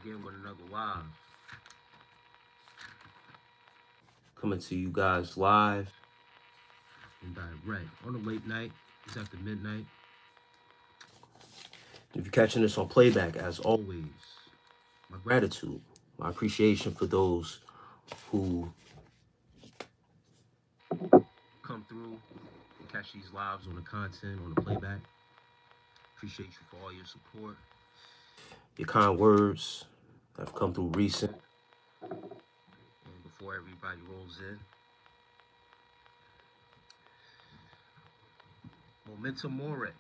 again with another live. Coming to you guys live and direct on a late night. It's after midnight. If you're catching this on playback, as always, my gratitude, my appreciation for those who come through and catch these lives on the content, on the playback. Appreciate you for all your support, your kind words that have come through recent and before everybody rolls in. Momento mori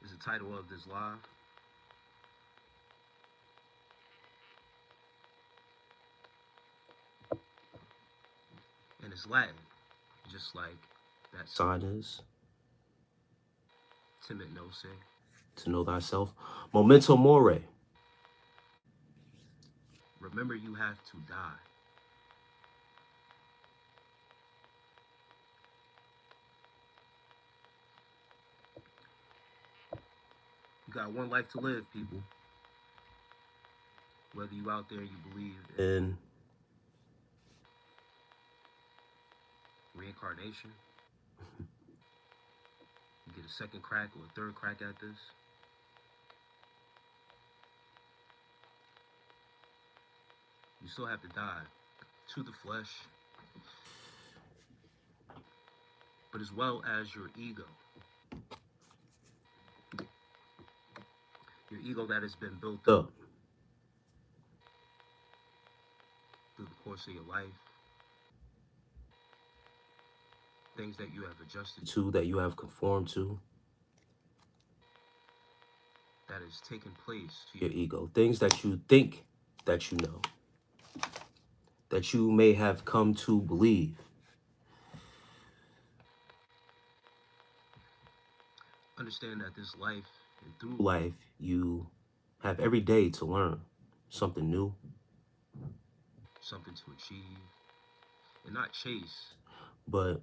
is the title of this live. And it's Latin, just like that sign is. Timid no say, to know thyself. Momento mori. Remember you have to die. You got one life to live, people. Whether you out there and you believe in reincarnation, you get a second crack or a third crack at this. You still have to die to the flesh, but as well as your ego. Your ego that has been built up through the course of your life. Things that you have adjusted to, that you have conformed to, that has taken place to your ego. Things that you think that you know, that you may have come to believe. Understand that this life and through life, you have every day to learn something new, something to achieve, and not chase, but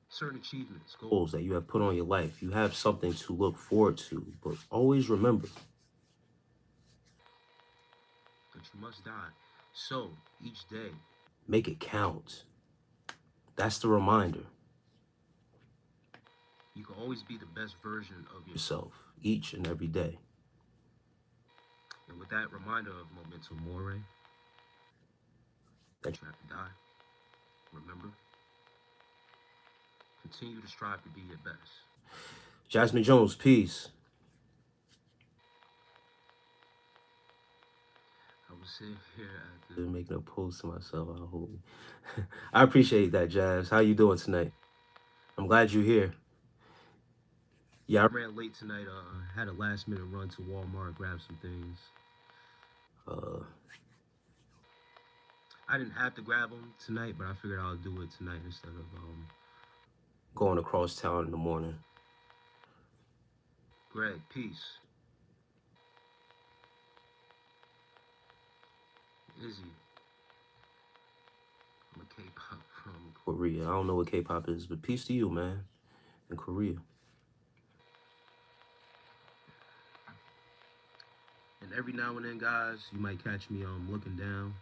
certain achievements, goals that you have put on your life. You have something to look forward to, but always remember that you must die. So each day, make it count. That's the reminder. You can always be the best version of yourself each and every day. And with that reminder of Momento mori, that you have to die, remember, continue to strive to be your best. Jasmine Jones, peace. I was sitting here after making a post to myself. I appreciate that, Jazz. How you doing tonight? I'm glad you're here. Yeah, I ran late tonight. Had a last minute run to Walmart, grab some things. I didn't have to grab them tonight, but I figured I'll do it tonight instead of going across town in the morning. Greg, peace. Izzy, I'm a K-pop from Korea. I don't know what K-pop is, but peace to you, man, in Korea. And every now and then, guys, you might catch me looking down,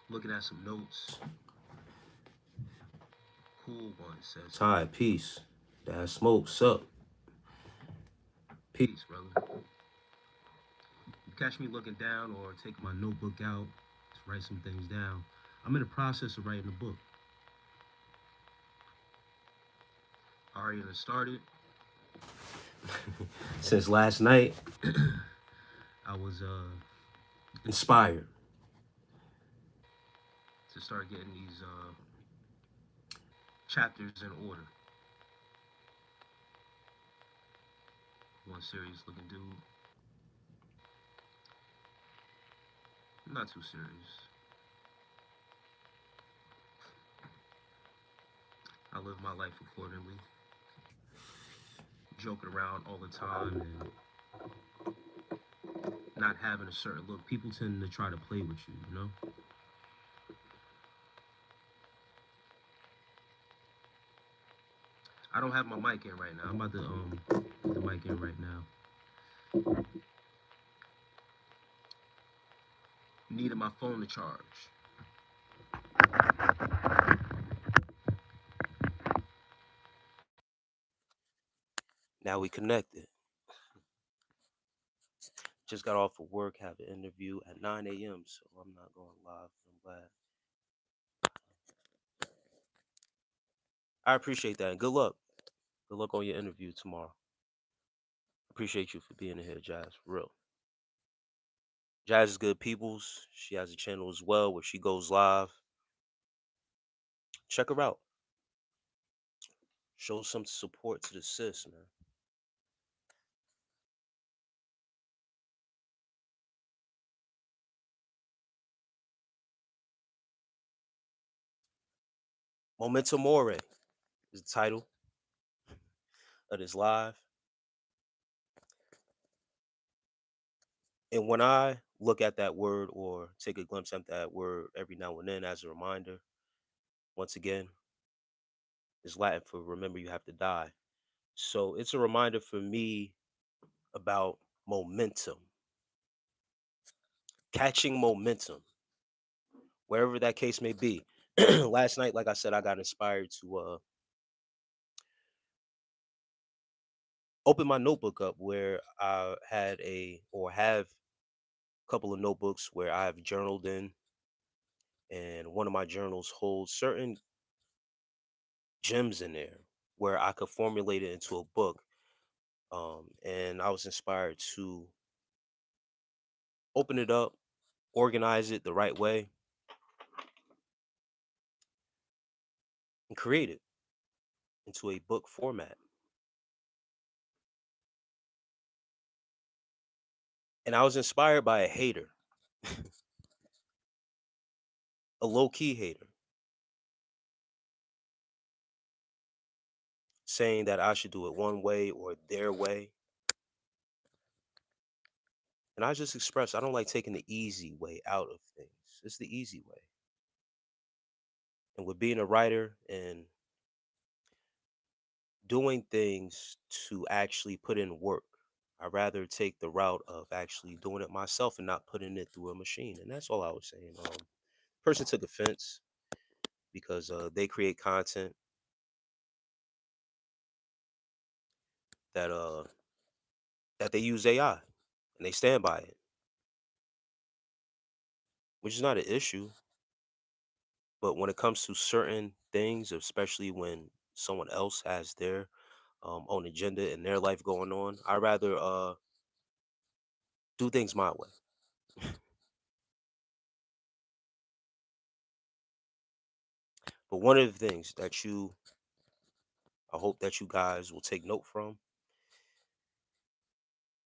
looking at some notes. Cool one says, hi, peace. That smoke, sup? Peace, brother. You catch me looking down or taking my notebook out to write some things down. I'm in the process of writing a book. Already started. Since last night, I was inspired to start getting these chapters in order. One serious looking dude. Not too serious. I live my life accordingly. Joking around all the time and not having a certain look. People tend to try to play with you, you know? I don't have my mic in right now. I'm about to put the mic in right now. Needed my phone to charge. Now we connected. Just got off of work, have an interview at 9 a.m. So I'm not going live. I'm glad. I appreciate that. And good luck. Good luck on your interview tomorrow. Appreciate you for being in here, Jazz. For real. Jazz is good peoples. She has a channel as well where she goes live. Check her out. Show some support to the sis, man. Momento mori is the title of this live. And when I look at that word or take a glimpse at that word every now and then as a reminder, once again, is Latin for remember you have to die. So it's a reminder for me about momentum, catching momentum, wherever that case may be. Last night, like I said, I got inspired to open my notebook up where I had a or have a couple of notebooks where I have journaled in, and one of my journals holds certain gems in there where I could formulate it into a book. And I was inspired to open it up, organize it the right way, and create it into a book format. And I was inspired by a hater, a low key hater, saying that I should do it one way or their way. And I just expressed I don't like taking the easy way out of things. It's the easy way. And with being a writer and doing things to actually put in work, I'd rather take the route of actually doing it myself and not putting it through a machine. And that's all I was saying. Person took offense because they create content that that they use AI and they stand by it, which is not an issue. But when it comes to certain things, especially when someone else has their own agenda in their life going on, I rather do things my way. But one of the things that I hope that you guys will take note from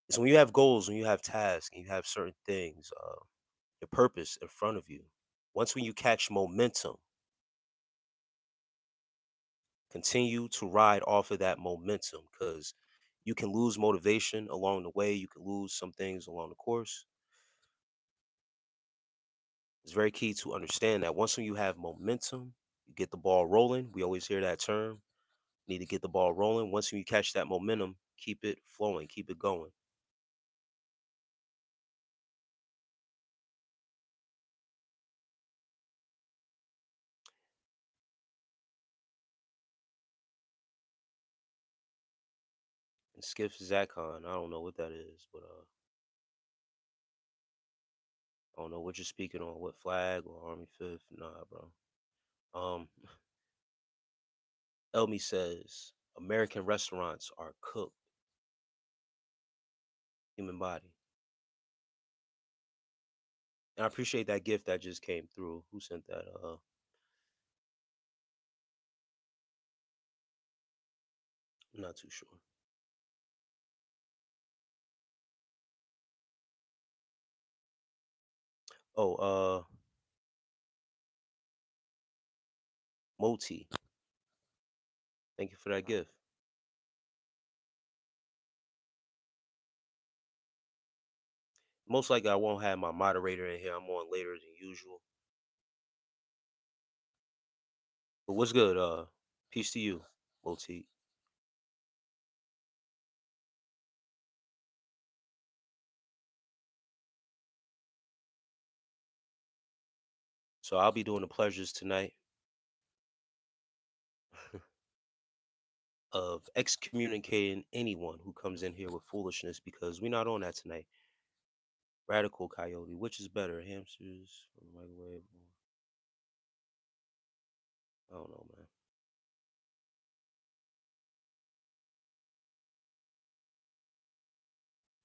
is when you have goals, when you have tasks, and you have certain things, your purpose in front of you. Once when you catch momentum, continue to ride off of that momentum because you can lose motivation along the way. You can lose some things along the course. It's very key to understand that once when you have momentum, you get the ball rolling. We always hear that term. Need to get the ball rolling. Once you catch that momentum, keep it flowing, keep it going. And Skiff Zakon, I don't know what that is, but I don't know what you're speaking on, what flag or Army Fifth. Nah, bro. Elmi says American restaurants are cooked human body. And I appreciate that gift that just came through. Who sent that? I'm not too sure. Oh, Moti. Thank you for that gift. Most likely I won't have my moderator in here. I'm on later than usual. But what's good? Peace to you, Moti. So I'll be doing the pleasures tonight of excommunicating anyone who comes in here with foolishness because we're not on that tonight. Radical coyote, which is better, hamsters or microwave? I don't know, man.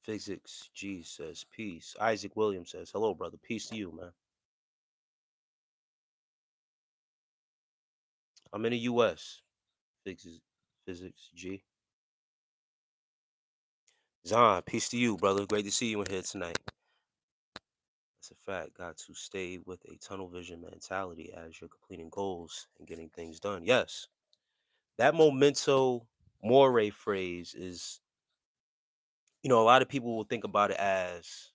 Physics G says peace. Isaac Williams says hello, brother. Peace to you, man. I'm in the U.S. Physics, Physics G. Zahn, peace to you, brother. Great to see you in here tonight. That's a fact. Got to stay with a tunnel vision mentality as you're completing goals and getting things done. Yes, that memento mori phrase is, a lot of people will think about it as,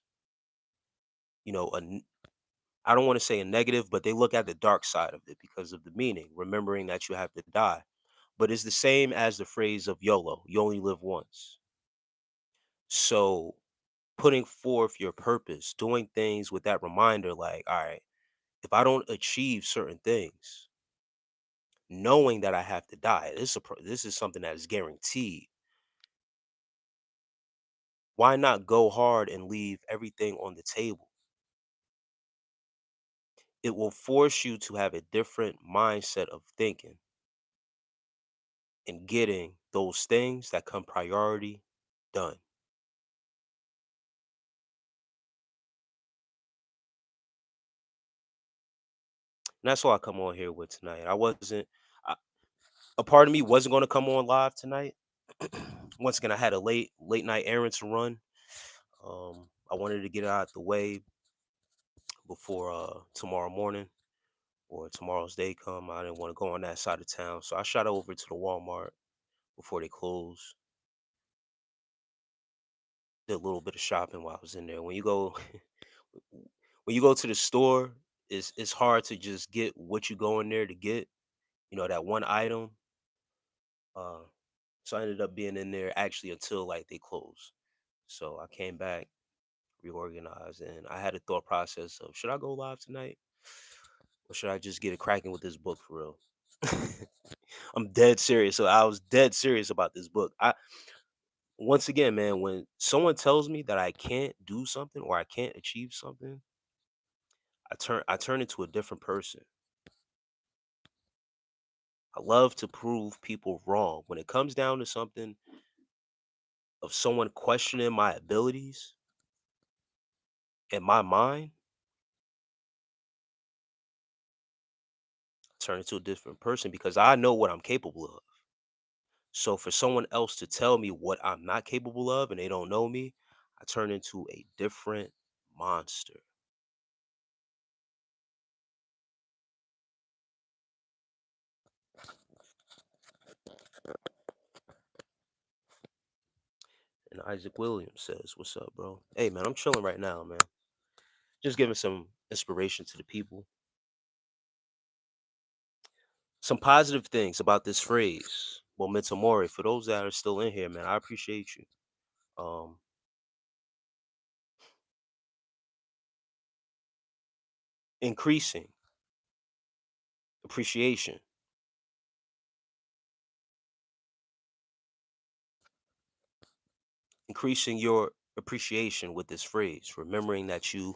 you know, a, n- I don't want to say a negative, but they look at the dark side of it because of the meaning, remembering that you have to die. But it's the same as the phrase of YOLO, you only live once. So putting forth your purpose, doing things with that reminder, like, all right, if I don't achieve certain things, knowing that I have to die, this is something that is guaranteed. Why not go hard and leave everything on the table? It will force you to have a different mindset of thinking and getting those things that come priority done. And that's all I come on here with tonight. I, a part of me wasn't going to come on live tonight. Once again, I had a late night errand to run. I wanted to get it out the way before tomorrow morning or tomorrow's day come. I didn't want to go on that side of town, so I shot over to the Walmart before they close. Did a little bit of shopping while I was in there. When you go, when you go to the store, it's hard to just get what you go in there to get. That one item. Uh, so I ended up being in there actually until like they close. So I came back, reorganized, and I had a thought process of should I go live tonight or should I just get it cracking with this book for real? I'm dead serious. So I was dead serious about this book. I Once again, man, when someone tells me that I can't do something or I can't achieve something, I turn into a different person. I love to prove people wrong. When it comes down to something of someone questioning my abilities in my mind, I turn into a different person because I know what I'm capable of. So for someone else to tell me what I'm not capable of and they don't know me, I turn into a different monster. And Isaac Williams says, "What's up, bro? Hey, man, I'm chilling right now, man. Just giving some inspiration to the people. Some positive things about this phrase, Momento mori. For those that are still in here, man, I appreciate you. Um, increasing appreciation, increasing your appreciation with this phrase, remembering that you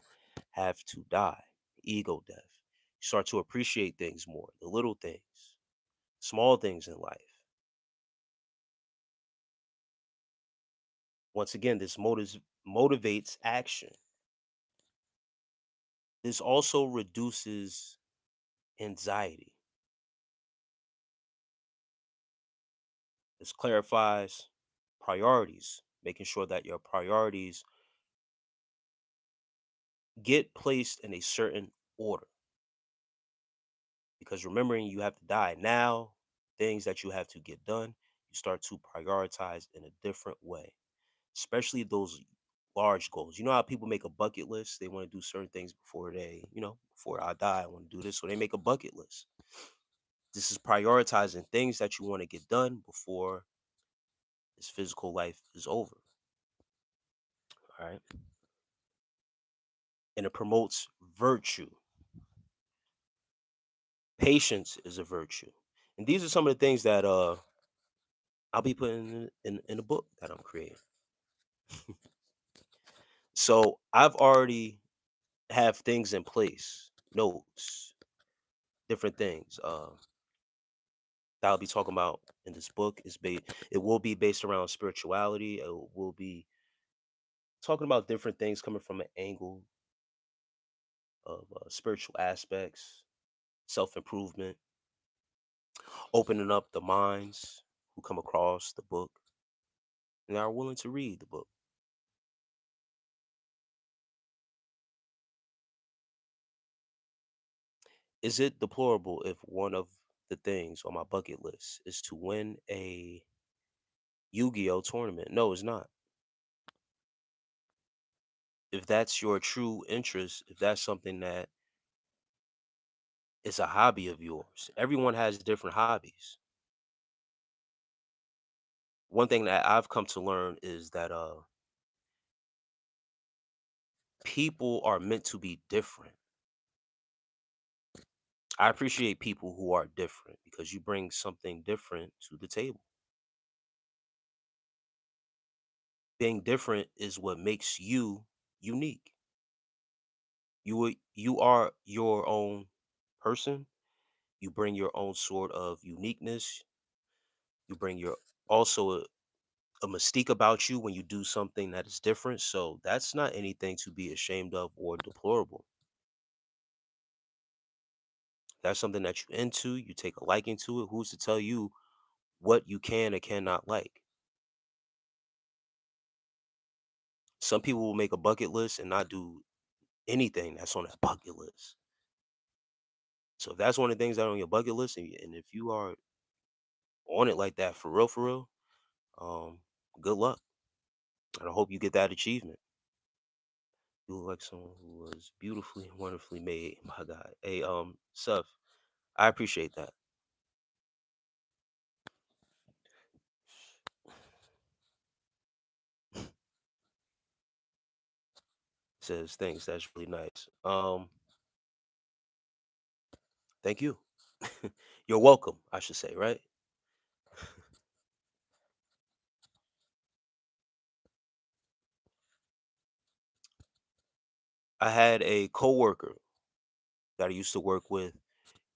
have to die, ego death. You start to appreciate things more, the little things, small things in life. Once again, this motivates action. This also reduces anxiety. This clarifies priorities, making sure that your priorities get placed in a certain order. Because remembering you have to die now, things that you have to get done, you start to prioritize in a different way, especially those large goals. You know how people make a bucket list? They want to do certain things before before I die, I want to do this. So they make a bucket list. This is prioritizing things that you want to get done before this physical life is over. All right. And it promotes virtue. Patience is a virtue. And these are some of the things that I'll be putting in a book that I'm creating. So I've already have things in place, notes, different things that I'll be talking about in this book. It will be based around spirituality. It will be talking about different things coming from an angle of spiritual aspects, self improvement, opening up the minds who come across the book and are willing to read the book. Is it deplorable if one of the things on my bucket list is to win a Yu-Gi-Oh tournament? No, it's not. If that's your true interest, if that's something that is a hobby of yours, everyone has different hobbies. One thing that I've come to learn is that people are meant to be different. I appreciate people who are different because you bring something different to the table. Being different is what makes you unique. You are your own person. You bring your own sort of uniqueness. You bring your also a mystique about you when you do something that is different. So that's not anything to be ashamed of or deplorable. That's something that you're into, you take a liking to it. Who's to tell you what you can and cannot like? Some people will make a bucket list and not do anything that's on that bucket list. So if that's one of the things that are on your bucket list, and if you are on it like that for real, um, good luck. And I hope you get that achievement. You look like someone who was beautifully and wonderfully made. My God. Hey, Seth, I appreciate that. Says thanks. That's really nice. Thank you. You're welcome, I should say, right? I had a coworker that I used to work with,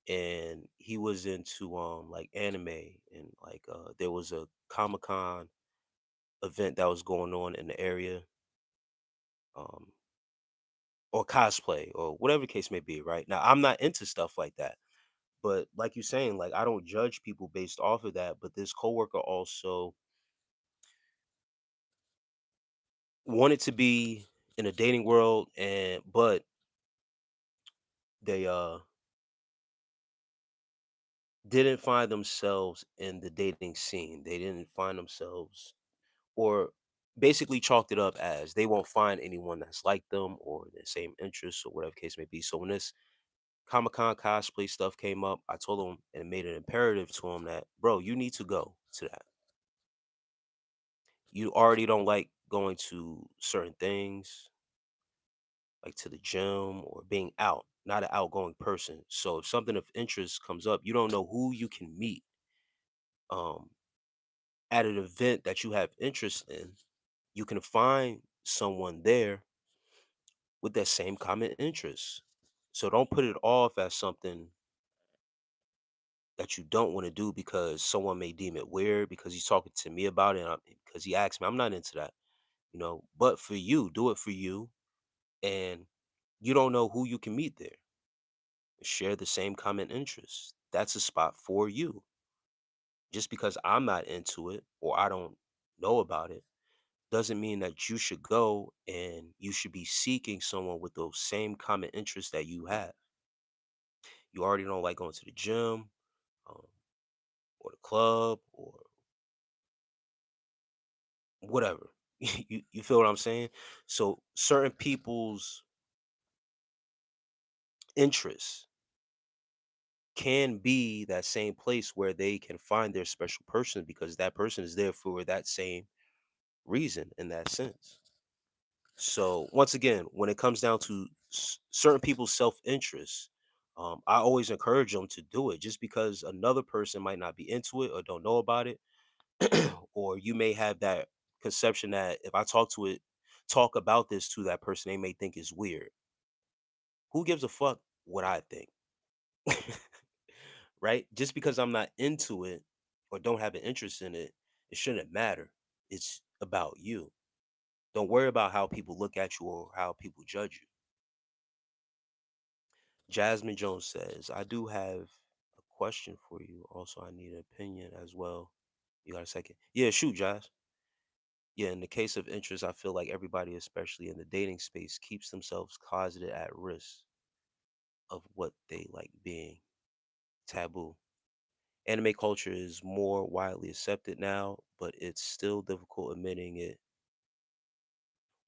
and he was into like anime, and like there was a Comic Con event that was going on in the area, um, or cosplay, or whatever the case may be. Right now, I'm not into stuff like that, but like you're saying, like I don't judge people based off of that. But this coworker also wanted to be in a dating world, and but they didn't find themselves in the dating scene. They didn't find themselves, or basically chalked it up as they won't find anyone that's like them or the same interests or whatever case may be. So when this Comic Con cosplay stuff came up, I told him and made it imperative to him that, bro, you need to go to that. You already don't like going to certain things, like to the gym or being out, not an outgoing person. So if something of interest comes up, you don't know who you can meet um, at an event that you have interest in. You can find someone there with that same common interest. So don't put it off as something that you don't want to do because someone may deem it weird because he's talking to me about it because he asked me. I'm not into that, you know. But for you, do it for you, and you don't know who you can meet there. Share the same common interests. That's a spot for you. Just because I'm not into it or I don't know about it doesn't mean that you should go and you should be seeking someone with those same common interests that you have. You already don't like going to the gym, um, or the club or whatever. You feel what I'm saying? So certain people's interests can be that same place where they can find their special person because that person is there for that same reason in that sense. So once again, when it comes down to certain people's self-interest, I always encourage them to do it just because another person might not be into it or don't know about it. Or you may have that conception that if I talk about this to that person, they may think it's weird. Who gives a fuck what I think? Right? Just because I'm not into it or don't have an interest in it, it shouldn't matter. It's about you. Don't worry about how people look at you or how people judge you. Jasmine Jones says, I do have a question for you. Also, I need an opinion as well. You got a second? Yeah, shoot, Jazz. Yeah, in the case of interest, I feel like everybody, especially in the dating space, keeps themselves closeted at risk of what they like being taboo. Anime culture is more widely accepted now, but it's still difficult admitting it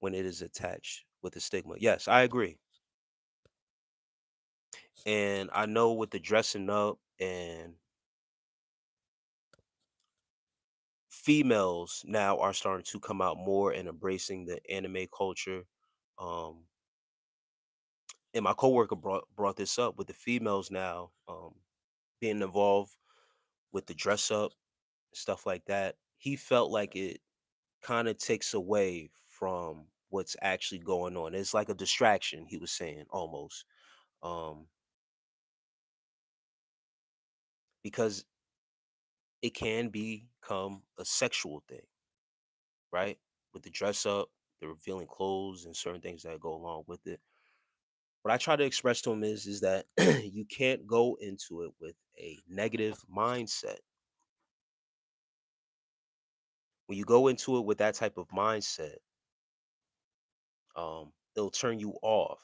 when it is attached with a stigma. Yes, I agree. And I know with the dressing up and females now are starting to come out more and embracing the anime culture. Um, and my coworker brought this up with the females now being involved with the dress up stuff like that. He felt like it kind of takes away from what's actually going on. It's like a distraction, he was saying almost. Um, because it can become a sexual thing, right? With the dress up, the revealing clothes and certain things that go along with it. What I try to express to him is that you can't go into it with a negative mindset. When you go into it with that type of mindset, it'll turn you off.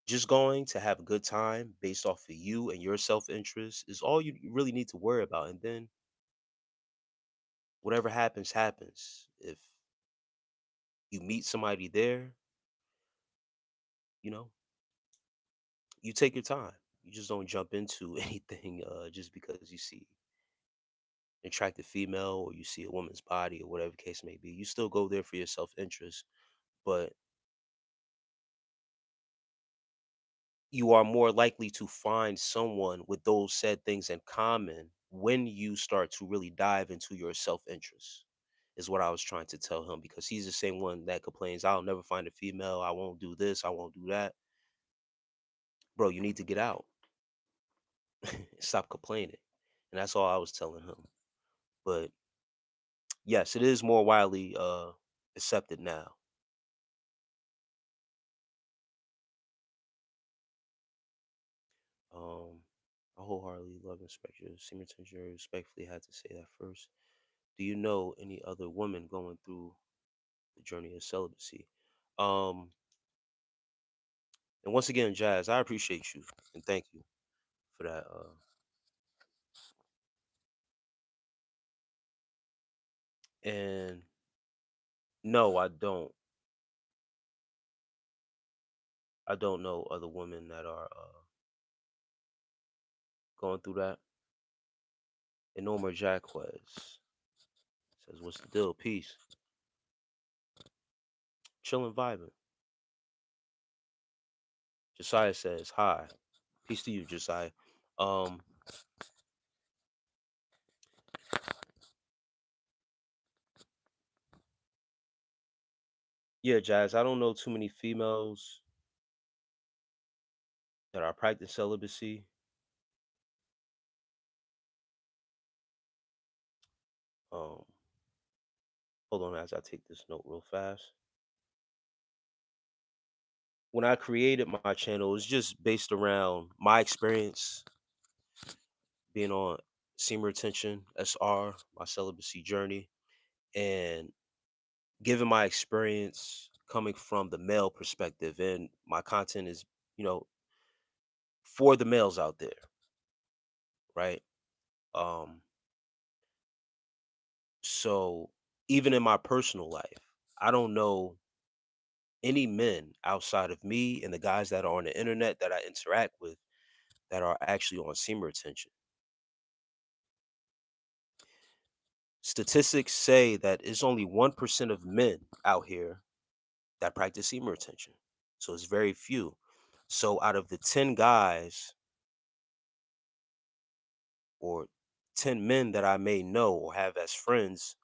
Just going to have a good time based off of you and your self-interest is all you really need to worry about. And then whatever happens, happens. If you meet somebody there, you know, you take your time. You just don't jump into anything just because you see an attractive female or you see a woman's body or whatever the case may be. You still go there for your self-interest, but you are more likely to find someone with those said things in common when you start to really dive into your self-interest is what I was trying to tell him, because he's the same one that complains, I'll never find a female, I won't do this, I won't do that. Bro, you need to get out. Stop complaining. And that's all I was telling him. But yes, it is more widely accepted now. um I wholeheartedly love and respect your senior tenure. Respectfully had to say that first. Do you know any other women going through the journey of celibacy? Um, and once again, Jazz, I appreciate you and thank you for that. And no, I don't. I don't know other women that are going through that. And Norma Jacquez says, "What's the deal? Peace, chilling, vibing." Josiah says, "Hi, peace to you, Josiah." Um, yeah, Jazz. I don't know too many females that are practicing celibacy. Um, hold on as I take this note real fast. When I created my channel, it's just based around my experience being on semen retention, SR, my celibacy journey, and given my experience coming from the male perspective. And my content is, you know, for the males out there, right? Um, so even in my personal life, I don't know any men outside of me and the guys that are on the internet that I interact with that are actually on semen retention. Statistics say that it's only 1% of men out here that practice semen retention. So it's very few. So out of the 10 guys or 10 men that I may know or have as friends,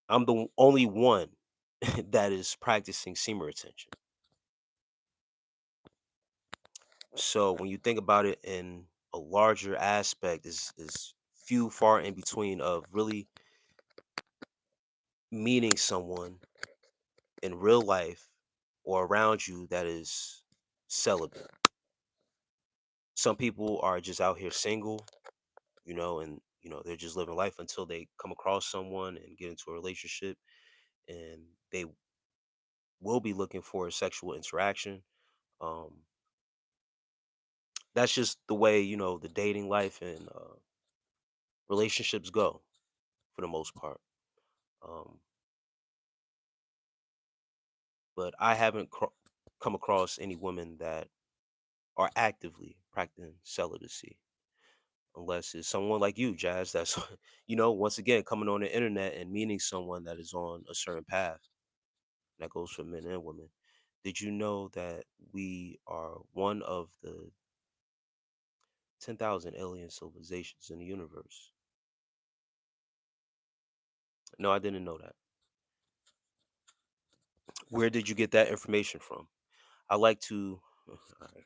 I'm the only one that is practicing semen retention. So when you think about it in a larger aspect, is few far in between of really meeting someone in real life or around you that is celibate. Some people are just out here single, and they're just living life until they come across someone and get into a relationship, and they will be looking for a sexual interaction. Um, that's just the way the dating life and relationships go for the most part. Um, but I haven't come across any women that are actively practicing celibacy, unless it's someone like you, Jazz. That's once again coming on the internet and meeting someone that is on a certain path. That goes for men and women. Did you know that we are one of the 10,000 alien civilizations in the universe? No, I didn't know that. Where did you get that information from? I like to. Alright.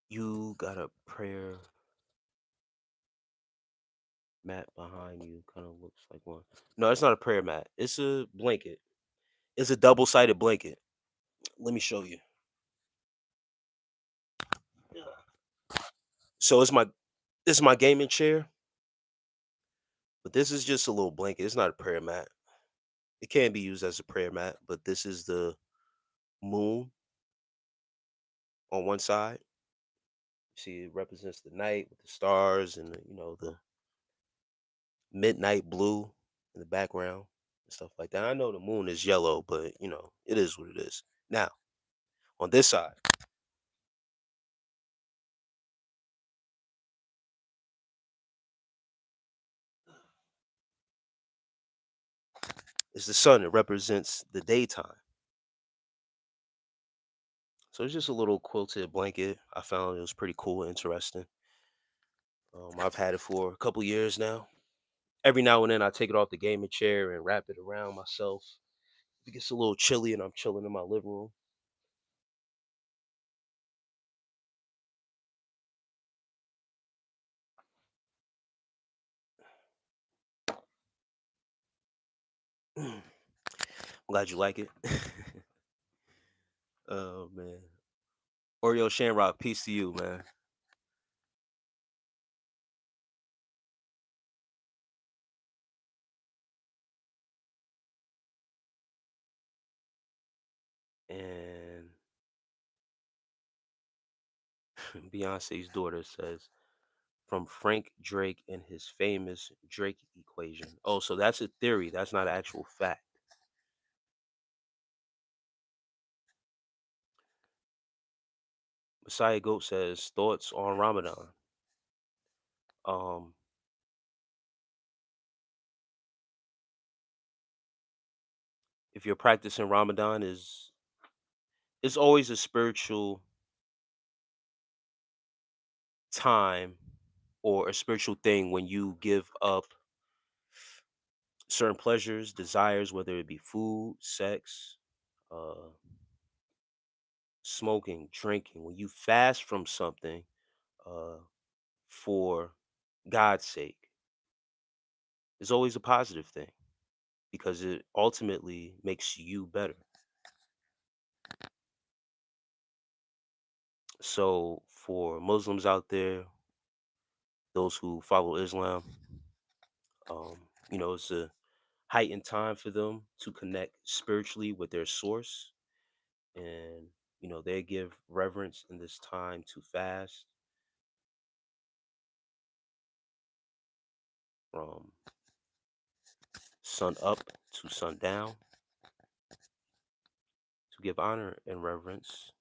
You got a prayer mat behind you. Kind of looks like one. No, it's not a prayer mat. It's a blanket. It's a double-sided blanket. Let me show you. So this is my gaming chair, but this is just a little blanket. It's not a prayer mat. It can be used as a prayer mat, but this is the moon on one side. See, it represents the night with the stars and the midnight blue in the background and stuff like that. I know the moon is yellow, but it is what it is. Now, on this side is the sun. It represents the daytime. So it's just a little quilted blanket. I found it was pretty cool, interesting. I've had it for a couple years now. Every now and then I take it off the gaming chair and wrap it around myself. If it gets a little chilly and I'm chilling in my living room. I'm glad you like it. Oh man. Oreo Shamrock, peace to you, man. And Beyonce's daughter says, from Frank Drake and his famous Drake equation. Oh, so that's a theory. That's not actual fact. Messiah Goat says, thoughts on Ramadan. Um, if you're practicing Ramadan, is it's always a spiritual time or a spiritual thing when you give up certain pleasures, desires, whether it be food, sex, uh, smoking, drinking. When you fast from something uh, for God's sake, it's always a positive thing because it ultimately makes you better. So, for Muslims out there, those who follow Islam, um, it's a heightened time for them to connect spiritually with their source, and they give reverence in this time to fast from sun up to sundown to give honor and reverence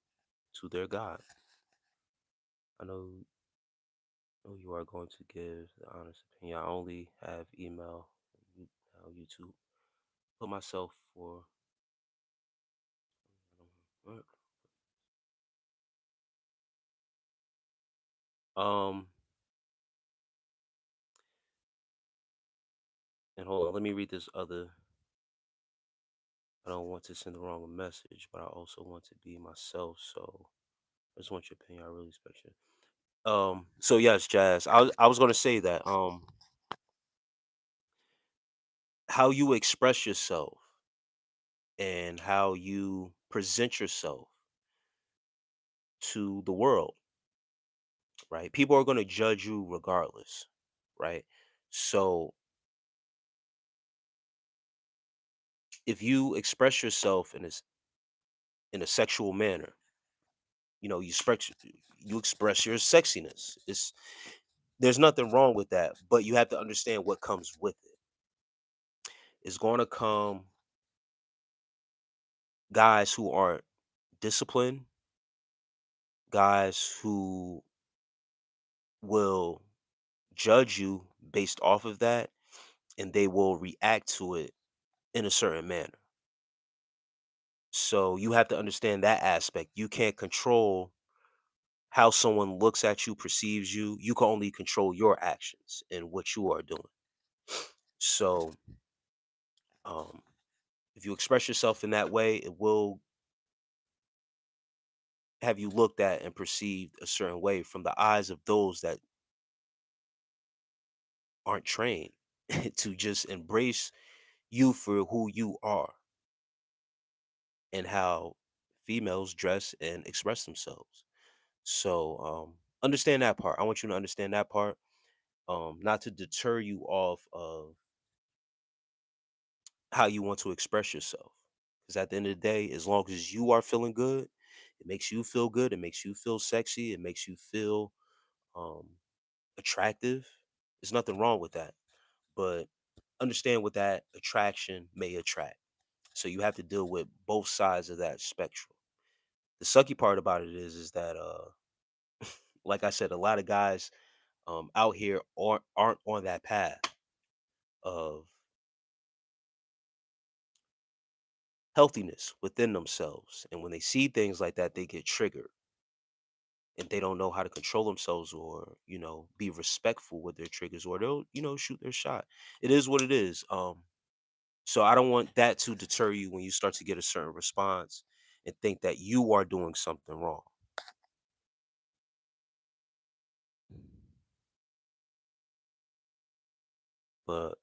to their God. I know No, you are going to give the honest opinion. I only have email, YouTube. Put myself for. Um, and hold on, let me read this other. I don't want to send the wrong message, but I also want to be myself. So I just want your opinion. I really respect you. So yes, Jazz. I was gonna say that how you express yourself and how you present yourself to the world, right? People are gonna judge you regardless, right? So if you express yourself in a sexual manner, you express your sexiness. There's nothing wrong with that, but you have to understand what comes with it. It's going to come guys who aren't disciplined, guys who will judge you based off of that, and they will react to it in a certain manner. So you have to understand that aspect. You can't control how someone looks at you, perceives you. You can only control your actions and what you are doing. So um, if you express yourself in that way, it will have you looked at and perceived a certain way from the eyes of those that aren't trained to just embrace you for who you are and how females dress and express themselves. So understand that part. I want you to understand that part. Not to deter you off of how you want to express yourself. Because at the end of the day, as long as you are feeling good, it makes you feel good. It makes you feel sexy. It makes you feel um, attractive. There's nothing wrong with that. But understand what that attraction may attract. So you have to deal with both sides of that spectrum. The sucky part about it is that like I said, a lot of guys out here aren't on that path of healthiness within themselves. And when they see things like that, they get triggered and they don't know how to control themselves or, be respectful with their triggers or they'll, shoot their shot. It is what it is. So I don't want that to deter you when you start to get a certain response and think that you are doing something wrong. But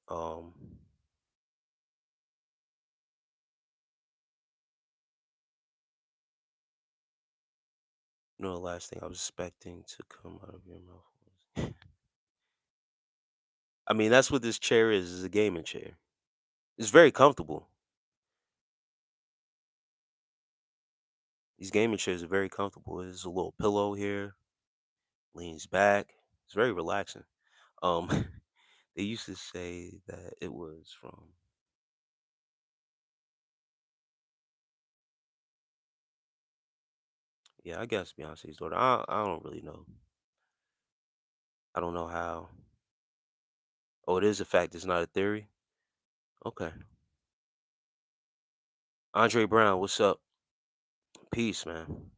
the last thing I was expecting to come out of your mouth was I mean, that's what this chair is a gaming chair. It's very comfortable. These gaming chairs are very comfortable. There's a little pillow here, leans back. It's very relaxing. Um, they used to say that it was from, yeah, I guess Beyonce's daughter. I don't really know. I don't know how. Oh, it is a fact. It's not a theory. Okay. Andre Brown, what's up? Peace, man.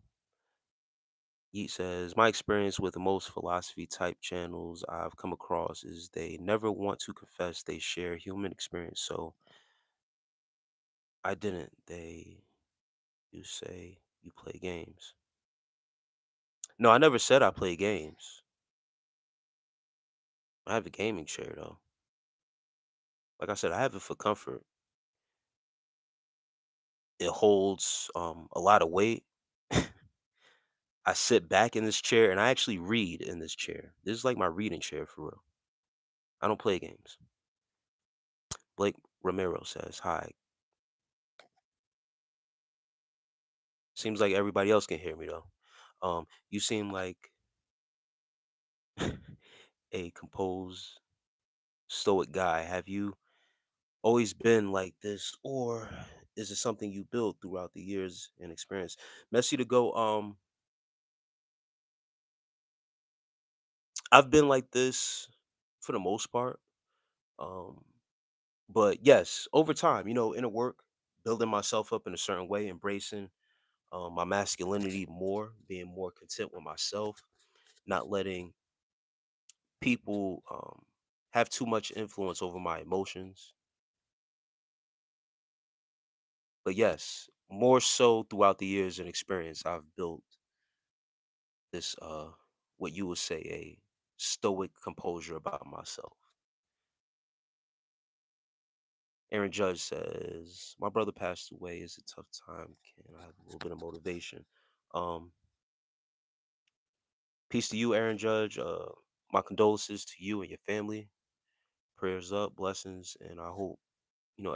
Yeet says, my experience with most philosophy type channels I've come across is they never want to confess they share human experience. So I didn't. You say you play games. No, I never said I play games. I have a gaming chair though. Like I said, I have it for comfort. It holds a lot of weight. I sit back in this chair and I actually read in this chair. This is like my reading chair for real. I don't play games. Blake Romero says, hi. Seems like everybody else can hear me though. You seem like a composed, stoic guy. Have you always been like this, or is it something you built throughout the years and experience? Messy to go. I've been like this for the most part. Um, but yes, over time, inner work, building myself up in a certain way, embracing my masculinity more, being more content with myself, not letting people have too much influence over my emotions. But yes, more so throughout the years and experience, I've built this what you would say a stoic composure about myself. Aaron Judge says, "My brother passed away. It's a tough time. Can I have a little bit of motivation?" Um, Peace to you, Aaron Judge. My condolences to you and your family. Prayers up, blessings, and I hope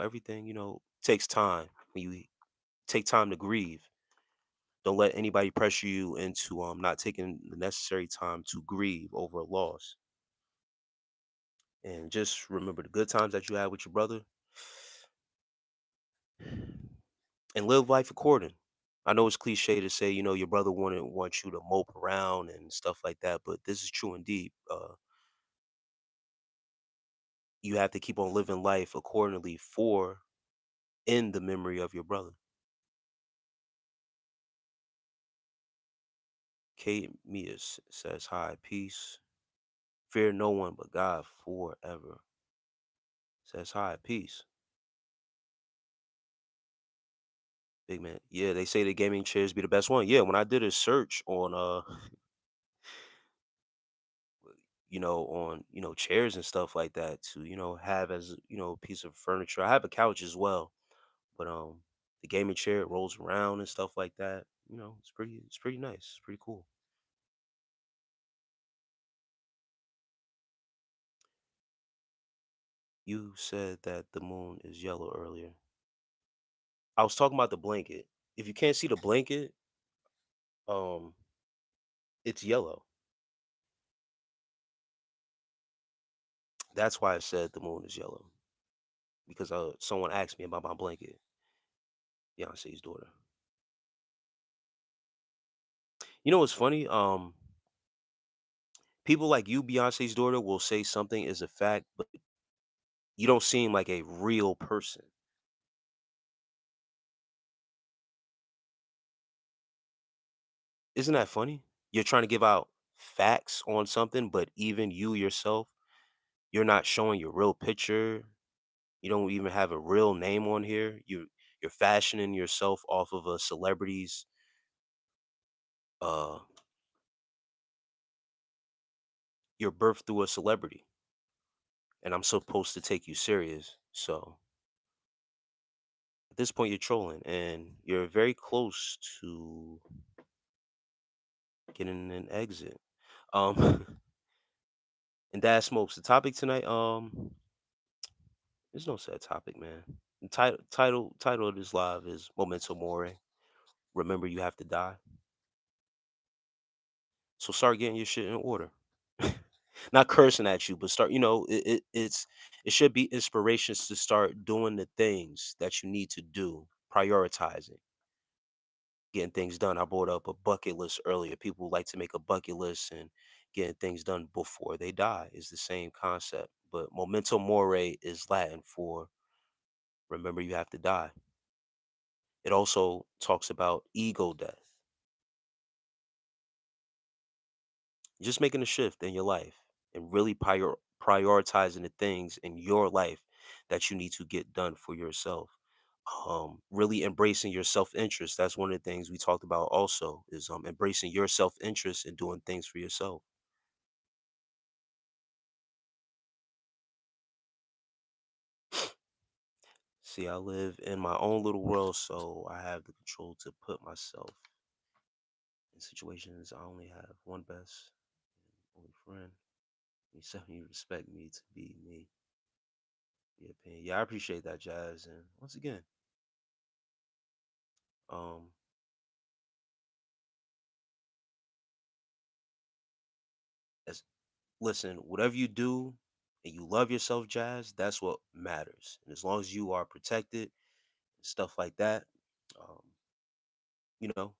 everything takes time. When you take time to grieve, don't let anybody pressure you into not taking the necessary time to grieve over a loss. And just remember the good times that you had with your brother, and live life according. I know it's cliche to say, your brother wouldn't want you to mope around and stuff like that, but this is true indeed. You have to keep on living life accordingly for in the memory of your brother. Kate Mias says, "Hi, peace. Fear no one but God forever." Says, "Hi, peace." Big man. Yeah, they say the gaming chairs be the best one. Yeah, when I did a search on on chairs and stuff like that to have as a piece of furniture. I have a couch as well, but the gaming chair it rolls around and stuff like that. It's pretty nice. It's pretty cool. You said that the moon is yellow earlier. I was talking about the blanket. If you can't see the blanket, um, it's yellow. That's why I said the moon is yellow because someone asked me about my blanket. Beyonce's daughter. You know what's funny? People like you, Beyonce's daughter, will say something is a fact, but you don't seem like a real person. Isn't that funny? You're trying to give out facts on something, but even you yourself, you're not showing your real picture. You don't even have a real name on here. You're fashioning yourself off of a celebrity's uh your birth through a celebrity. And I'm supposed to take you serious. So at this point you're trolling and you're very close to getting an exit. Um and Dad Smokes, the topic tonight, there's no set topic, man. The title of this live is Momento Mori. Remember you have to die. So start getting your shit in order. Not cursing at you, but start, it should be inspirations to start doing the things that you need to do, prioritizing, getting things done. I brought up a bucket list earlier. People like to make a bucket list and getting things done before they die is the same concept. But memento mori is Latin for remember you have to die. It also talks about ego death. Just making a shift in your life and really prioritizing the things in your life that you need to get done for yourself. Really embracing your self-interest. That's one of the things we talked about also is embracing your self-interest and doing things for yourself. See, I live in my own little world, so I have the control to put myself in situations. I only have one best and only friend. You respect me to be me. Be opinion. Yeah, I appreciate that, Jazz. And once again, um, as listen, whatever you do and you love yourself, Jazz, that's what matters. And as long as you are protected and stuff like that, um, you know,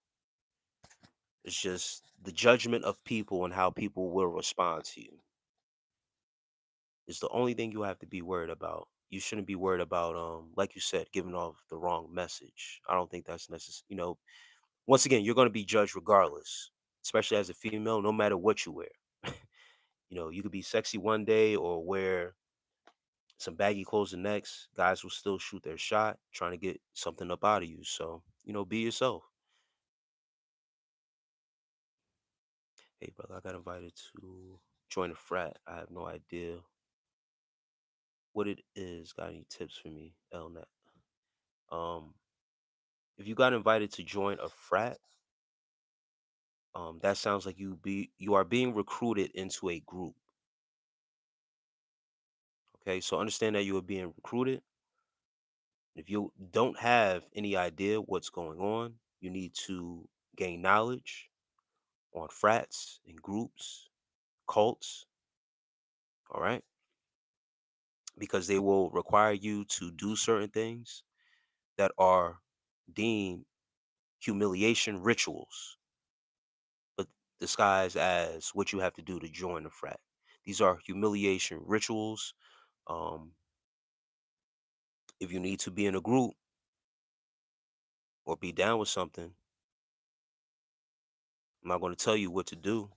It's just the judgment of people and how people will respond to you is the only thing you have to be worried about. You shouldn't be worried about, like you said, giving off the wrong message. I don't think that's necessary. Once again, you're going to be judged regardless, especially as a female, no matter what you wear. You could be sexy one day or wear some baggy clothes the next. Guys will still shoot their shot, trying to get something up out of you. So, be yourself. Hey, brother, I got invited to join a frat. I have no idea what it is. Got any tips for me, Elnet? Um, if you got invited to join a frat, that sounds like you are being recruited into a group. Okay, so understand that you are being recruited. If you don't have any idea what's going on, you need to gain knowledge on frats and groups, cults, all right? Because they will require you to do certain things that are deemed humiliation rituals, but disguised as what you have to do to join the frat. These are humiliation rituals. Um, if you need to be in a group or be down with something, I'm not going to tell you what to do.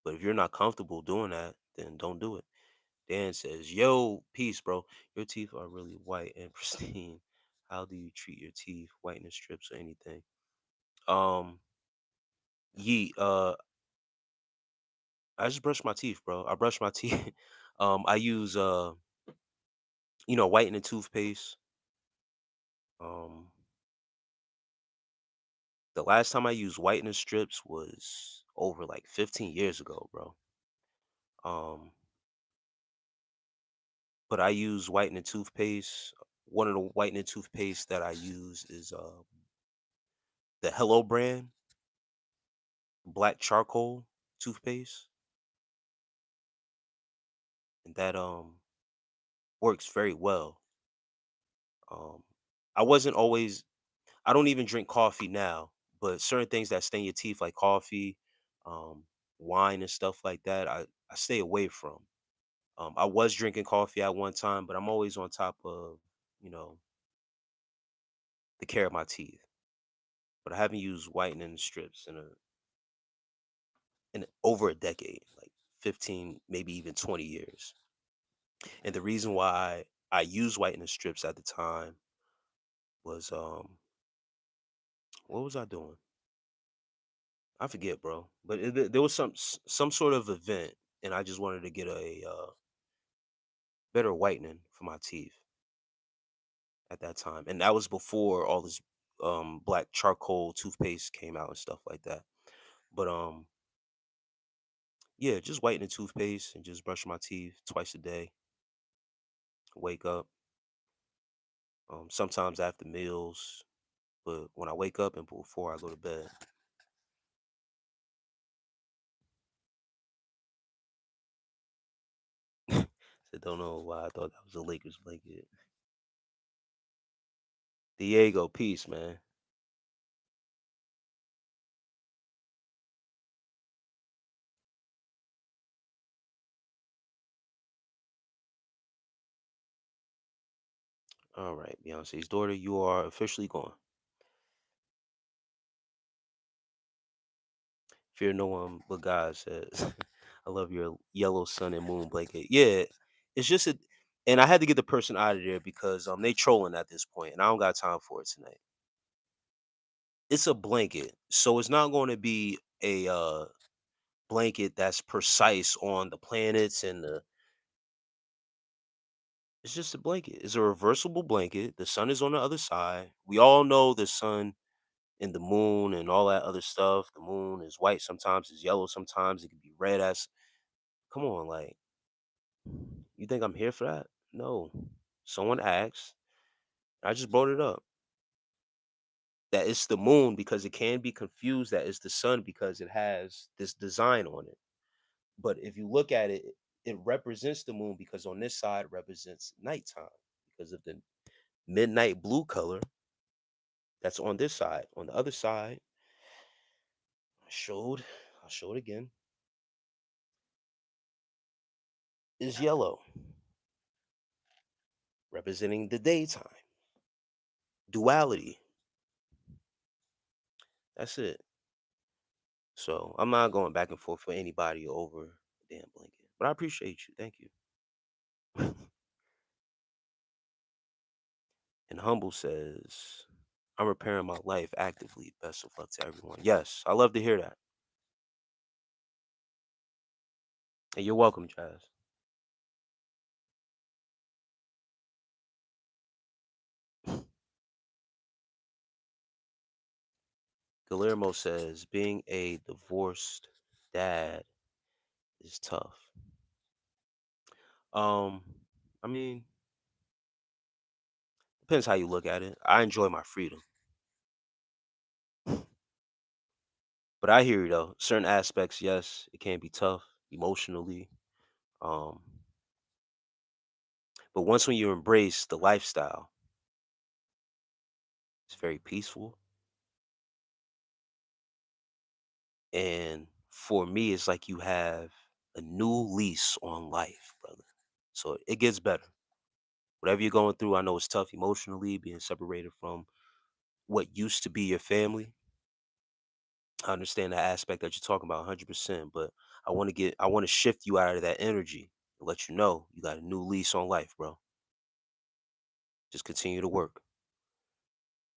But if you're not comfortable doing that, then don't do it. Dan says, "Yo, peace, bro. Your teeth are really white and pristine. How do you treat your teeth? Whitening strips or anything?" Um, Ye, I just brush my teeth, bro. I brush my teeth. I use whitening toothpaste. Um, the last time I used whitening strips was over like 15 years ago, bro. Um, but I use whitening toothpaste. One of the whitening toothpaste that I use is the Hello brand black charcoal toothpaste, and that works very well. Um, I wasn't always. I don't even drink coffee now, but certain things that stain your teeth, like coffee, um, wine, and stuff like that, I stay away from. I was drinking coffee at one time, but I'm always on top of you know the care of my teeth. But I haven't used whitening strips in over a decade, like 15, maybe even 20 years. And the reason why I used whitening strips at the time was what was I doing? I forget, bro. But there was some sort of event, and I just wanted to get a better whitening for my teeth at that time, and that was before all this black charcoal toothpaste came out and stuff like that. But yeah, just whitening toothpaste and just brushing my teeth twice a day. Wake up, sometimes after meals, but when I wake up and before I go to bed. So don't know why I thought that was a Lakers blanket. Diego, peace, man. All right, Beyonce's daughter, you are officially gone. Fear no one but God says. I love your yellow sun and moon blanket. Yeah, it's just a, and I had to get the person out of there because they trolling at this point, and I don't got time for it tonight. It's a blanket, so it's not going to be a blanket that's precise on the planets and the. It's just a blanket. It's a reversible blanket. The sun is on the other side. We all know the sun and the moon and all that other stuff. The moon is white sometimes, it's yellow sometimes, it can be red as. Come on, like you think I'm here for that? No. Someone asked. I just brought it up. That it's the moon because it can be confused that it's the sun because it has this design on it. But if you look at it, it represents the moon because on this side represents nighttime because of the midnight blue color that's on this side. On the other side, Showed. I'll show it again. Is yellow, representing the daytime. Duality. That's it. So I'm not going back and forth with anybody over a damn blanket. But I appreciate you. Thank you. And Humble says, I'm repairing my life actively. Best of luck to everyone. Yes, I love to hear that. And you're welcome, Jazz. Guillermo says, being a divorced dad is tough. Um, I mean, depends how you look at it. I enjoy my freedom. But I hear you though. Certain aspects, yes, it can be tough emotionally. Um, but once when you embrace the lifestyle, it's very peaceful. And for me, it's like you have a new lease on life, brother. So it gets better. Whatever you're going through, I know it's tough emotionally, being separated from what used to be your family. I understand that aspect that you're talking about 100%, but I want to shift you out of that energy and let you know you got a new lease on life, bro. Just continue to work.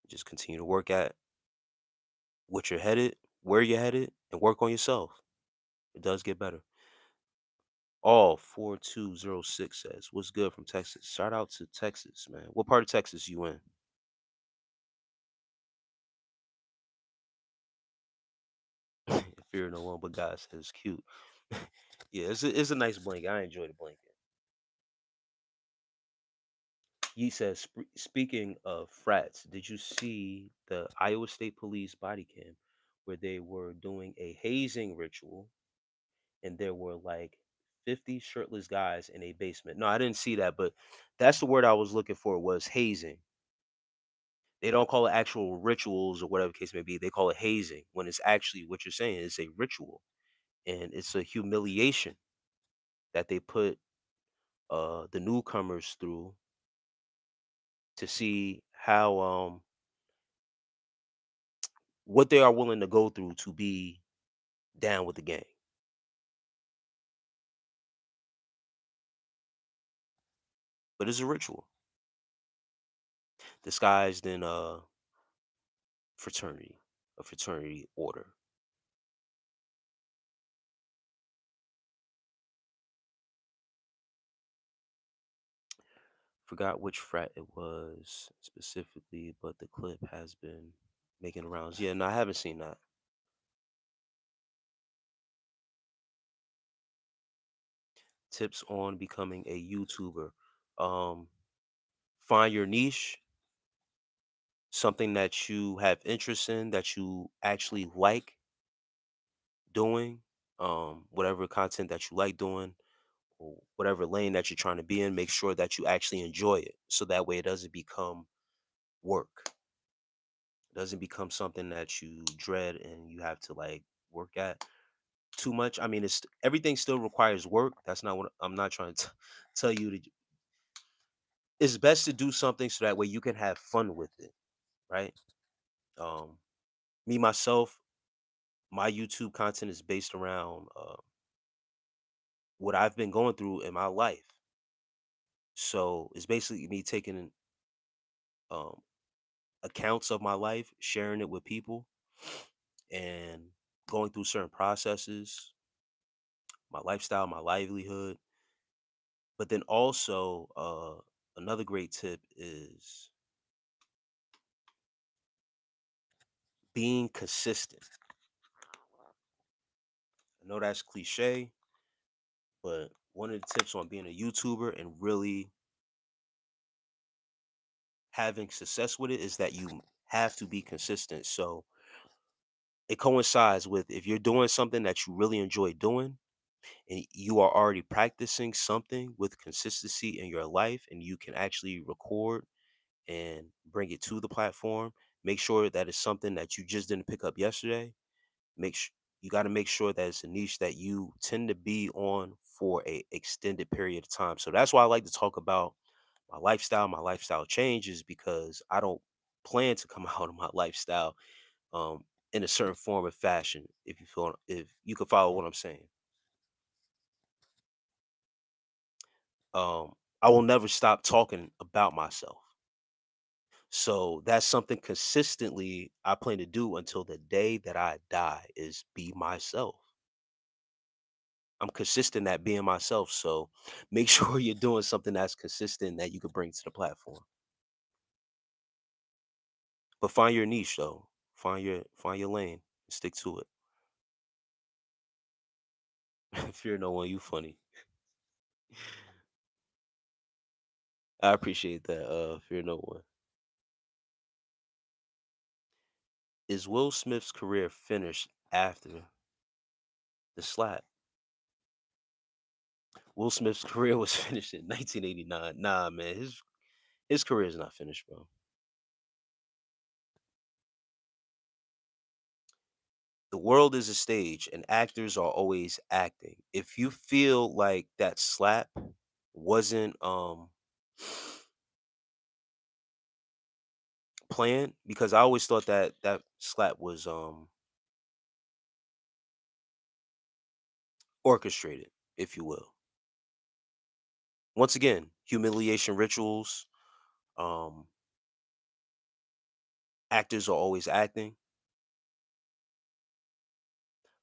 Just continue to work at what you're headed, where you're headed, and work on yourself. It does get better. All 4206 says, what's good from Texas? Shout out to Texas, man. What part of Texas you in? Fear no one but God says cute. Yeah, it's a nice blanket. I enjoy the blanket. He says, speaking of frats, did you see the Iowa State Police body cam where they were doing a hazing ritual and there were like 50 shirtless guys in a basement? No, I didn't see that, but that's the word I was looking for was hazing. They don't call it actual rituals or whatever the case may be. They call it hazing when it's actually what you're saying is a ritual and it's a humiliation that they put the newcomers through to see how what they are willing to go through to be down with the gang. But it's a ritual disguised in fraternity, a fraternity order. Forgot which frat it was specifically, but the clip has been making rounds. Yeah, no, I haven't seen that. Tips on becoming a YouTuber. Um, find your niche, something that you have interest in, that you actually like doing. Whatever content that you like doing, or whatever lane that you're trying to be in, make sure that you actually enjoy it. So that way it doesn't become work. It doesn't become something that you dread and you have to like work at too much. I mean, it's everything still requires work. That's not what I'm not trying to tell you to. It's best to do something so that way you can have fun with it, right? Um, me myself, my YouTube content is based around what I've been going through in my life. So it's basically me taking um, accounts of my life, sharing it with people, and going through certain processes, my lifestyle, my livelihood. But then also, another great tip is being consistent. I know that's cliche, but one of the tips on being a YouTuber and really having success with it is that you have to be consistent. So it coincides with if you're doing something that you really enjoy doing and you are already practicing something with consistency in your life and you can actually record and bring it to the platform, make sure that it's something that you just didn't pick up yesterday. You got to make sure that it's a niche that you tend to be on for a extended period of time. So that's why I like to talk about my lifestyle. My lifestyle changes because I don't plan to come out of my lifestyle um, in a certain form of fashion. If you can follow what I'm saying, I will never stop talking about myself. So that's something consistently I plan to do until the day that I die is be myself. I'm consistent at being myself. So make sure you're doing something that's consistent that you can bring to the platform. But find your niche though. Find your lane. Stick to it. Fear no one, you funny. I appreciate that. Fear no one. Is Will Smith's career finished after the slap? Will Smith's career was finished in 1989. Nah, man, his career is not finished, bro. The world is a stage and actors are always acting. If you feel like that slap wasn't planned, because I always thought that that slap was orchestrated, if you will. Once again, humiliation rituals, um actors are always acting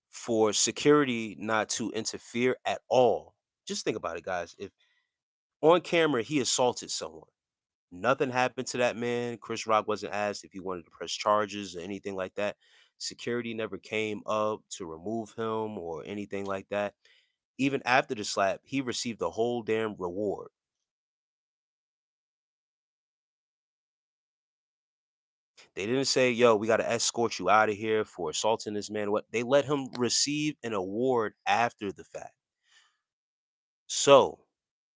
for security not to interfere at all. Just think about it, guys. If on camera he assaulted someone, nothing happened to that man. Chris Rock wasn't asked if he wanted to press charges or anything like that. Security never came up to remove him or anything like that. Even after the slap, he received the whole damn reward. They didn't say, "Yo, we got to escort you out of here for assaulting this man." What they let him receive an award after the fact. So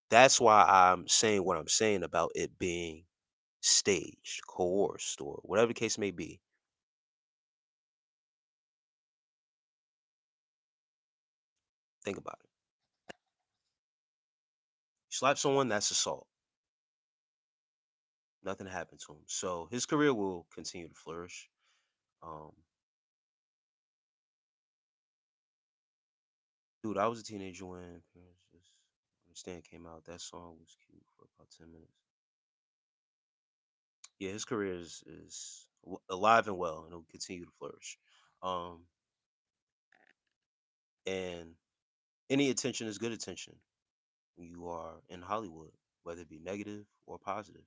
that's why I'm saying what I'm saying about it being staged, coerced, or whatever the case may be. Think about it. You slap someone, that's assault. Nothing happened to him. So his career will continue to flourish. Um, Dude, I was a teenager when Parents Just Understand came out. That song was cute for about 10 minutes. Yeah, his career is alive and well, and it'll continue to flourish. Um, and any attention is good attention when you are in Hollywood, whether it be negative or positive.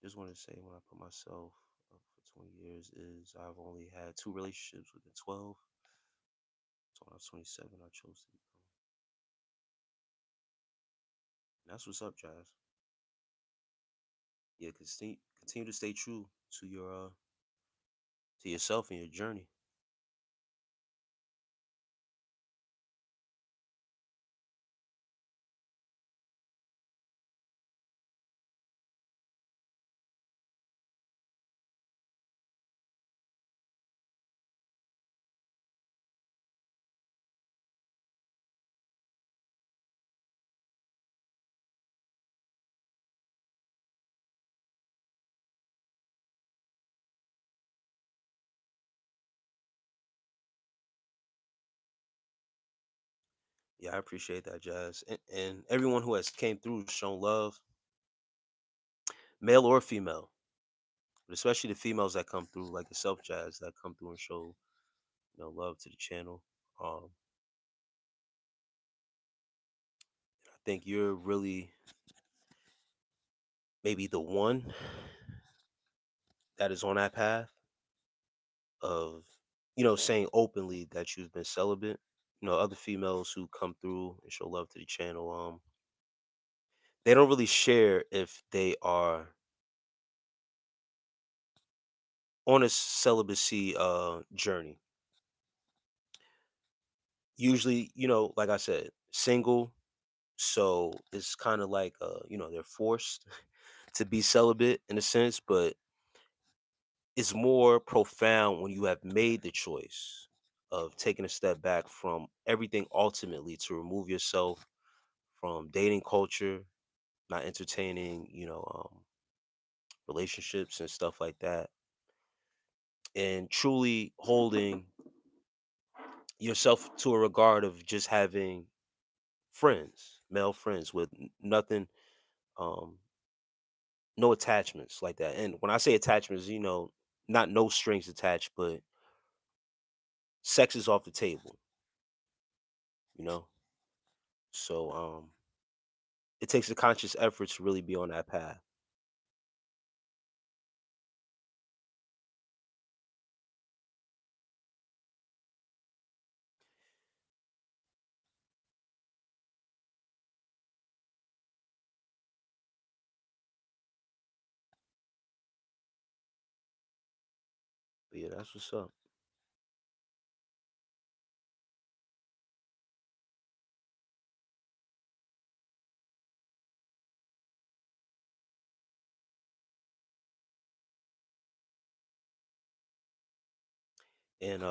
Just want to say when I put myself up for 20 years is I've only had two relationships within 12. So when I was 27, I chose to become. And that's what's up, Jazz. Yeah, continue to stay true to yourself and your journey. Yeah, I appreciate that, Jazz, and everyone who has came through, shown love, male or female, but especially the females that come through, like yourself, Jazz, that come through and show love to the channel. Um, I think you're really maybe the one that is on that path of saying openly that you've been celibate. Other females who come through and show love to the channel, they don't really share if they are on a celibacy journey. Usually, like I said, single, so it's kind of like they're forced to be celibate in a sense, but It's more profound when you have made the choice of taking a step back from everything ultimately to remove yourself from dating culture, not entertaining, relationships and stuff like that, and truly holding yourself to a regard of just having friends, male friends with nothing, um, no attachments like that. And when I say attachments, not no strings attached, but sex is off the table, you know? So it takes a conscious effort to really be on that path. But yeah, that's what's up. And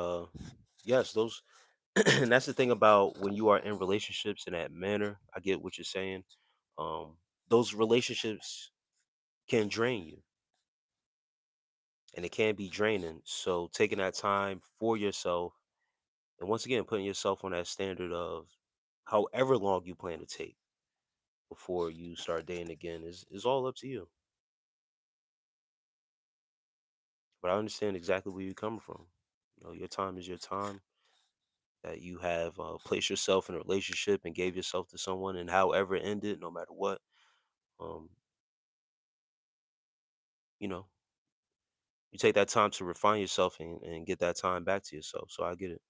yes, those and that's the thing about when you are in relationships in that manner. I get what you're saying. Um, those relationships can drain you and it can be draining. So taking that time for yourself and once again putting yourself on that standard of however long you plan to take before you start dating again is all up to you. But I understand exactly where you're coming from. Your time is your time that you have placed yourself in a relationship and gave yourself to someone, and however it ended, no matter what, um, you know, you take that time to refine yourself and get that time back to yourself. So I get it.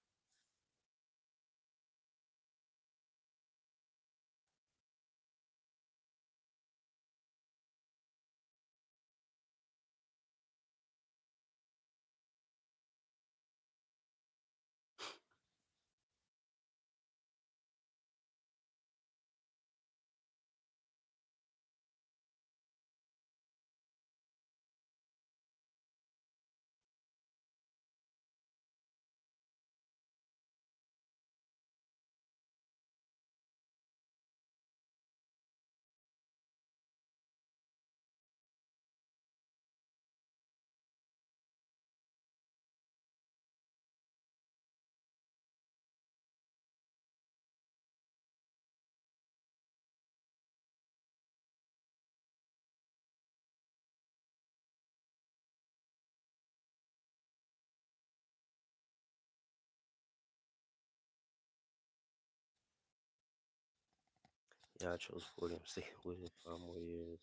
Yeah, I chose 40. I'm sticking with it. 5 more years.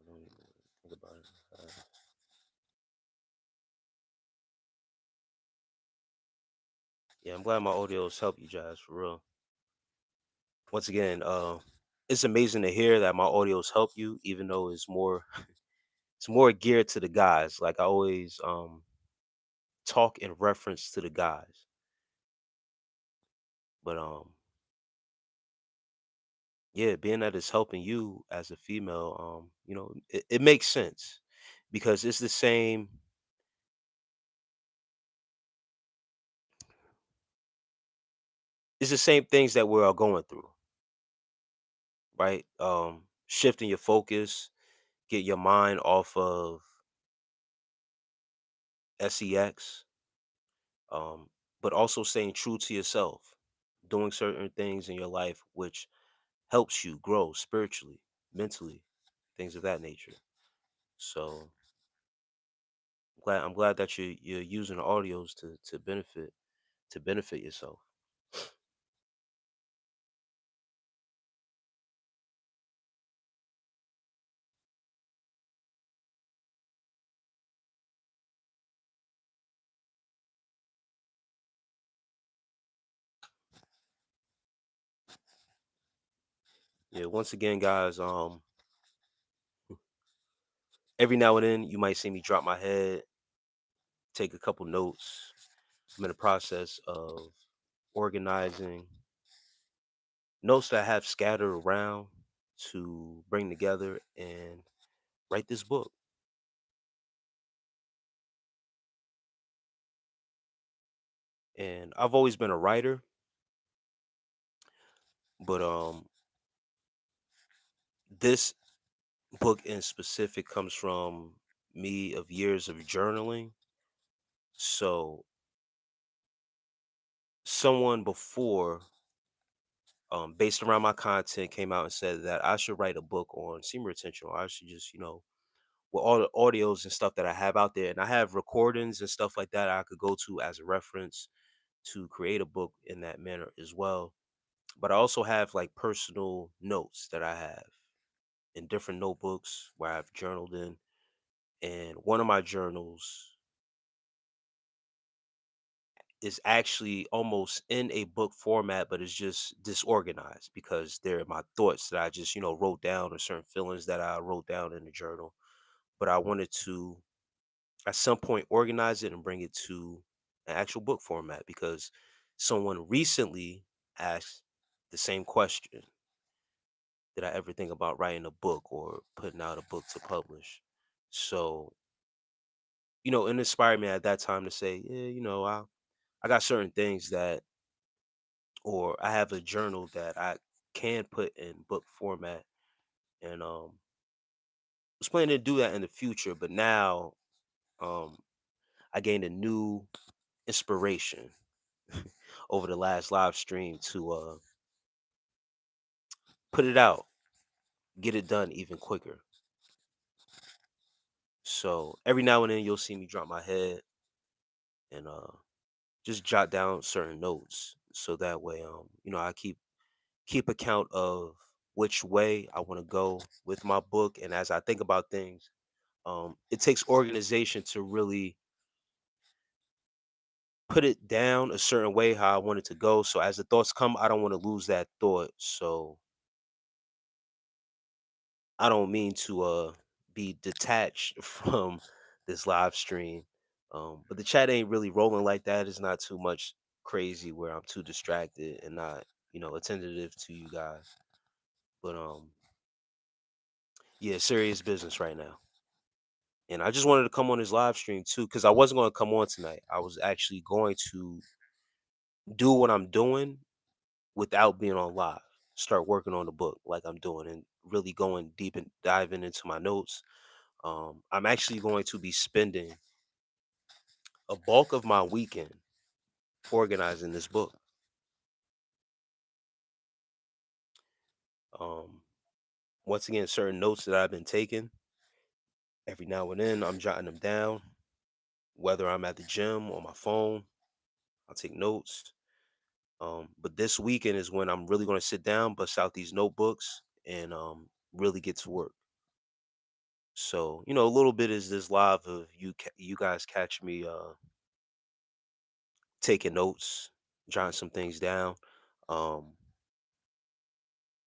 I don't even think about it. Yeah, I'm glad my audios help you guys for real. Once again, it's amazing to hear that my audios help you, even though it's more geared to the guys. Like I always talk in reference to the guys. But yeah, being that it's helping you as a female, it makes sense because it's the same things that we're all going through, right? Shifting your focus, get your mind off of sex, um, but also staying true to yourself, doing certain things in your life which helps you grow spiritually, mentally, things of that nature. So I'm glad that you're using the audios to benefit yourself. Yeah, once again, guys, every now and then you might see me drop my head, take a couple notes. I'm in the process of organizing notes that I have scattered around to bring together and write this book. And I've always been a writer, but this book in specific comes from me of years of journaling. So someone before, based around my content, came out and said that I should write a book on semen retention, or I should just, with all the audios and stuff that I have out there, and I have recordings and stuff like that I could go to as a reference to create a book in that manner as well. But I also have like personal notes that I have in different notebooks where I've journaled in. And one of my journals is actually almost in a book format, but it's just disorganized because they're my thoughts that I just, wrote down, or certain feelings that I wrote down in the journal. But I wanted to at some point organize it and bring it to an actual book format because someone recently asked the same question: did I ever think about writing a book or putting out a book to publish? So, it inspired me at that time to say, yeah, I got certain things that, or I have a journal that I can put in book format, and was planning to do that in the future. But now, um, I gained a new inspiration over the last live stream to put it out, get it done even quicker. So every now and then you'll see me drop my head and just jot down certain notes, so that way I keep account of which way I want to go with my book. And as I think about things, it takes organization to really put it down a certain way how I want it to go. So as the thoughts come, I don't want to lose that thought. So I don't mean to be detached from this live stream. But the chat ain't really rolling like that. It's not too much crazy where I'm too distracted and not, attentive to you guys. But yeah, serious business right now. And I just wanted to come on this live stream too, because I wasn't going to come on tonight. I was actually going to do what I'm doing without being on live. Start working on the book like I'm doing and really going deep and diving into my notes. I'm actually going to be spending a bulk of my weekend organizing this book. Um, Once again, certain notes that I've been taking, every now and then I'm jotting them down, whether I'm at the gym on my phone, I'll take notes. But this weekend is when I'm really going to sit down, bust out these notebooks, and really get to work. So, a little bit is this live of you guys catch me taking notes, jotting some things down, um,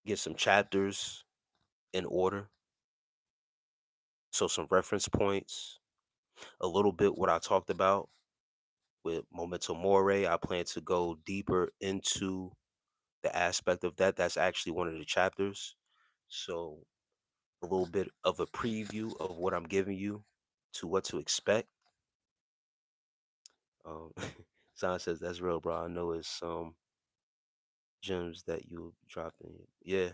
get some chapters in order. So some reference points, a little bit what I talked about with Momento Mori. I plan to go deeper into the aspect of that. That's actually one of the chapters. So a little bit of a preview of what I'm giving you to what to expect. Um, Zion says that's real, bro. I know it's some gems that you drop in. Yeah,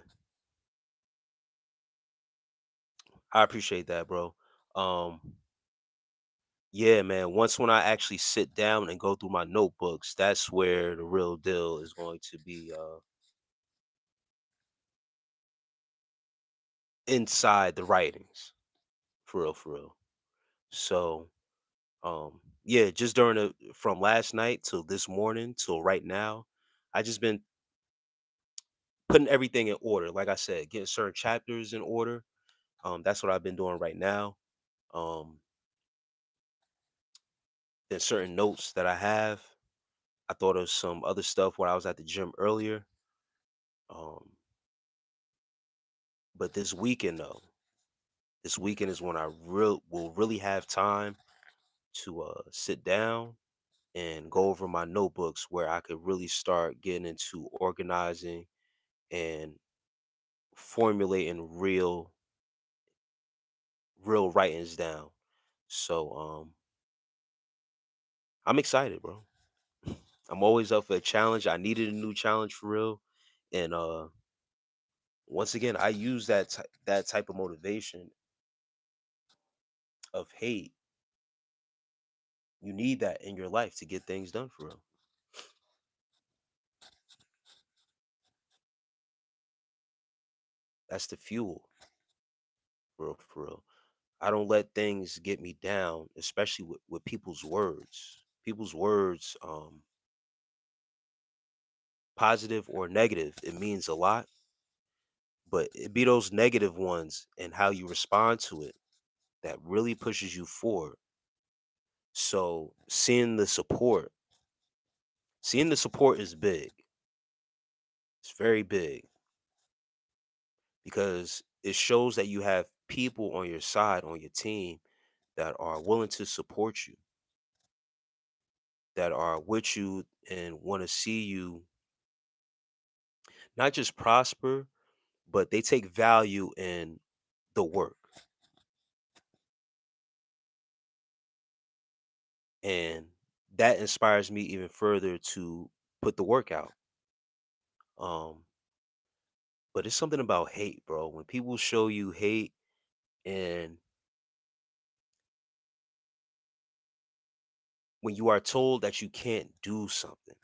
I appreciate that, bro. Um, yeah, man. Once when I actually sit down and go through my notebooks, that's where the real deal is going to be inside the writings. For real, for real. So, yeah, just during the from last night till this morning till right now, I just been putting everything in order. Like I said, getting certain chapters in order. That's what I've been doing right now. Um, there's certain notes that I have. I thought of some other stuff when I was at the gym earlier. Um, but this weekend is when I will really have time to sit down and go over my notebooks where I could really start getting into organizing and formulating real writings down. So I'm excited, bro. I'm always up for a challenge. I needed a new challenge for real. And once again, I use that type of motivation of hate. You need that in your life to get things done for real. That's the fuel for real, for real. I don't let things get me down, especially with people's words. People's words, positive or negative, it means a lot. But it be those negative ones and how you respond to it that really pushes you forward. So seeing the support is big. It's very big because it shows that you have people on your side, on your team that are willing to support you, that are with you and want to see you not just prosper, but they take value in the work. And that inspires me even further to put the work out. Um, but it's something about hate, bro. When people show you hate and when you are told that you can't do something,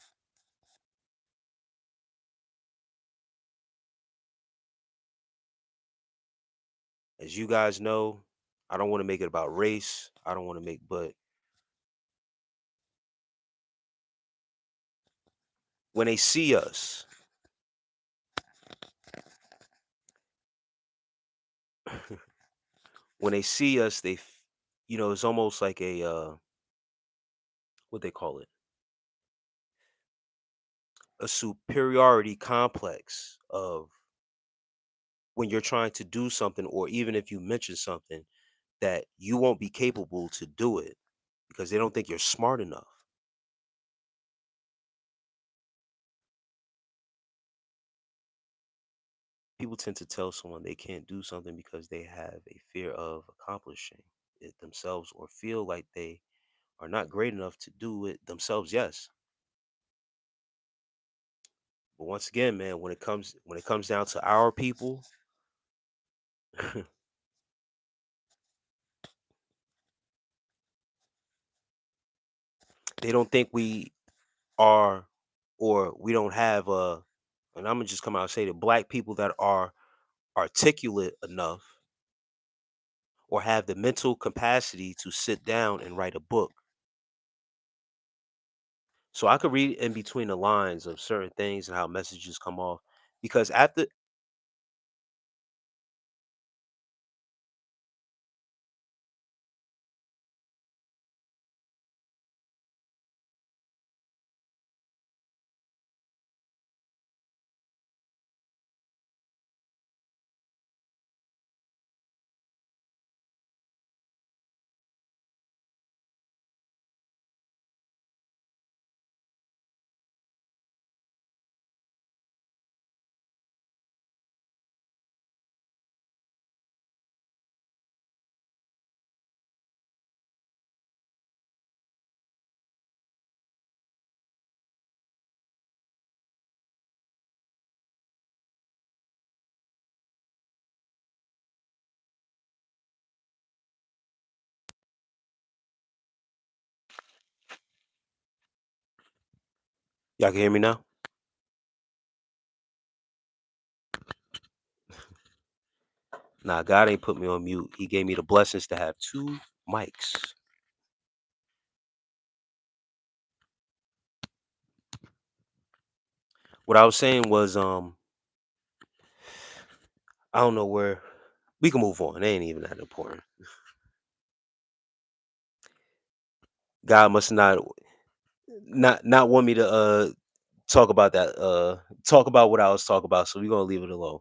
as you guys know, I don't want to make it about race. I don't want to make, but when they see us, when they see us, it's almost like a what they call it, a superiority complex of when you're trying to do something, or even if you mention something that you won't be capable to do it because they don't think you're smart enough. People tend to tell someone they can't do something because they have a fear of accomplishing it themselves or feel like they are not great enough to do it themselves. Yes, but once again, man, when it comes down to our people, they don't think we are, or we don't have and I'm gonna just come out and say that black people that are articulate enough or have the mental capacity to sit down and write a book. So I could read in between the lines of certain things and how messages come off. Because after, y'all can hear me now? Nah, God ain't put me on mute. He gave me the blessings to have two mics. What I was saying was, I don't know where we can move on. It ain't even that important. God must not want me to talk about that, talk about what I was talking about. So we're gonna leave it alone.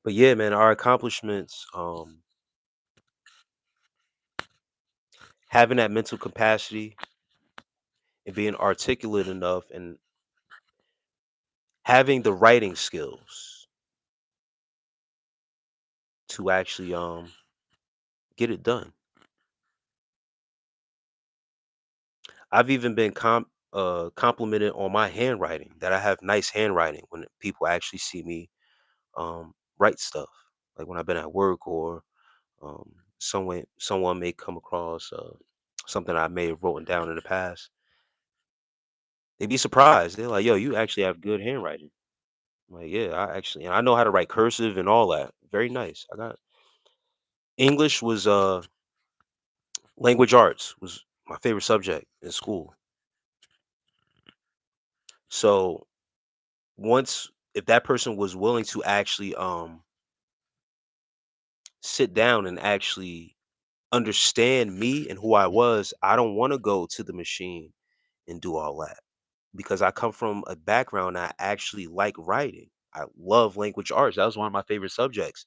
But yeah, man, our accomplishments, having that mental capacity and being articulate enough and having the writing skills. to actually get it done. I've even been complimented on my handwriting, that I have nice handwriting when people actually see me write stuff. Like when I've been at work, or someone may come across something I may have written down in the past. They'd be surprised. They're like, "Yo, you actually have good handwriting." I'm like, "Yeah, and I know how to write cursive and all that. Very nice. I got English was language arts was my favorite subject in school. So once if that person was willing to actually sit down and actually understand me and who I was, I don't want to go to the machine and do all that, because I come from a background I actually like writing. I love language arts. That was one of my favorite subjects.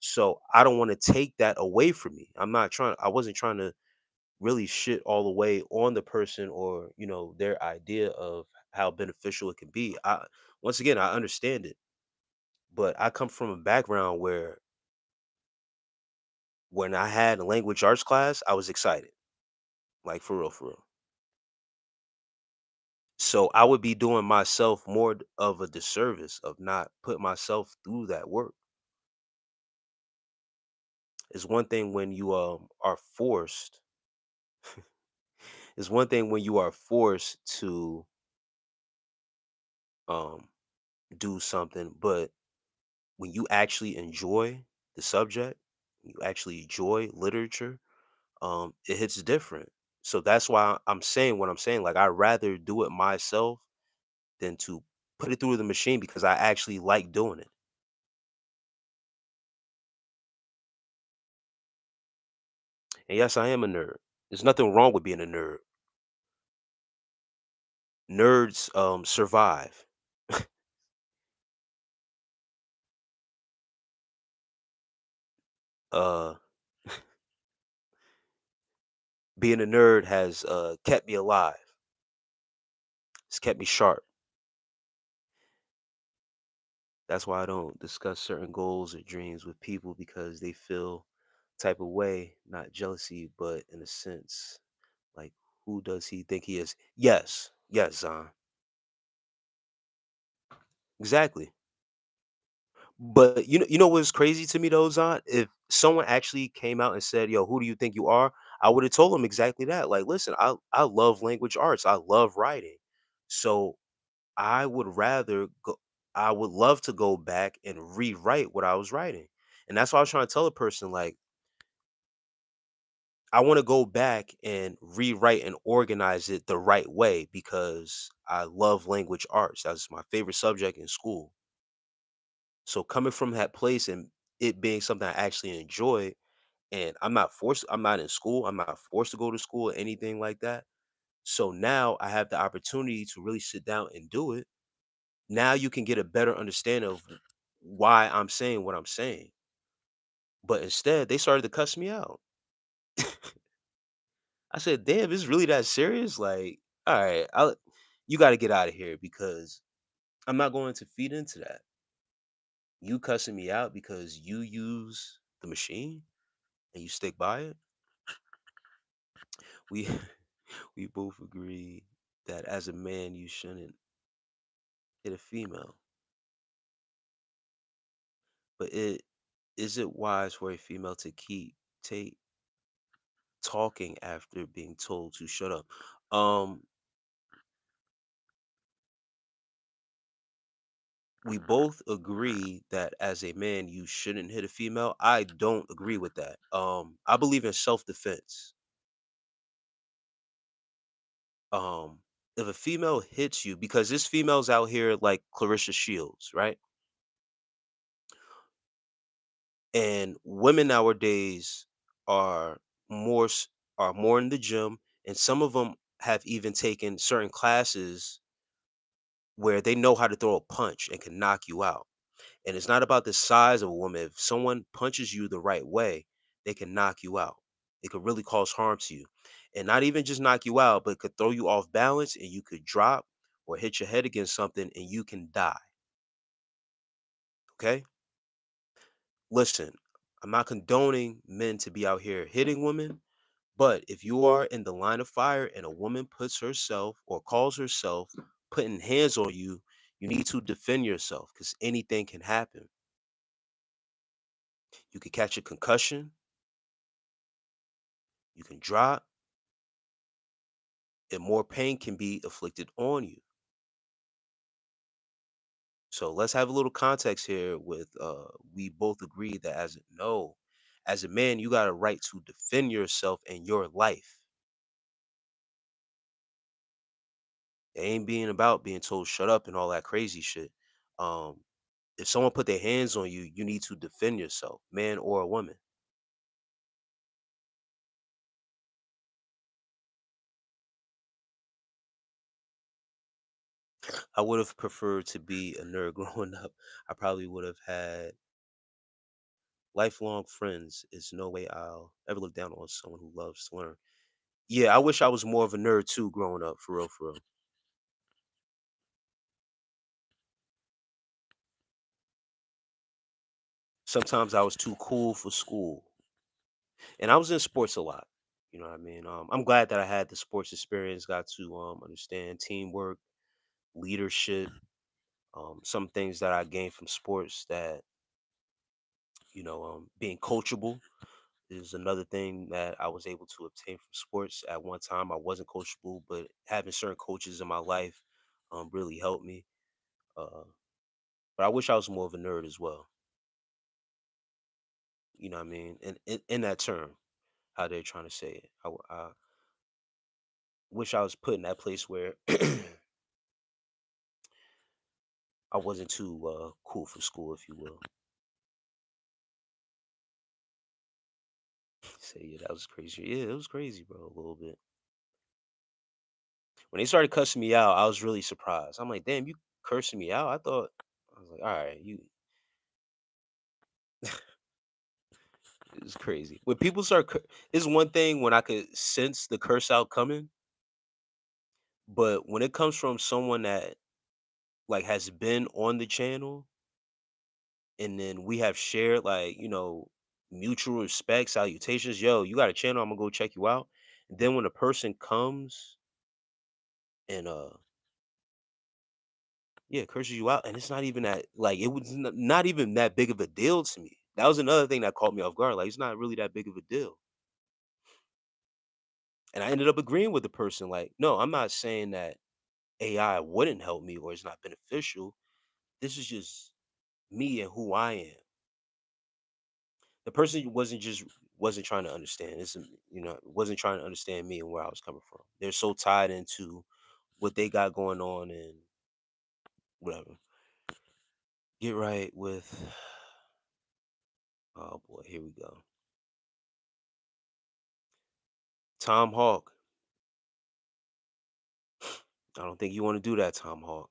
So I don't want to take that away from me. I wasn't trying to really shit all the way on the person, or, their idea of how beneficial it can be. Once again, I understand it, but I come from a background where when I had a language arts class, I was excited. Like for real, for real. So I would be doing myself more of a disservice of not putting myself through that work. It's one thing when you are forced. It's one thing when you are forced to um do something, but when you actually enjoy the subject, you actually enjoy literature, it hits different. So that's why I'm saying what I'm saying. Like I'd rather do it myself than to put it through the machine, because I actually like doing it. And yes, I am a nerd. There's nothing wrong with being a nerd. Nerds survive. Uh Being a nerd has kept me alive. It's kept me sharp. That's why I don't discuss certain goals or dreams with people, because they feel type of way, not jealousy, but in a sense, like, who does he think he is? Yes, yes, exactly. But you know what's crazy to me though, Zon? If someone actually came out and said, "Yo, who do you think you are?" I would have told them exactly that. Like, listen, I love language arts. I love writing. So I would rather go. I would love to go back and rewrite what I was writing, and that's why I was trying to tell a person, like, I want to go back and rewrite and organize it the right way, because I love language arts. That's my favorite subject in school. So coming from that place and it being something I actually enjoy, and I'm not in school, I'm not forced to go to school or anything like that. So now I have the opportunity to really sit down and do it. Now you can get a better understanding of why I'm saying what I'm saying. But instead, they started to cuss me out. I said, "Damn, it's really that serious?" Like, all right, you got to get out of here, because I'm not going to feed into that. You cussing me out because you use the machine and you stick by it. We we both agree that as a man, you shouldn't hit a female. But is it wise for a female to keep take talking after being told to shut up? Um, we both agree that as a man, you shouldn't hit a female. I don't agree with that. I believe in self-defense. Um, if a female hits you, because there's females out here like Clarissa Shields, right? And women nowadays are more s- are more in the gym, and some of them have even taken certain classes where they know how to throw a punch and can knock you out. And it's not about the size of a woman. If someone punches you the right way, they can knock you out. It could really cause harm to you. And not even just knock you out, but could throw you off balance and you could drop or hit your head against something and you can die. Okay? Listen, I'm not condoning men to be out here hitting women, but if you are in the line of fire and a woman puts herself or calls herself putting hands on you, you need to defend yourself because anything can happen. You could catch a concussion, you can drop, and more pain can be afflicted on you. So let's have a little context here with we both agree that as a man, you got a right to defend yourself and your life. It ain't being about being told shut up and all that crazy shit. Um, if someone put their hands on you, you need to defend yourself, man or a woman. I would have preferred to be a nerd growing up. I probably would have had lifelong friends. It's no way I'll ever look down on someone who loves to learn. Yeah, I wish I was more of a nerd too growing up, for real, for real. Sometimes I was too cool for school. And I was in sports a lot. You know what I mean? I'm glad that I had the sports experience, got to understand teamwork, leadership, some things that I gained from sports that, being coachable is another thing that I was able to obtain from sports. At one time, I wasn't coachable, but having certain coaches in my life really helped me. Uh, but I wish I was more of a nerd as well. You know what I mean? And in that term, how they're trying to say it. I wish I was put in that place where I wasn't too cool for school, if you will. Say, yeah, that was crazy. Yeah, it was crazy, bro, a little bit. When they started cussing me out, I was really surprised. I'm like, damn, you cursing me out? I was like, all right, you, it's crazy. When people it's one thing when I could sense the curse out coming, but when it comes from someone that like has been on the channel and then we have shared like, mutual respect, salutations, yo, you got a channel, I'm gonna go check you out. And then when a person comes and yeah, curses you out, and it's not even that like it was not even that big of a deal to me. That was another thing that caught me off guard. Like it's not really that big of a deal. And I ended up agreeing with the person. Like, no, I'm not saying that AI wouldn't help me or it's not beneficial. This is just me and who I am. The person wasn't trying to understand. Wasn't trying to understand me and where I was coming from. They're so tied into what they got going on and whatever. Get right with oh boy, here we go. Tom Hawk. I don't think you want to do that, Tom Hawk.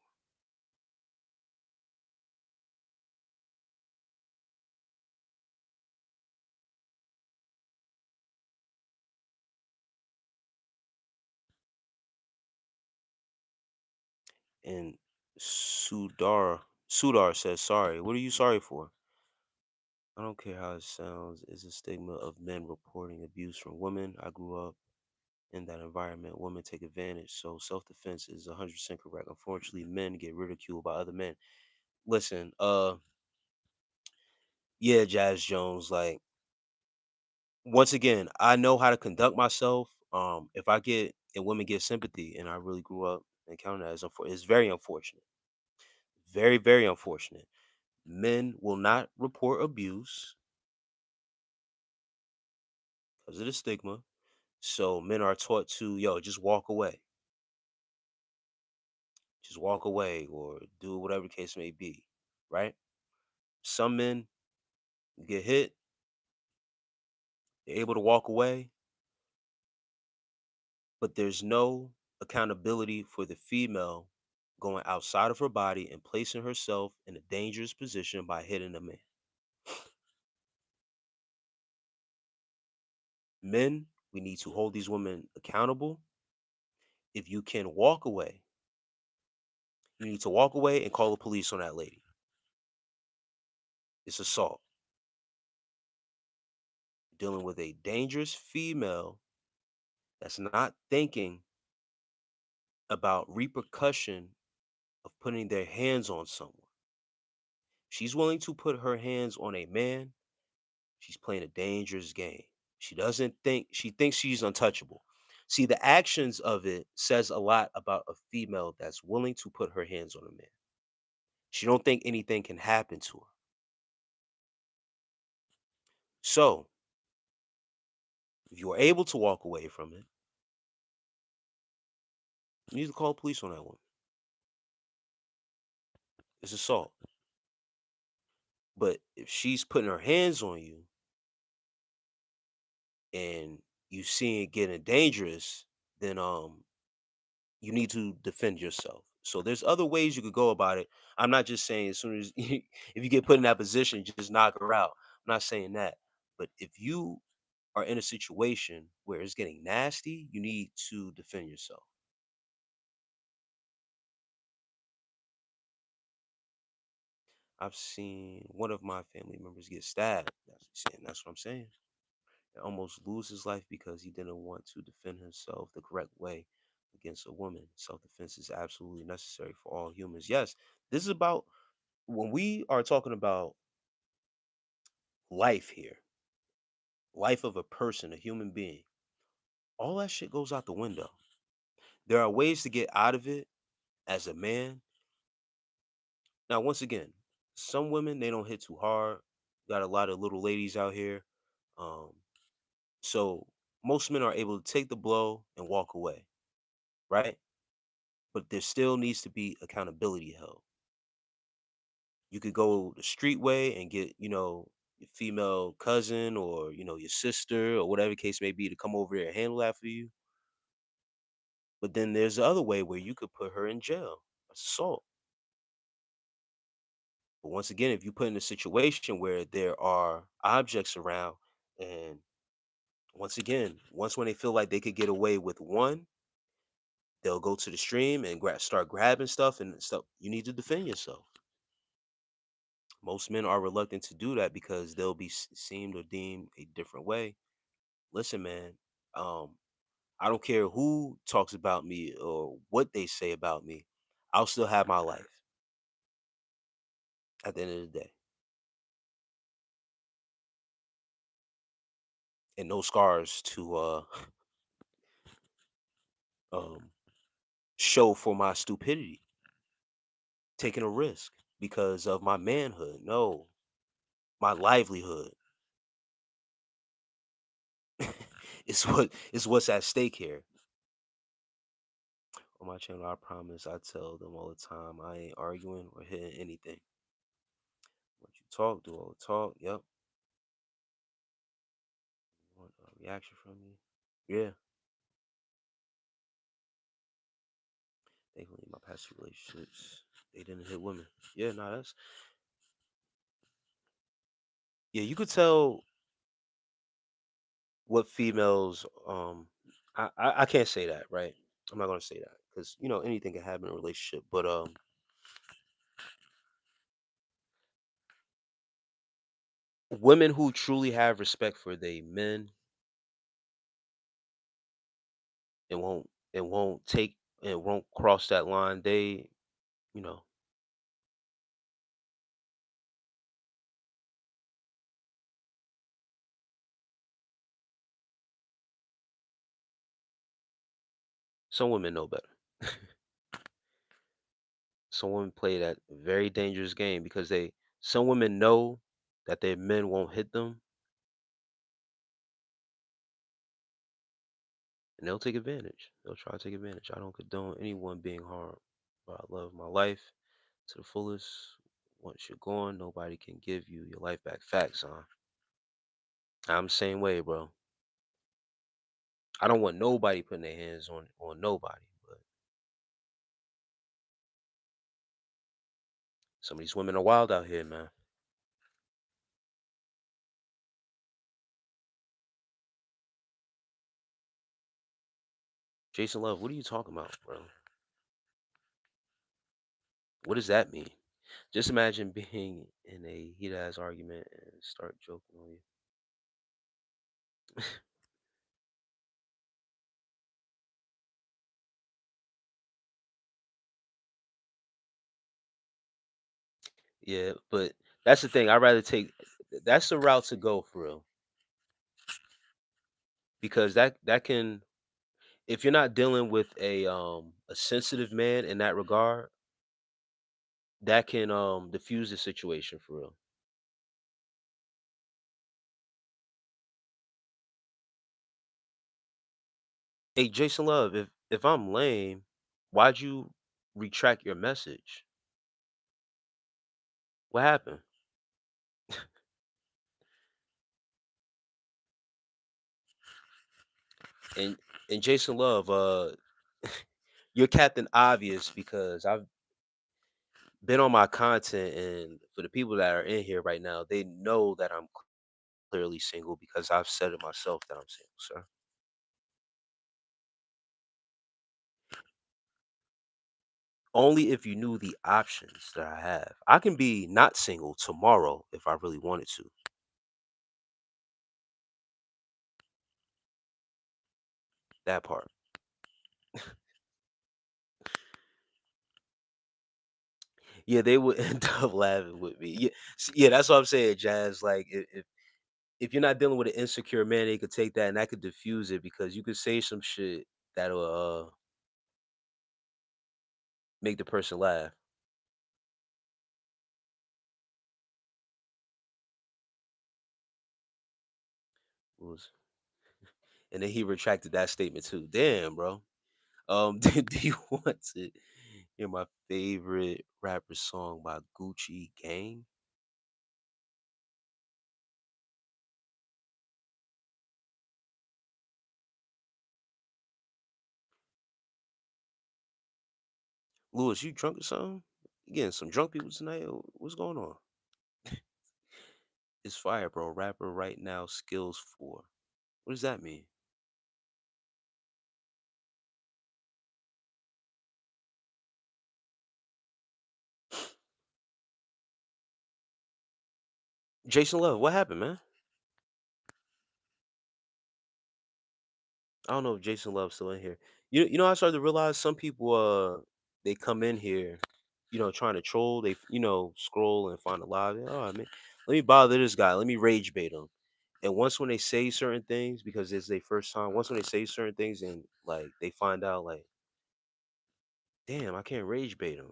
And Sudar says sorry. What are you sorry for? I don't care how it sounds. It's a stigma of men reporting abuse from women. I grew up in that environment. Women take advantage. So self defense is 100% correct. Unfortunately, men get ridiculed by other men. Listen, yeah, Jazz Jones, like once again, I know how to conduct myself. If I get and women get sympathy, and I really grew up encountering that, it's very unfortunate. Very, very unfortunate. Men will not report abuse because of the stigma. So men are taught to, yo, just walk away. Just walk away or do whatever the case may be. Right? Some men get hit, they're able to walk away, but there's no accountability for the female going outside of her body and placing herself in a dangerous position by hitting a man. Men, we need to hold these women accountable. If you can walk away, you need to walk away and call the police on that lady. It's assault. Dealing with a dangerous female that's not thinking about repercussion of putting their hands on someone. She's willing to put her hands on a man. She's playing a dangerous game. She thinks she's untouchable. See, the actions of it says a lot about a female that's willing to put her hands on a man. She don't think anything can happen to her. So, if you are able to walk away from it, you need to call police on that one. It's assault. But if she's putting her hands on you and you see it getting dangerous, then you need to defend yourself. So there's other ways you could go about it. I'm not just saying as soon as if you get put in that position, just knock her out. I'm not saying that. But if you are in a situation where it's getting nasty, you need to defend yourself. I've seen one of my family members get stabbed. That's what I'm saying. And almost lose his life because he didn't want to defend himself the correct way against a woman. Self defense is absolutely necessary for all humans. Yes, this is about when we are talking about life here, life of a person, a human being, all that shit goes out the window. There are ways to get out of it as a man. Now, once again, some women they don't hit too hard. Got a lot of little ladies out here. Um, so most men are able to take the blow and walk away, right? But there still needs to be accountability held. You could go the street way and get, your female cousin or, your sister or whatever the case may be to come over here and handle that for you. But then there's the other way where you could put her in jail. That's assault. But once again, if you put in a situation where there are objects around, and once again, once when they feel like they could get away with one, they'll go to the stream and start grabbing stuff and stuff. You need to defend yourself. Most men are reluctant to do that because they'll be seen or deemed a different way. Listen, man, um, I don't care who talks about me or what they say about me. I'll still have my life at the end of the day, and no scars to um, show for my stupidity, taking a risk because of my manhood. No, my livelihood is what's at stake here. On my channel, I promise I tell them all the time I ain't arguing or hitting anything. What you talk, do all the talk. Yep. Want a reaction from you? Yeah. Thankfully, my past two relationships, they didn't hit women. Yeah, no, that's yeah. You could tell what females. I can't say that, right? I'm not gonna say that because anything can happen in a relationship. But women who truly have respect for their men and won't take and won't cross that line, they you know some women know better. Some women play that very dangerous game because some women know that their men won't hit them and they'll take advantage. They'll try to take advantage. I don't condone anyone being harmed, but I love my life to the fullest. Once you're gone, nobody can give you your life back. Facts, huh? I'm the same way, bro. I don't want nobody putting their hands on nobody, but some of these women are wild out here, man. Jason Love, what are you talking about, bro? What does that mean? Just imagine being in a heat ass argument and start joking on you. Yeah, but that's the thing. I'd rather take that's the route to go for real. Because that can, if you're not dealing with a sensitive man in that regard, that can diffuse the situation for real. Hey, Jason Love, if I'm lame, why'd you retract your message? What happened? And Jason Love, you're Captain Obvious because I've been on my content, and for the people that are in here right now, they know that I'm clearly single because I've said it myself that I'm single, sir. Only if you knew the options that I have. I can be not single tomorrow if I really wanted to. That part. Yeah, they would end up laughing with me. Yeah, yeah, that's what I'm saying, Jazz. Like, if you're not dealing with an insecure man, they could take that and that could diffuse it because you could say some shit that'll make the person laugh. Was And then he retracted that statement too. Damn, bro. Do you want to hear my favorite rapper song by Gucci Gang? Lewis, you drunk or something? You getting some drunk people tonight? Or what's going on? It's fire, bro. Rapper right now, skills 4. What does that mean? Jason Love, what happened, man? I don't know if Jason Love's still in here. You know, I started to realize some people they come in here, trying to troll. They scroll and find a live. Oh man, let me bother this guy. Let me rage bait him. And once when they say certain things, because it's their first time, once when they say certain things and like they find out like, damn, I can't rage bait him.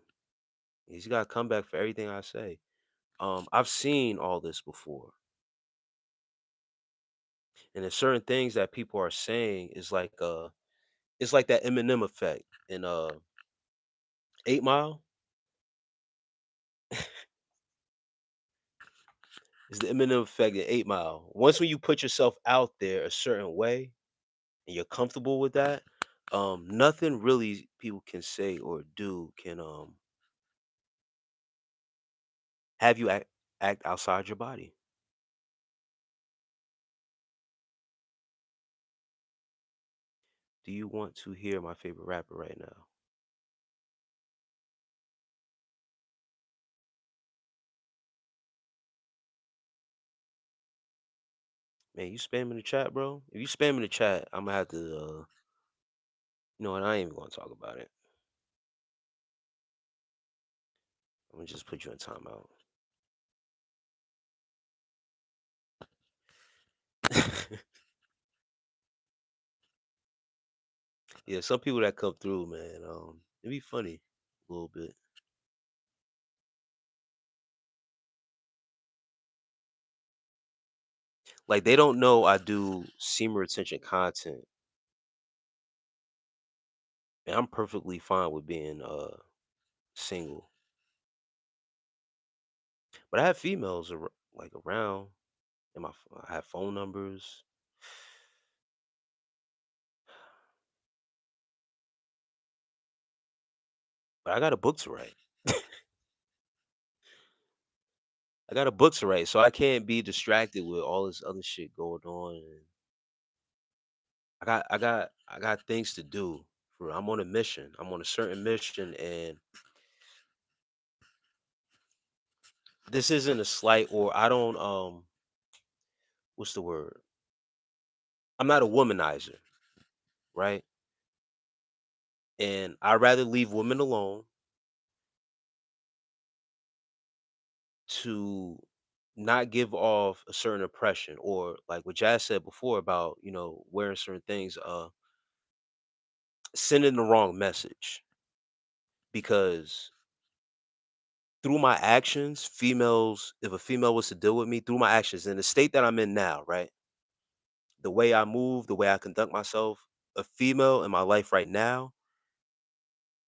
He's got to come back for everything I say. I've seen all this before, and there's certain things that people are saying is like it's like that Eminem effect in 8 Mile. It's the Eminem effect in 8 Mile. Once when you put yourself out there a certain way and you're comfortable with that, nothing really people can say or do can have you act outside your body. Do you want to hear my favorite rapper right now? Man, you spamming the chat, bro? If you spamming the chat, I'm gonna have to and I ain't even gonna talk about it. I'm gonna just put you in timeout. Yeah, some people that come through, man, it'd be funny a little bit. Like they don't know I do semen retention content, and I'm perfectly fine with being single. But I have females like around, and I have phone numbers. But I got a book to write. I got a book to write, so I can't be distracted with all this other shit going on. And I got things to do. I'm on a mission. I'm on a certain mission, and this isn't a slight or I don't what's the word? I'm not a womanizer, right? And I'd rather leave women alone to not give off a certain impression, or like what Jazz said before about, wearing certain things, sending the wrong message. Because through my actions, if a female was to deal with me through my actions in the state that I'm in now, right? The way I move, the way I conduct myself, a female in my life right now,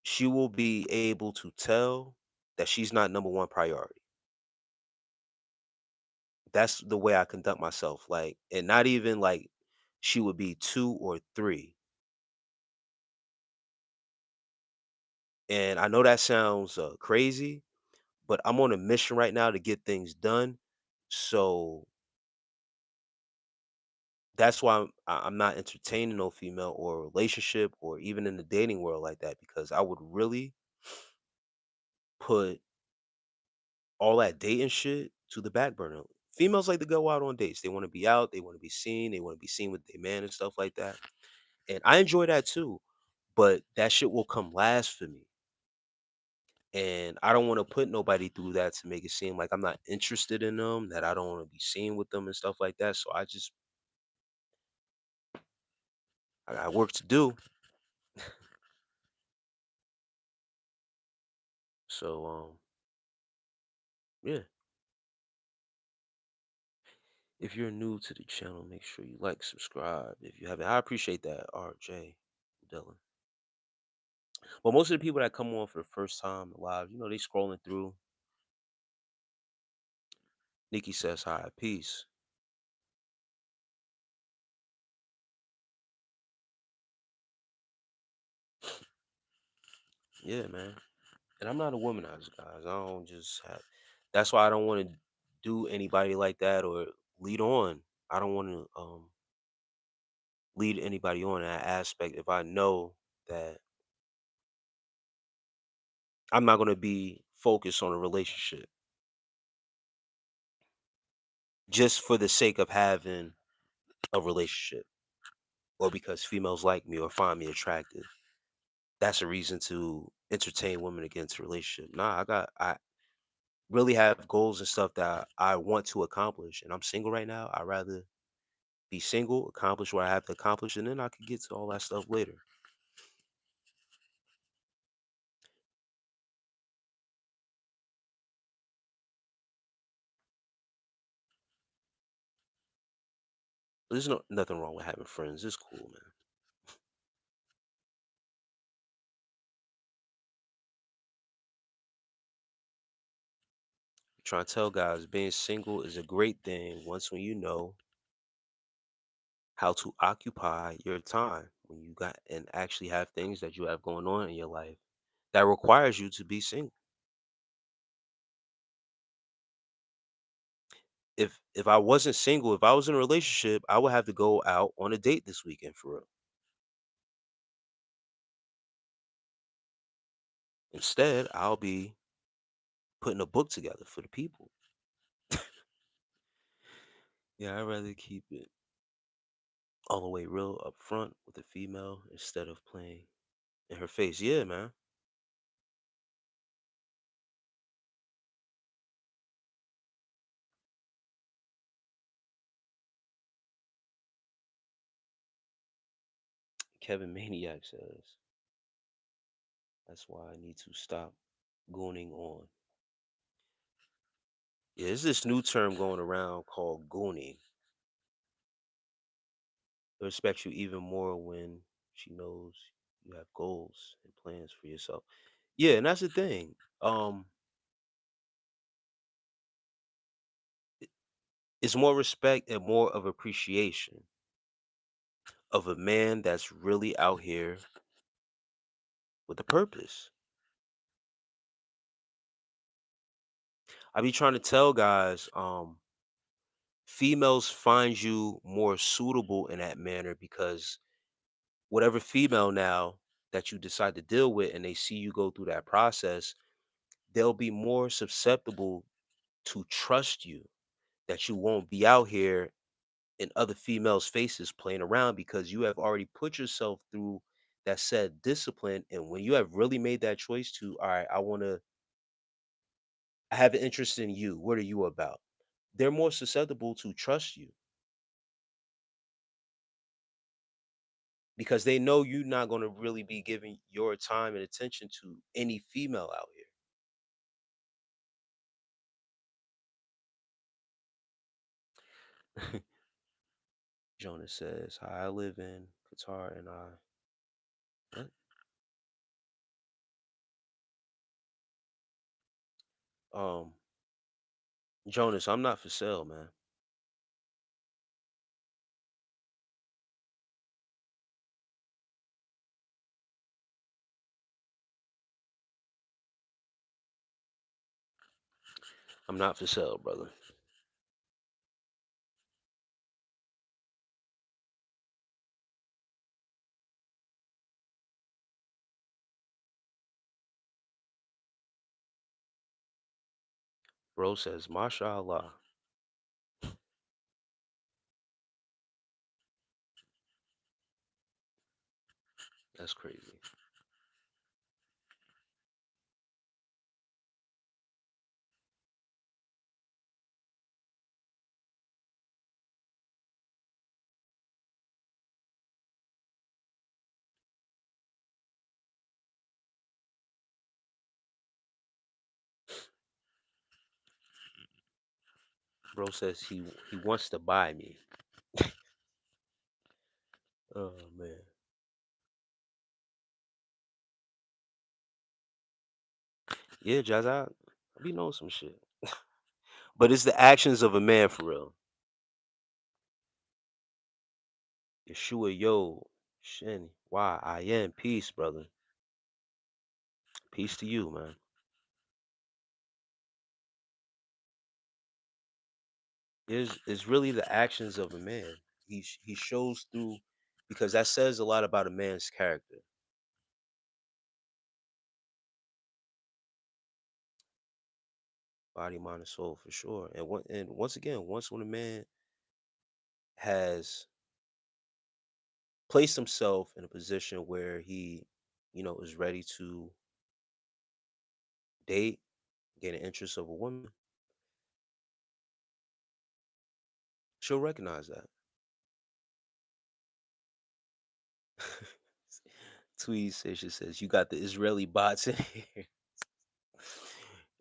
she will be able to tell that she's not number one priority. That's the way I conduct myself. Like, and not even like she would be two or three. And I know that sounds crazy, but I'm on a mission right now to get things done. So that's why I'm not entertaining no female or relationship or even in the dating world like that, because I would really put all that dating shit to the back burner. Females like to go out on dates. They want to be out. They want to be seen. They want to be seen with their man and stuff like that. And I enjoy that too. But that shit will come last for me. And I don't want to put nobody through that to make it seem like I'm not interested in them, that I don't want to be seen with them and stuff like that. So I got work to do. So yeah. If you're new to the channel, make sure you like, subscribe. If you haven't, I appreciate that, RJ Dylan. But most of the people that come on for the first time live, they scrolling through. Nikki says hi, peace. Yeah, man. And I'm not a womanizer, guys. I don't just have. That's why I don't want to do anybody like that or lead on. I don't want to lead anybody on in that aspect if I know that I'm not going to be focused on a relationship just for the sake of having a relationship, or because females like me or find me attractive. That's a reason to entertain women against a relationship. Nah, I really have goals and stuff that I want to accomplish, and I'm single right now. I'd rather be single, accomplish what I have to accomplish, and then I could get to all that stuff later. There's nothing wrong with having friends. It's cool, man. Trying to tell guys being single is a great thing once when you know how to occupy your time, when you got and actually have things that you have going on in your life that requires you to be single. If I wasn't single, if I was in a relationship, I would have to go out on a date this weekend for real. Instead, I'll be putting a book together for the people. Yeah, I'd rather keep it all the way real up front with a female instead of playing in her face. Yeah, man. Kevin Maniac says that's why I need to stop gooning on. Yeah, there's this new term going around called gooning. They respect you even more when she knows you have goals and plans for yourself. Yeah, and that's the thing. It's more respect and more of appreciation of a man that's really out here with a purpose. I be trying to tell guys, females find you more suitable in that manner because whatever female now that you decide to deal with and they see you go through that process, they'll be more susceptible to trust you, that you won't be out here in other females' faces playing around because you have already put yourself through that said discipline. And when you have really made that choice to, all right, I have an interest in you. What are you about? They're more susceptible to trust you because they know you're not going to really be giving your time and attention to any female out here. Jonas says, "Hi, I live in Qatar and I." What? Um, Jonas, I'm not for sale, man. I'm not for sale, brother. Bro says, "Mashallah." That's crazy. Bro says he wants to buy me. Oh man. Yeah, Jazz, I be knowing some shit. But it's the actions of a man for real. Yeshua, yo, Shin, why I am peace, brother. Peace to you, man. It's really the actions of a man. He shows through because that says a lot about a man's character, body, mind, and soul for sure. And once again, once when a man has placed himself in a position where he, is ready to date, get an interest of a woman, she'll recognize that. Tweez says she says you got the Israeli bots in here.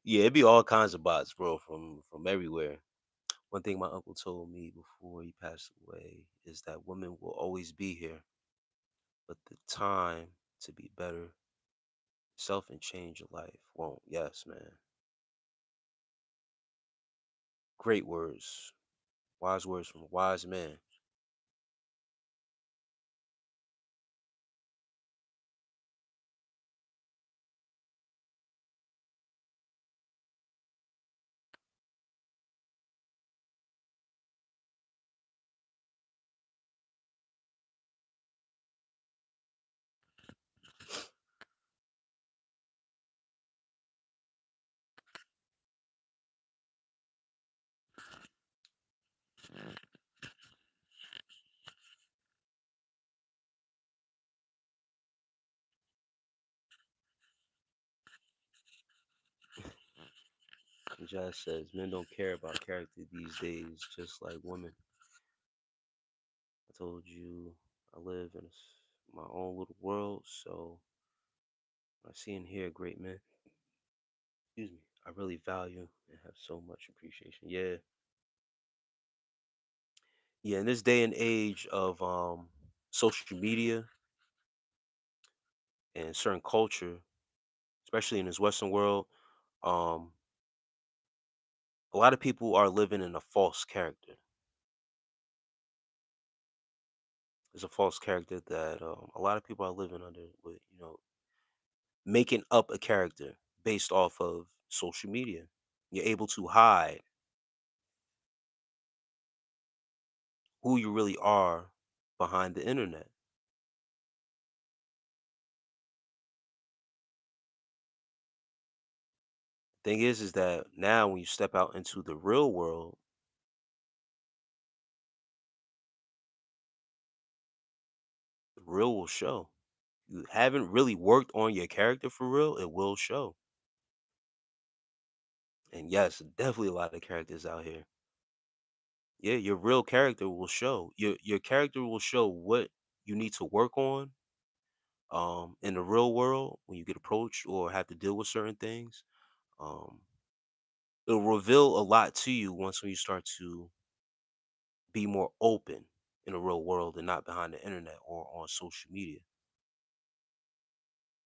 Yeah, it'd be all kinds of bots, bro, from everywhere. One thing my uncle told me before he passed away is that women will always be here, but the time to be better self and change your life won't. Yes, man. Great words. Wise words from a wise man. Jazz says men don't care about character these days, just like women. I told you I live in my own little world, so I see and hear great men. Excuse me. I really value and have so much appreciation. Yeah, yeah. In this day and age of social media and certain culture, especially in this Western world, um, a lot of people are living in a false character. There's a false character that a lot of people are living under with, making up a character based off of social media. You're able to hide who you really are behind the internet. Thing is that now when you step out into the real world, Real will show. You haven't really worked on your character for real, it will show. And yes, definitely a lot of characters out here. Yeah, your real character will show. Your character will show what you need to work on in the real world when you get approached or have to deal with certain things. Um it'll reveal a lot to you once when you start to be more open in the real world and not behind the internet or on social media.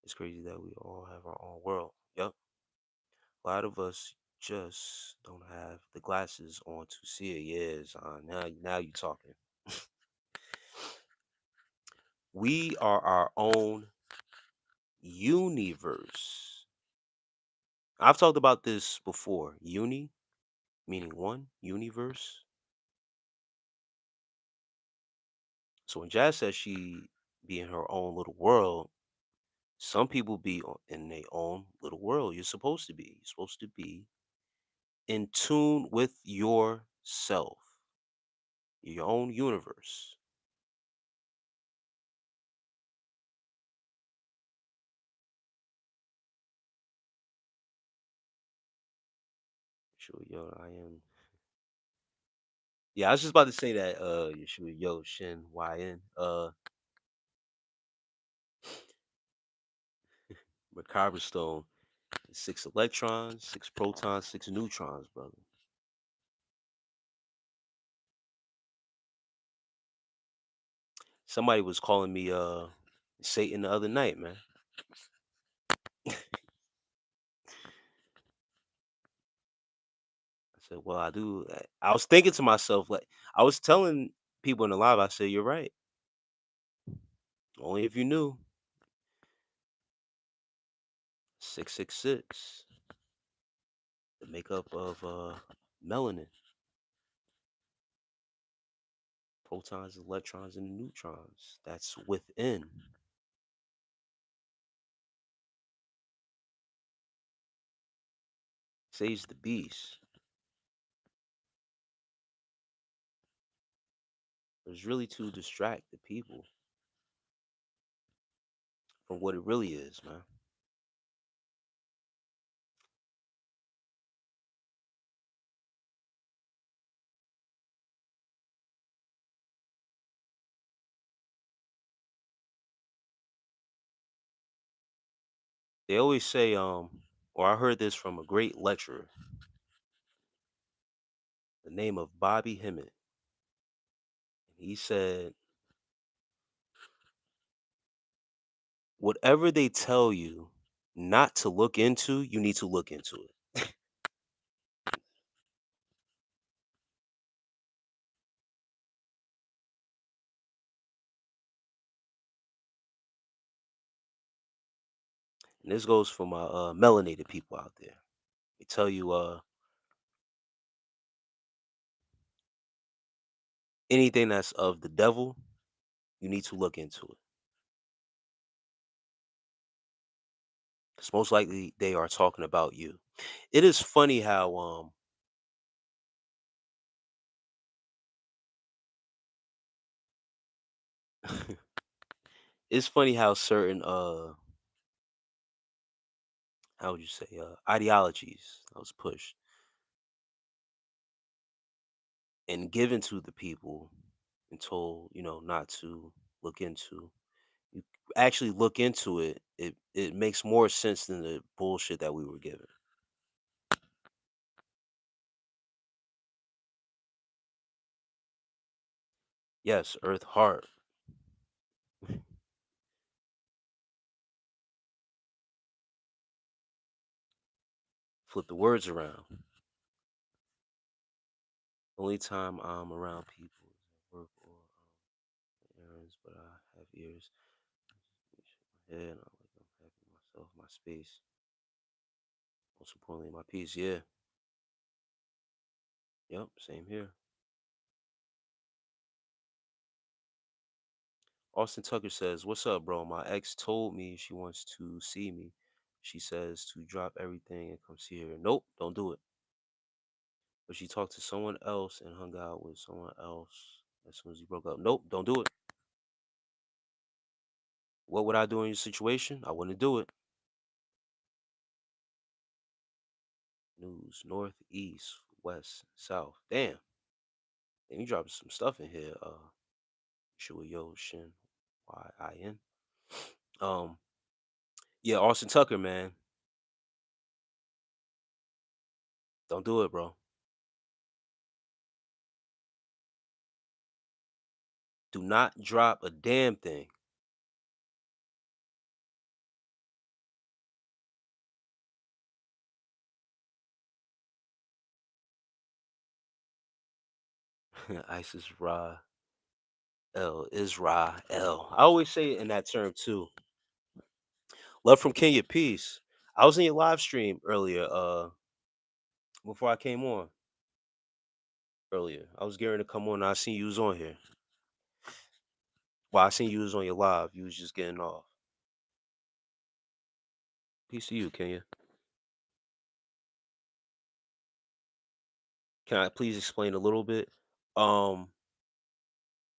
It's crazy that we all have our own world. Yep. A lot of us just don't have the glasses on to see it. Yes, now you talking. We are our own universe. I've talked about this before. Uni, meaning one, universe. So when Jazz says she be in her own little world, some people be in their own little world. You're supposed to be. You're supposed to be in tune with yourself, your own universe. Sure, yo, I am. Yeah, I was just about to say that. Yeshua, yo, Shin, YN. Macabre Stone. 6 electrons, 6 protons, 6 neutrons, brother. Somebody was calling me Satan the other night, man. I said, well, I do. I was thinking to myself, like, I was telling people in the live, I said, you're right. Only if you knew. 666, the makeup of melanin, protons, electrons, and neutrons. That's within. Says the beast. It's really to distract the people from what it really is, man. They always say, or I heard this from a great lecturer, the name of Bobby Hemmett. He said, whatever they tell you not to look into, you need to look into it. And this goes for my melanated people out there. They tell you anything that's of the devil, you need to look into it. Because most likely they are talking about you. It is funny how it's funny how certain how would you say ideologies that was pushed and given to the people and told, not to look into. You actually look into it, it makes more sense than the bullshit that we were given. Yes, Earth Heart. Flip the words around. Only time I'm around people is at work or errands, but I have ears. My head, I like I'm happy myself, my space. Most importantly, my peace. Yeah. Yep. Same here. Austin Tucker says, "What's up, bro? My ex told me she wants to see me. She says to drop everything and come see her. Nope, don't do it. But she talked to someone else and hung out with someone else as soon as he broke up. Nope, don't do it. What would I do in your situation? I wouldn't do it. News, north, east, west, south. Damn. Damn, you dropping some stuff in here. Shuyo Shin YIN. Um, yeah, Austin Tucker, man. Don't do it, bro. Do not drop a damn thing. Isis Ra L is Ra L. I always say it in that term too. Love from Kenya, peace. I was in your live stream earlier, before I came on earlier. I was getting to come on and I seen you was on here. Well, I seen you was on your live. You was just getting off. Peace to you, Kenya. Can I please explain a little bit? Um,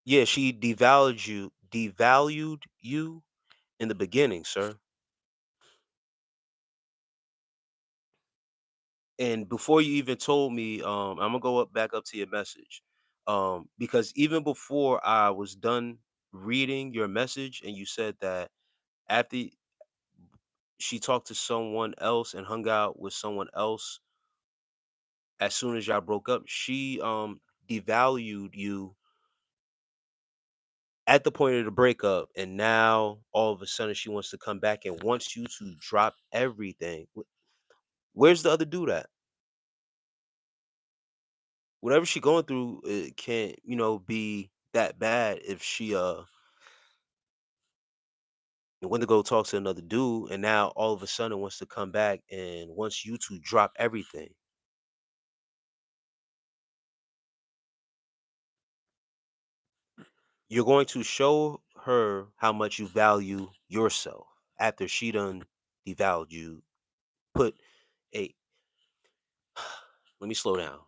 yeah, she devalued you in the beginning, sir. And before you even told me, I'm gonna go back up to your message. Because even before I was done reading your message, and you said that after she talked to someone else and hung out with someone else as soon as y'all broke up, she devalued you at the point of the breakup, and now all of a sudden she wants to come back and wants you to drop everything. Where's the other dude at? Whatever she going through, it can't, be that bad if she went to go talk to another dude and now all of a sudden wants to come back and wants you to drop everything. You're going to show her how much you value yourself after she done devalued you. Put a let me slow down.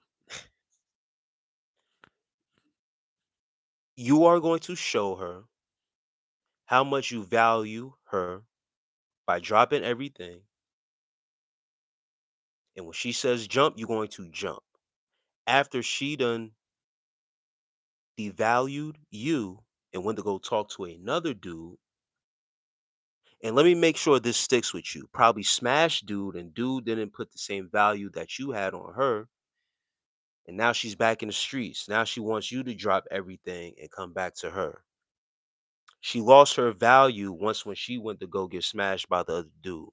You are going to show her how much you value her by dropping everything. And when she says jump, you're going to jump. After she done devalued you and went to go talk to another dude, and let me make sure this sticks with you. Probably smashed dude, and dude didn't put the same value that you had on her. And now she's back in the streets. Now she wants you to drop everything and come back to her. She lost her value once when she went to go get smashed by the other dude.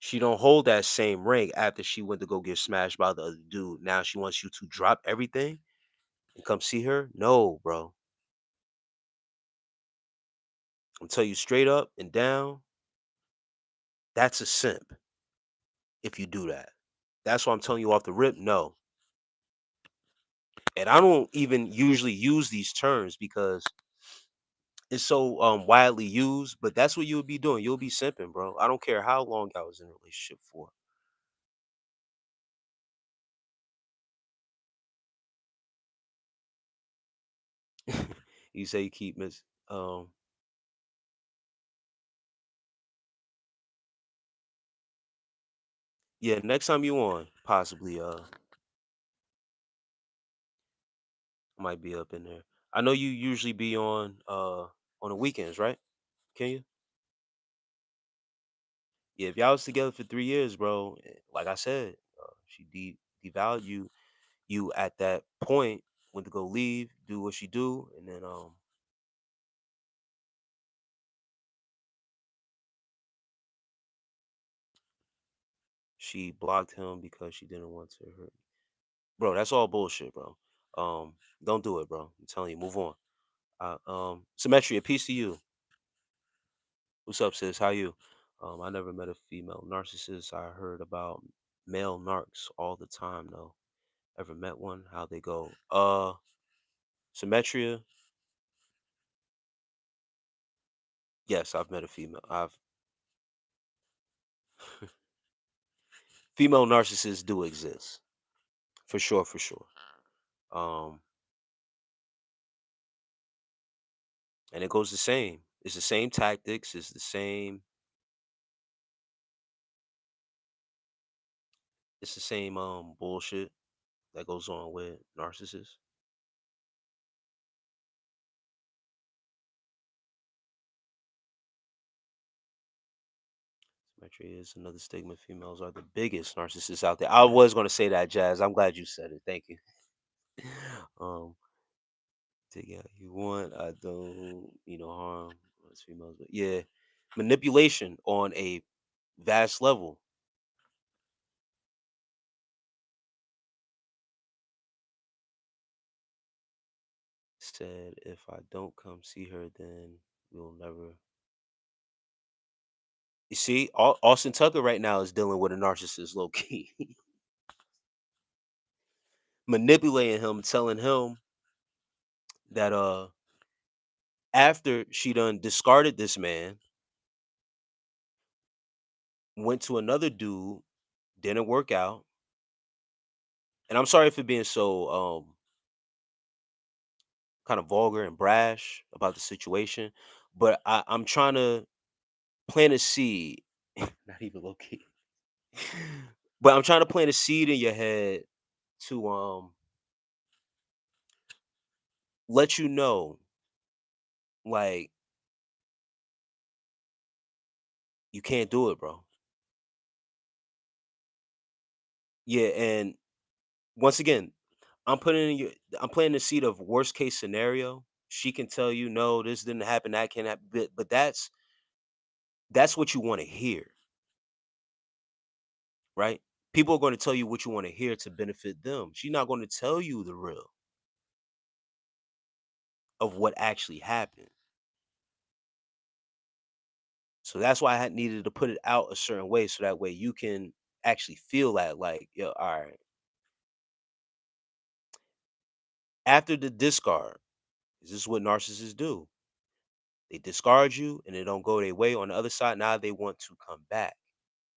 She don't hold that same rank after she went to go get smashed by the other dude. Now she wants you to drop everything and come see her? No, bro. I'm tell you straight up and down, that's a simp if you do that. That's why I'm telling you off the rip, no. And I don't even usually use these terms because it's so widely used, but that's what you would be doing. You'll be simping, bro. I don't care how long I was in a relationship for. You say you keep miss yeah, next time you on, possibly I might be up in there. I know you usually be on the weekends, right? Can you? Yeah, if y'all was together for 3 years, bro, like I said, she devalued you at that point, went to go leave, do what she do, and then she blocked him because she didn't want to hurt. Bro, that's all bullshit, bro. Don't do it, bro. I'm telling you, move on. Symmetry, a piece to you. What's up, sis? How you? I never met a female narcissist. I heard about male narcs all the time, though. Ever met one? How they go? Symmetria. Yes, I've met a female. I've female narcissists do exist for sure, for sure. Um, And it goes the same. It's the same tactics. It's the same bullshit that goes on with narcissists. Symmetry is another stigma. Females are the biggest narcissists out there. I was going to say that, Jazz. I'm glad you said it. Thank you. um, take out you want. I don't. Harm. It's females, but yeah, manipulation on a vast level. Said if I don't come see her, then we'll never. You see, Austin Tucker right now is dealing with a narcissist, low key, manipulating him, telling him that after she done discarded this man, went to another dude, didn't work out. And I'm sorry for being so kind of vulgar and brash about the situation, but I'm trying to plant a seed, not even low key, but I'm trying to plant a seed in your head to let you know, like, you can't do it, bro. Yeah, and once again, I'm putting in your I'm planting the seed of worst case scenario. She can tell you, no, this didn't happen, that can't happen. But that's what you want to hear, right? People are going to tell you what you want to hear to benefit them. She's not going to tell you the real of what actually happened. So that's why I had needed to put it out a certain way, so that way you can actually feel that, like, yo, all right. After the discard, this is what narcissists do. They discard you and they don't go their way. On the other side, now they want to come back,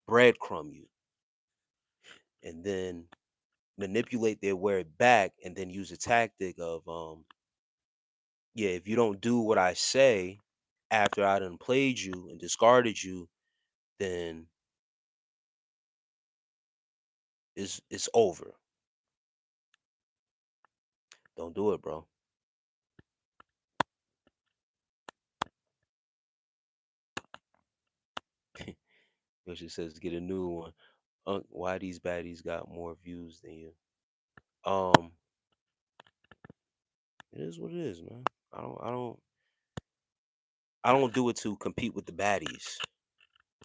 breadcrumb you, and then manipulate their way back, and then use a tactic of yeah, if you don't do what I say after I done played you and discarded you, then it's over. Don't do it, bro. She says get a new one. Why these baddies got more views than you? Um, it is what it is, man. I don't do it to compete with the baddies.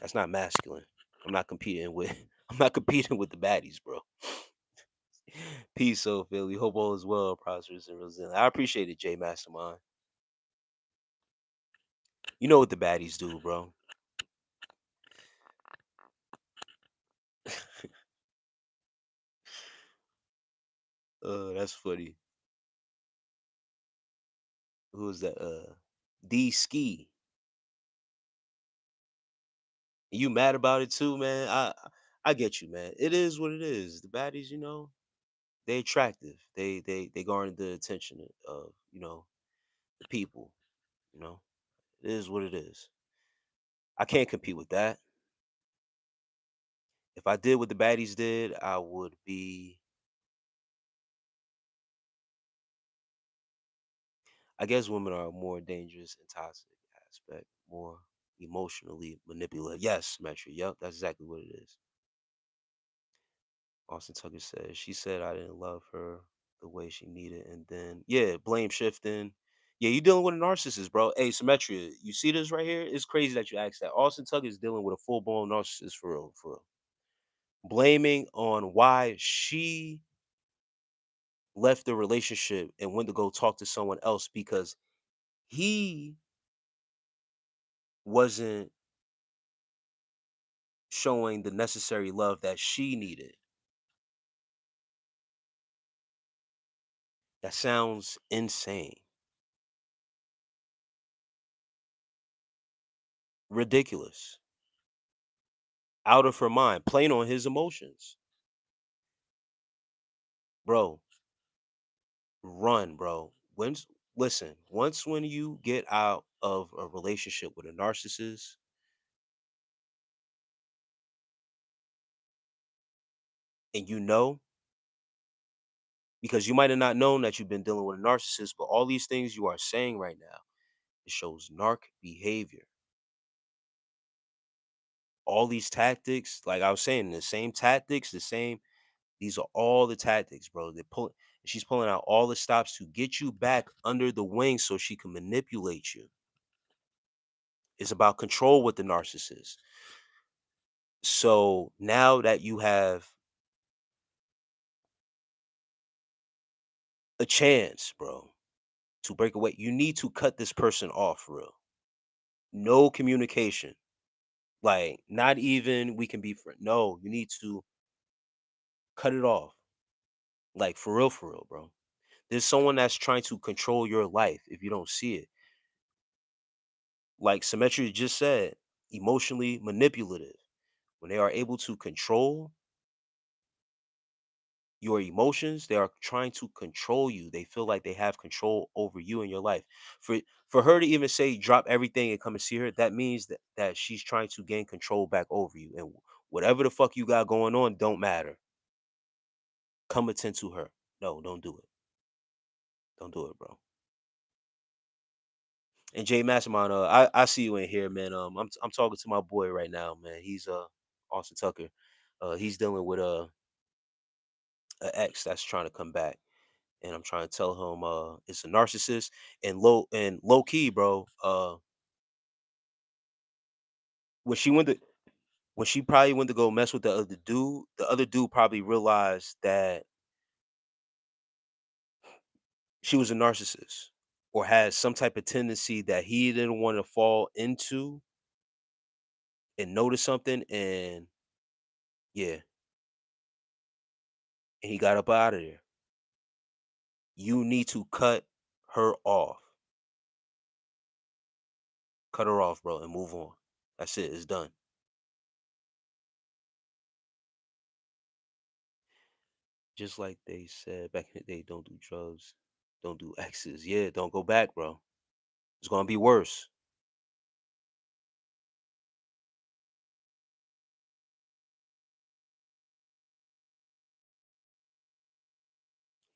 That's not masculine. I'm not competing with I'm not competing with the baddies, bro. Peace, so Philly. Hope all is well, prosperous, and resilient. I appreciate it, J Mastermind. You know what the baddies do, bro. That's funny. Who is that? D Ski. You mad about it too, man? I get you, man. It is what it is. The baddies, they attractive. They garner the attention of the people. You know, it is what it is. I can't compete with that. If I did what the baddies did, I would be. I guess women are more dangerous and toxic aspect, more emotionally manipulative. Yes, Metro. Yep, that's exactly what it is. Austin Tucker says she said I didn't love her the way she needed, and then yeah, blame shifting. Yeah, you dealing with a narcissist, bro. Hey, Symmetria, you see this right here? It's crazy that you asked that. Austin Tucker is dealing with a full blown narcissist for real, for real. Blaming on why she left the relationship and went to go talk to someone else because he wasn't showing the necessary love that she needed. That sounds insane. Ridiculous. Out of her mind, playing on his emotions. Bro, run, bro. Listen, once when you get out of a relationship with a narcissist, and you know, because you might have not known that you've been dealing with a narcissist, but all these things you are saying right now, it shows narc behavior. All these tactics, like I was saying, the same tactics, the same, these are all the tactics, bro. She's pulling out all the stops to get you back under the wing so she can manipulate you. It's about control with the narcissist. So now that you have a chance, bro, to break away, you need to cut this person off for real. No communication. Like, not even we can be friends. No, you need to cut it off. Like, for real, bro. There's someone that's trying to control your life if you don't see it. Like Symmetry just said, emotionally manipulative. When they are able to control your emotions, they are trying to control you. They feel like they have control over you and your life. For for her to even say drop everything and come and see her, that means that she's trying to gain control back over you. And whatever the fuck you got going on don't matter. Come attend to her. No, don't do it. Don't do it, bro. And Jay Mastermind, I see you in here, man. I'm talking to my boy right now, man. He's Austin Tucker. He's dealing with a ex that's trying to come back, and I'm trying to tell him it's a narcissist and low key, bro. When she went to when she probably went to go mess with the other dude probably realized that she was a narcissist or had some type of tendency that he didn't want to fall into and notice something, and yeah, and he got up out of there. You need to cut her off. Cut her off, bro, and move on. That's it. It's done. Just like they said back in the day, don't do drugs, don't do X's. Yeah, don't go back, bro. It's gonna be worse.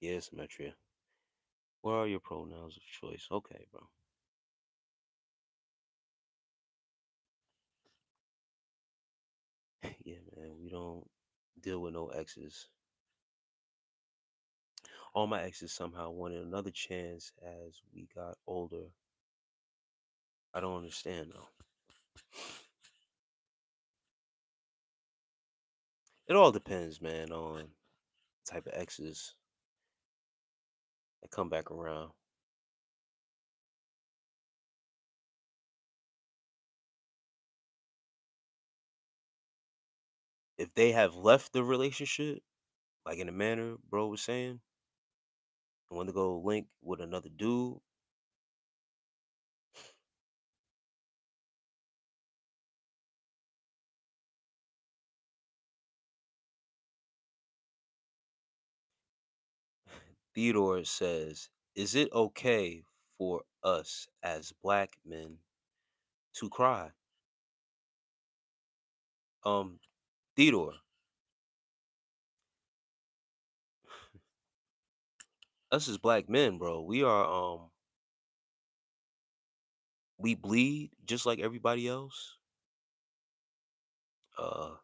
Yeah, Symmetria. What are your pronouns of choice? Okay, bro. Yeah, man. We don't deal with no exes. All my exes somehow wanted another chance as we got older. I don't understand though. It all depends, man, on the type of exes that come back around. If they have left the relationship, like in the manner bro was saying, and want to go link with another dude, Theodore says, is it okay for us as black men to cry? Um, Theodore, us as black men, bro, we bleed just like everybody else. Uh,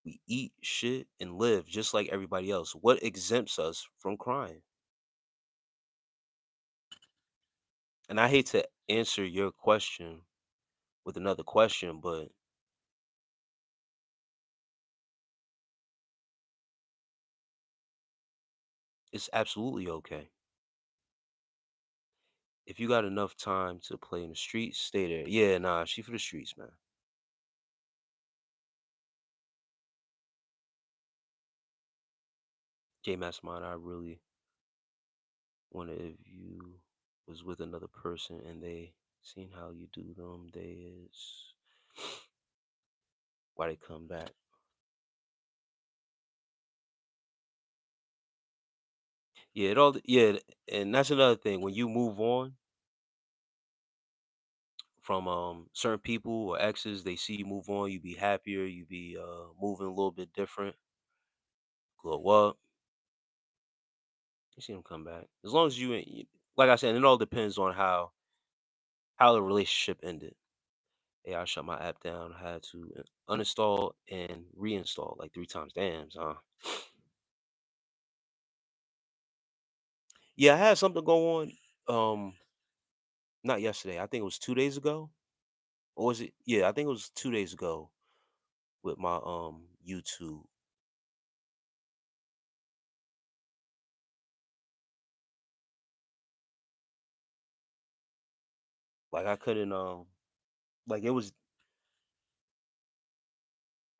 we eat shit and live just like everybody else. What exempts us from crying? And I hate to answer your question with another question, but it's absolutely okay. If you got enough time to play in the streets, stay there. Yeah, nah, she for the streets, man. J Mastermind, I really wonder if you was with another person and they seen how you do them, they is why they come back. Yeah, it all yeah, and that's another thing. When you move on from certain people or exes, they see you move on, you be happier, you be moving a little bit different, glow up. You see them come back. As long as like I said, it all depends on how the relationship ended. Yeah, I shut my app down. I had to uninstall and reinstall like 3 times. Damn, son. Yeah, I had something go on. Not yesterday. I think it was 2 days ago. Or was it? Yeah, I think it was 2 days ago with my YouTube. Like I couldn't like it was,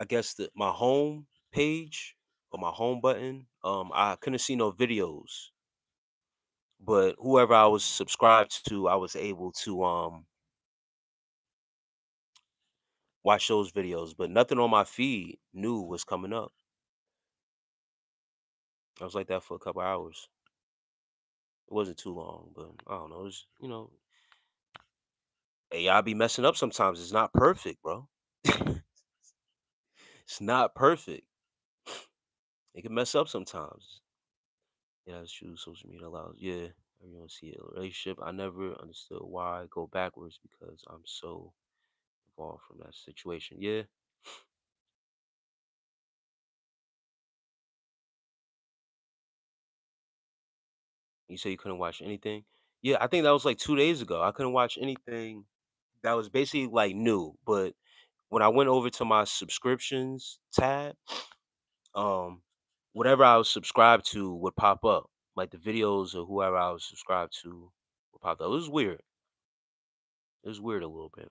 I guess, my home page or my home button. I couldn't see no videos, but whoever I was subscribed to, I was able to watch those videos. But nothing on my feed new was coming up. I was like that for a couple hours. It wasn't too long, but I don't know. It's, AI be messing up sometimes. It's not perfect, bro. It's not perfect. It can mess up sometimes. Yeah, that's true. Social media allows, yeah, everyone see a relationship. I never understood why I go backwards because I'm so involved from that situation. Yeah, you say you couldn't watch anything. Yeah, I think that was like 2 days ago. I couldn't watch anything that was basically like new. But when I went over to my subscriptions tab, um, whatever I was subscribed to would pop up. Like the videos of whoever I was subscribed to would pop up. It was weird. It was weird a little bit.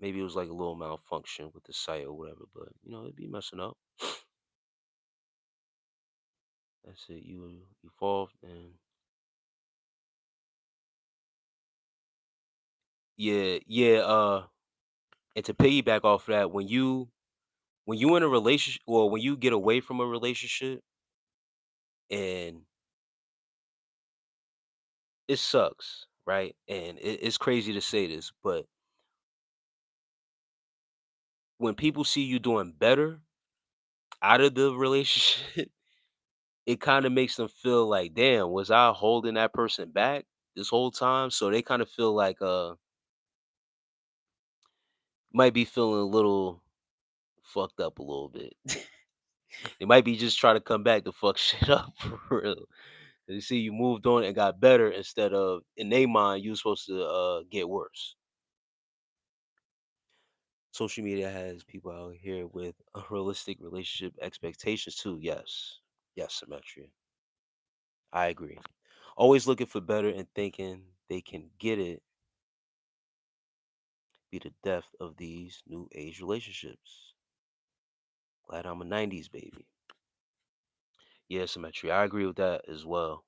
Maybe it was like a little malfunction with the site or whatever, but it'd be messing up. That's it. You evolved, and yeah, yeah. And to piggyback off that, when you in a relationship or when you get away from a relationship, and it sucks, right? And it's crazy to say this, but when people see you doing better out of the relationship, it kind of makes them feel like, damn, was I holding that person back this whole time? So they kind of feel like might be feeling a little fucked up a little bit. They might be just trying to come back to fuck shit up for real. They see you moved on and got better instead of in their mind you were supposed to get worse. Social media has people out here with unrealistic relationship expectations too. Yes. Yes, Symmetry. I agree. Always looking for better and thinking they can get it be the death of these new age relationships. Glad I'm a 90s baby. Yeah, Symmetry. I agree with that as well.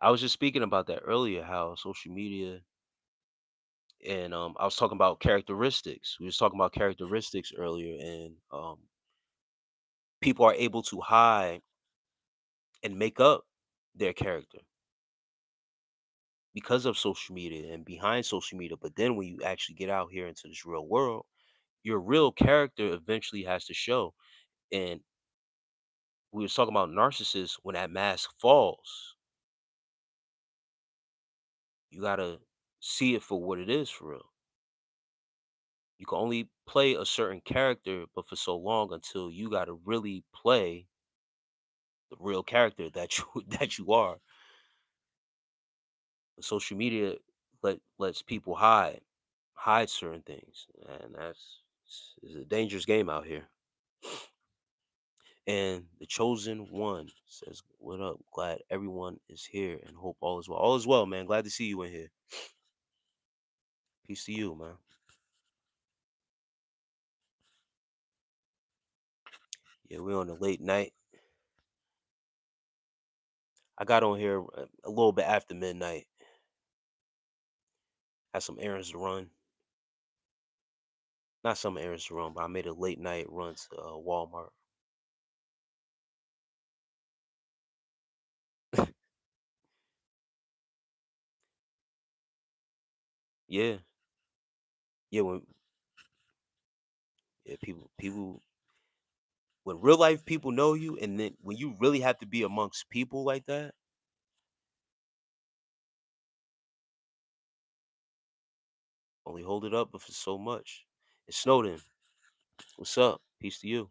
I was just speaking about that earlier, how social media and I was talking about characteristics. We was talking about characteristics earlier, and people are able to hide and make up their character because of social media and behind social media. But then when you actually get out here into this real world, your real character eventually has to show. And we was talking about narcissists. When that mask falls, you gotta see it for what it is for real. You can only play a certain character, but for so long until you gotta really play the real character that you that you are. Social media lets people hide certain things, and that's is a dangerous game out here. And the chosen one says, "What up? Glad everyone is here, and hope all is well. All is well, man. Glad to see you in here. Peace to you, man. Yeah, we're on a late night. I got on here a little bit after midnight. Had some errands to run. Not some errands to run, but I made a late night run to Walmart. Yeah, yeah. When yeah, people when real life people know you, and then when you really have to be amongst people like that, only hold it up but for so much. It's Snowden. What's up? Peace to you.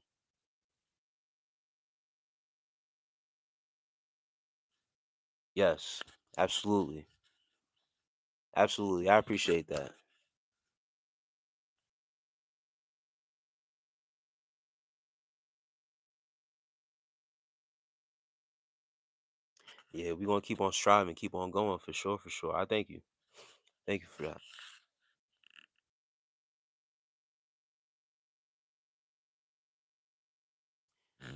Yes, absolutely, absolutely. I appreciate that. Yeah, we're gonna keep on striving, keep on going for sure, for sure. I thank you. Thank you for that.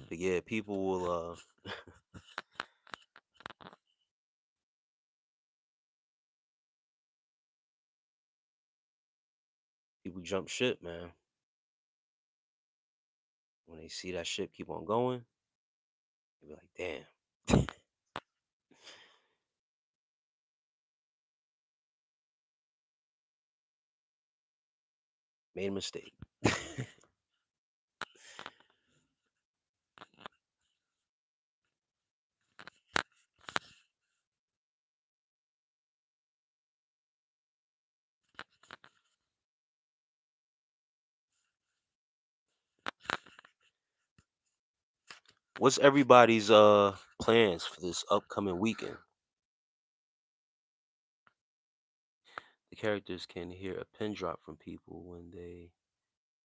But yeah, people will people jump ship, man. When they see that ship keep on going, they be like, damn, made a mistake. What's everybody's plans for this upcoming weekend? The characters can hear a pin drop from people when they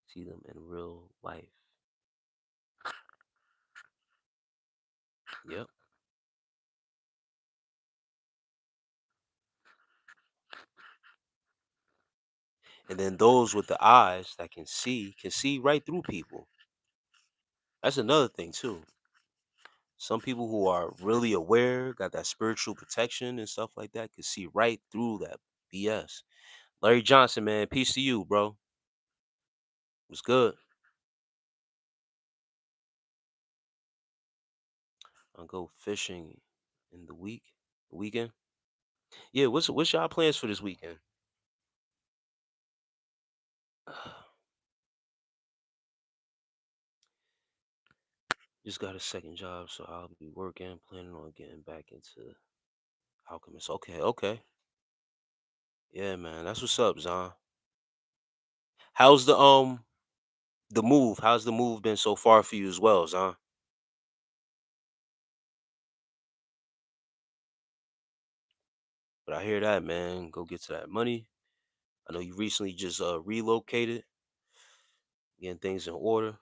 see them in real life. Yep. And then those with the eyes that can see right through people. That's another thing too. Some people who are really aware, got that spiritual protection and stuff like that, can see right through that BS. Larry Johnson, man, peace to you, bro. Was good. I'll go fishing in the weekend. Yeah, what's y'all plans for this weekend? Just got a second job, so I'll be working, planning on getting back into alchemist. Okay, okay. Yeah, man, that's what's up, Zon. How's the move? How's the move been so far for you as well, Zon? But I hear that, man. Go get to that money. I know you recently just relocated, getting things in order.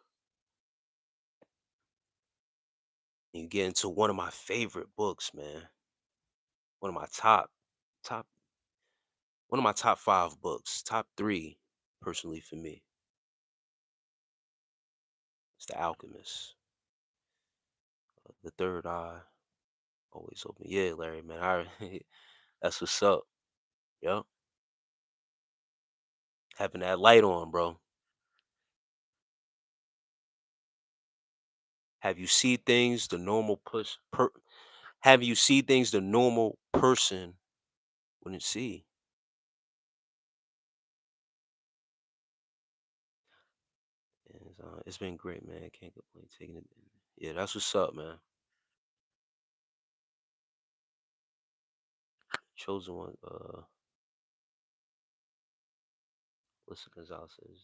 And you get into one of my favorite books, man. One of my top one of my top 5 books, top 3 personally for me. It's The Alchemist. The Third Eye, always open. Yeah, Larry, man. That's what's up. Yep. Having that light on, bro. Have you see things the normal have you see things the normal person wouldn't see? It's been great, man. Can't complain. Taking it. Yeah, that's what's up, man. Chosen one. Listen, Gonzalez says,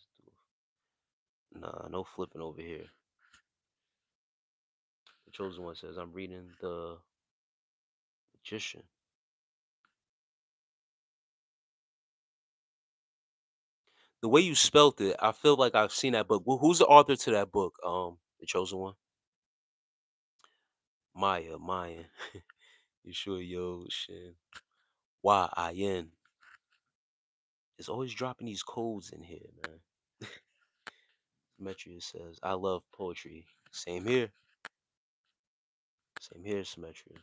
nah, no flipping over here. The chosen one says, I'm reading the magician. The way you spelt it, I feel like I've seen that book. Who's the author to that book? The chosen one. Maya. You sure, yo, shit. YIN. It's always dropping these codes in here, man. Symmetria says, I love poetry. Same here. Same here, Symmetria.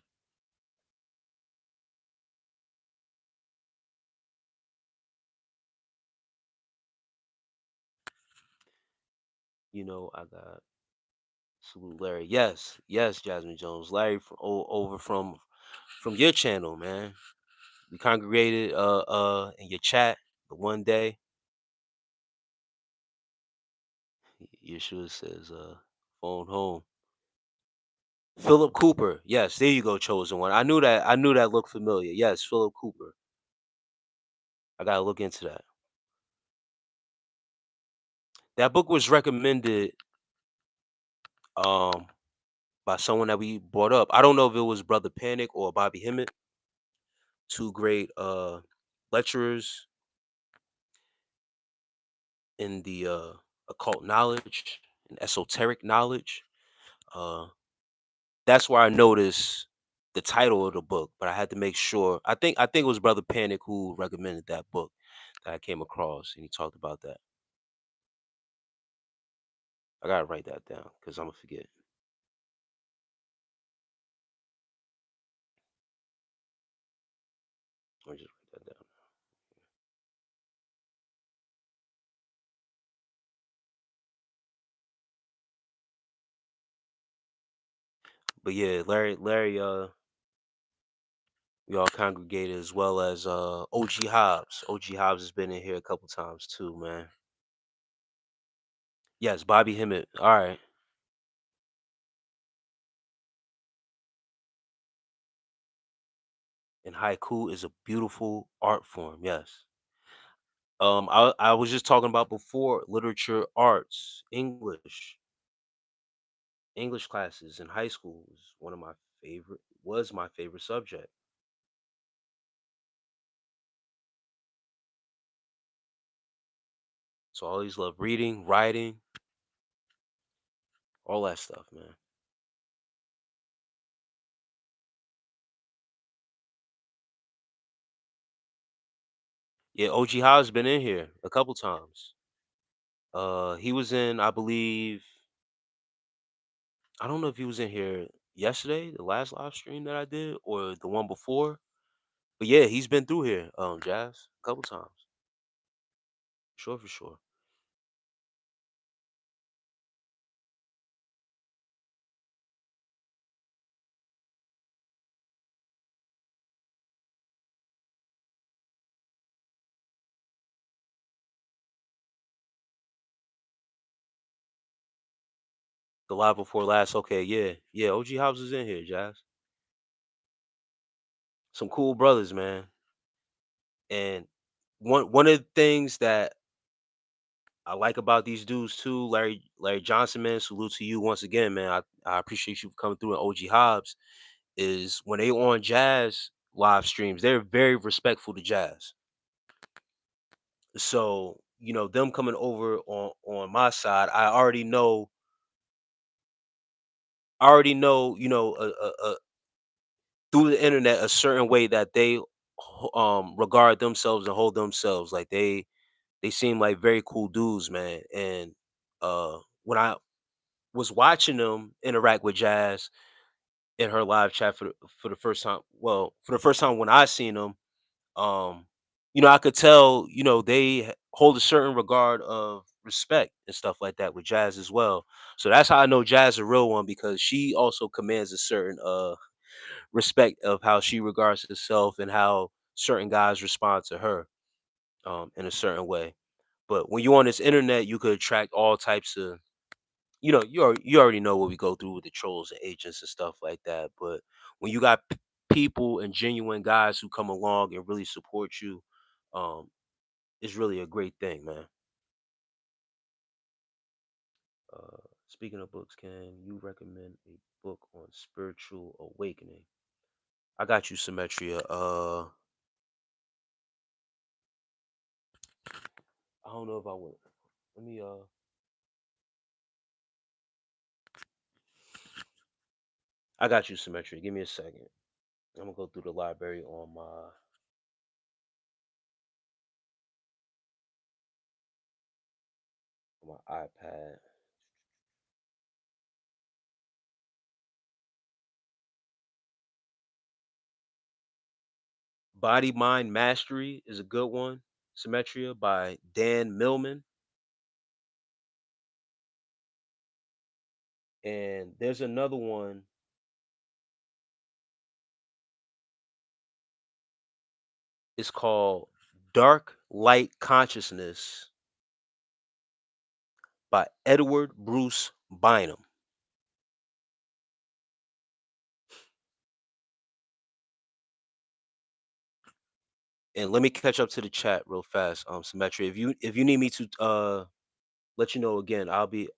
You know, I got salute Larry. Yes, Jasmine Jones. Larry over from your channel, man. We congregated in your chat. The one day, Yeshua says, phone home. Philip Cooper. Yes, there you go, chosen one. I knew that. I knew that looked familiar. Yes, Philip Cooper. I gotta look into that. That book was recommended um by someone that we brought up. I don't know if it was Brother Panic or Bobby Hemmett, two great lecturers in the occult knowledge and esoteric knowledge. Uh that's where I noticed the title of the book, but I had to make sure. I think it was Brother Panic who recommended that book that I came across, and he talked about that. I gotta write that down because I'm gonna forget. Let me just write that down. But yeah, Larry, we all congregated as well as OG Hobbs. OG Hobbs has been in here a couple times too, man. Yes, Bobby Hemmett. All right. And haiku is a beautiful art form. Yes. I was just talking about before literature, arts, English classes in high school was one of my favorite was my favorite subject. So I always love reading, writing, all that stuff, man. Yeah, OG Hobbs been in here a couple times. He was in, I believe, I don't know if he was in here yesterday, the last live stream that I did, or the one before. But yeah, he's been through here, Jazz, a couple times. Sure, for sure. The live before last, okay, yeah, yeah. OG Hobbs is in here, Jazz. Some cool brothers, man. And one of the things that I like about these dudes too, Larry Johnson, man. Salute to you once again, man. I appreciate you for coming through. And OG Hobbs is when they on Jazz live streams, they're very respectful to Jazz. So them coming over on my side, I already know through the internet a certain way that they regard themselves and hold themselves. Like they seem like very cool dudes, man. And when I was watching them interact with Jazz in her live chat for the first time, well, for the first time when I seen them, um, I could tell, they hold a certain regard of respect and stuff like that with Jazz as well. So that's how I know Jazz a real one, because she also commands a certain respect of how she regards herself and how certain guys respond to her in a certain way. But when you're on this internet, you could attract all types of, you already know what we go through with the trolls and agents and stuff like that. But when you got people and genuine guys who come along and really support you, um, it's really a great thing, man. Speaking of books, can you recommend a book on spiritual awakening? I got you, Symmetria. I don't know if I would. Let me. I got you, Symmetria. Give me a second. I'm gonna go through the library on my iPad. Body Mind Mastery is a good one. Symmetria by Dan Millman. And there's another one. It's called Dark Light Consciousness by Edward Bruce Bynum. And let me catch up to the chat real fast. Symmetry. If you need me to let you know again, I'll be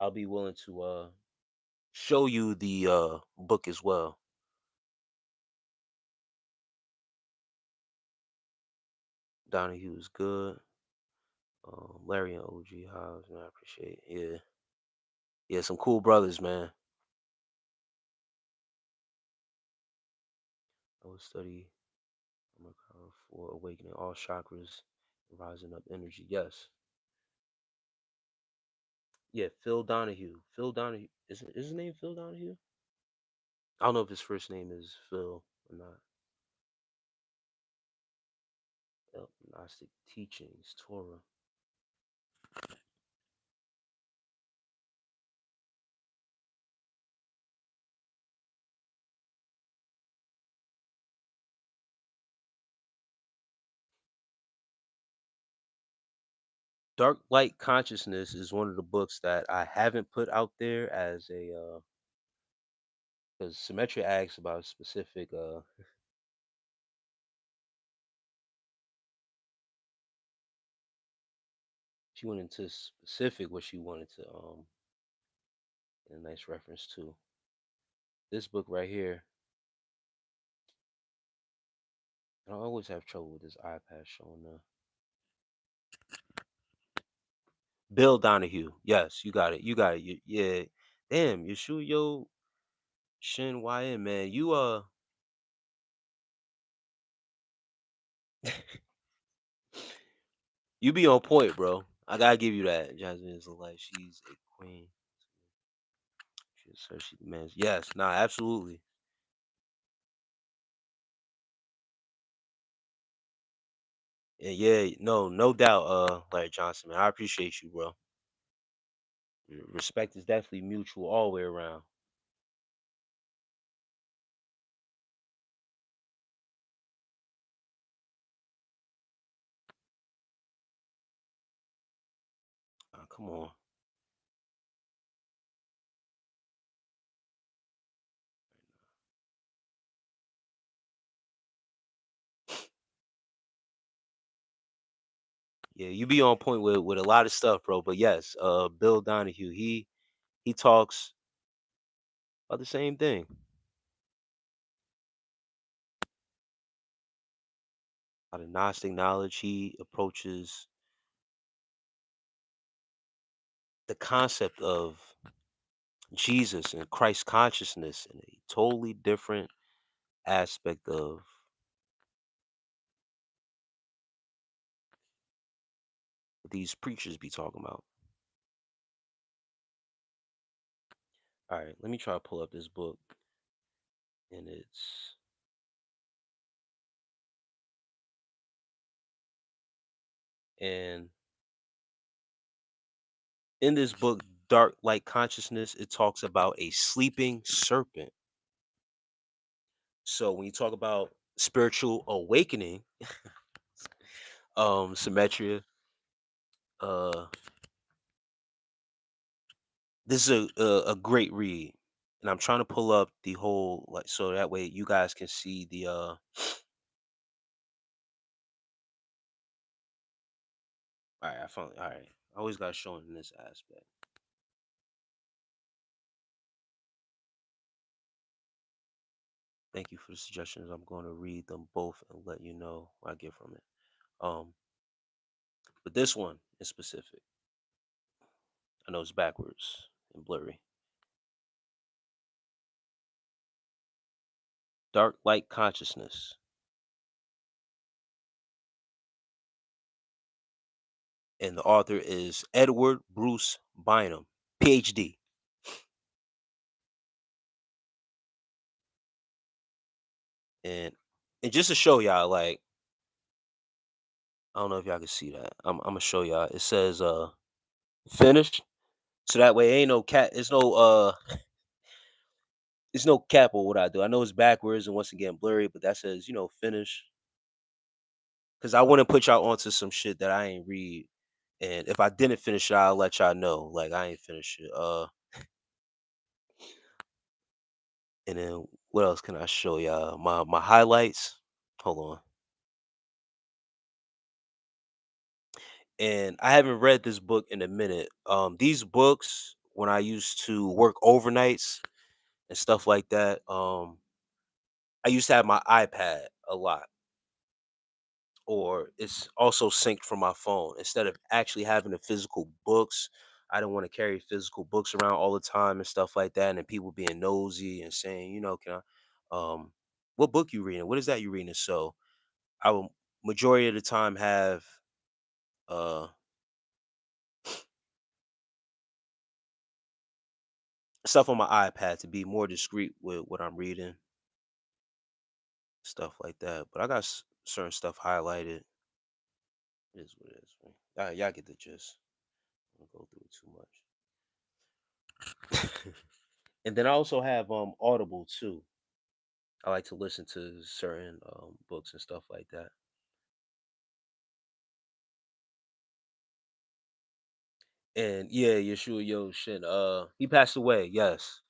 willing to show you the book as well. Donahue is good. Larry and OG Hobbs, man, I appreciate it. Yeah. Yeah, some cool brothers, man. I would study for awakening all chakras, rising up energy. Yes. Yeah, Phil Donahue. Phil Donahue. Is his name Phil Donahue? I don't know if his first name is Phil or not. Gnostic teachings, Torah. Dark Light Consciousness is one of the books that I haven't put out there as a because Symmetry asks about a specific she went into specific what she wanted to a nice reference to. This book right here, I always have trouble with this iPad showing up. Bill Donahue. Yes, you got it. You got it. Yeah. Damn, you shoot yo Shin YN, man. You be on point, bro. I gotta give you that. Jasmine is like she's a queen. She demands. Yes, nah, absolutely. And yeah, no doubt, Larry Johnson, man. I appreciate you, bro. Respect is definitely mutual all the way around. Come on. Yeah, you be on point with a lot of stuff, bro. But yes, Bill Donahue, he talks about the same thing. Out of Gnostic knowledge, he approaches the concept of Jesus and Christ consciousness in a totally different aspect of what these preachers be talking about. All right, let me try to pull up this book, and and in this book, Dark Light Consciousness, it talks about a sleeping serpent. So when you talk about spiritual awakening, Symmetria, uh, this is a great read, and I'm trying to pull up the whole like so that way you guys can see the. All right, I found. All right, I always got shown in this aspect. Thank you for the suggestions. I'm going to read them both and let you know what I get from it. Um, but this one is specific. I know it's backwards and blurry. Dark Light Consciousness. And the author is Edward Bruce Bynum, PhD. And and just to show y'all, like, I don't know if y'all can see that. I'm gonna show y'all. It says finished. So that way ain't no cat it's no cap or what I do. I know it's backwards and once again blurry, but that says, finish. Cause I want to put y'all onto some shit that I ain't read. And if I didn't finish it, I'll let y'all know. Like I ain't finished it. And then what else can I show y'all? My highlights. Hold on. And I haven't read this book in a minute. These books, when I used to work overnights and stuff like that, I used to have my iPad a lot, or it's also synced from my phone. Instead of actually having the physical books, I didn't want to carry physical books around all the time and stuff like that. And then people being nosy and saying, can I, what book you reading? What is that you reading? So I will majority of the time have uh stuff on my iPad to be more discreet with what I'm reading, stuff like that. But I got certain stuff highlighted. It is what it is. Man. Y'all get the gist. I don't go through it too much. And then I also have Audible too. I like to listen to certain books and stuff like that. And yeah, Yeshua Yo Shin, he passed away. Yes,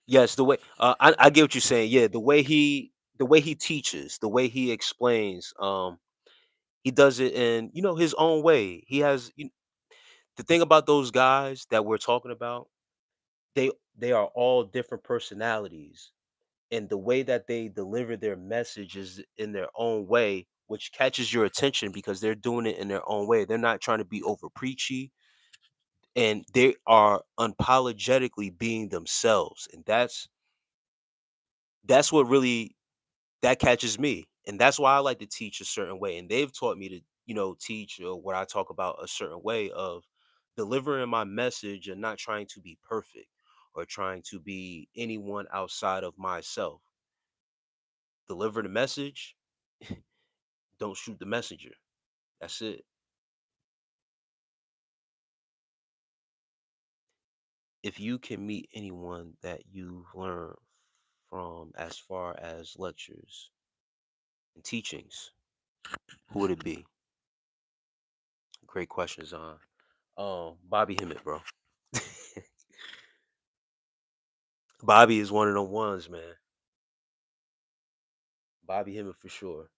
yes. The way I get what you're saying. Yeah, the way he teaches, the way he explains, he does it in his own way. He has the thing about those guys that we're talking about. They are all different personalities, and the way that they deliver their message is in their own way, which catches your attention because they're doing it in their own way. They're not trying to be over preachy, and they are unapologetically being themselves, and that's what really that catches me, and that's why I like to teach a certain way. And they've taught me to teach what I talk about a certain way of delivering my message and not trying to be perfect or trying to be anyone outside of myself. Deliver the message, don't shoot the messenger. That's it. If you can meet anyone that you learn from as far as lectures and teachings, who would it be? Great question, Zahn. Bobby Hemmett, bro. Bobby is one of them ones, man. Bobby Hemmett for sure.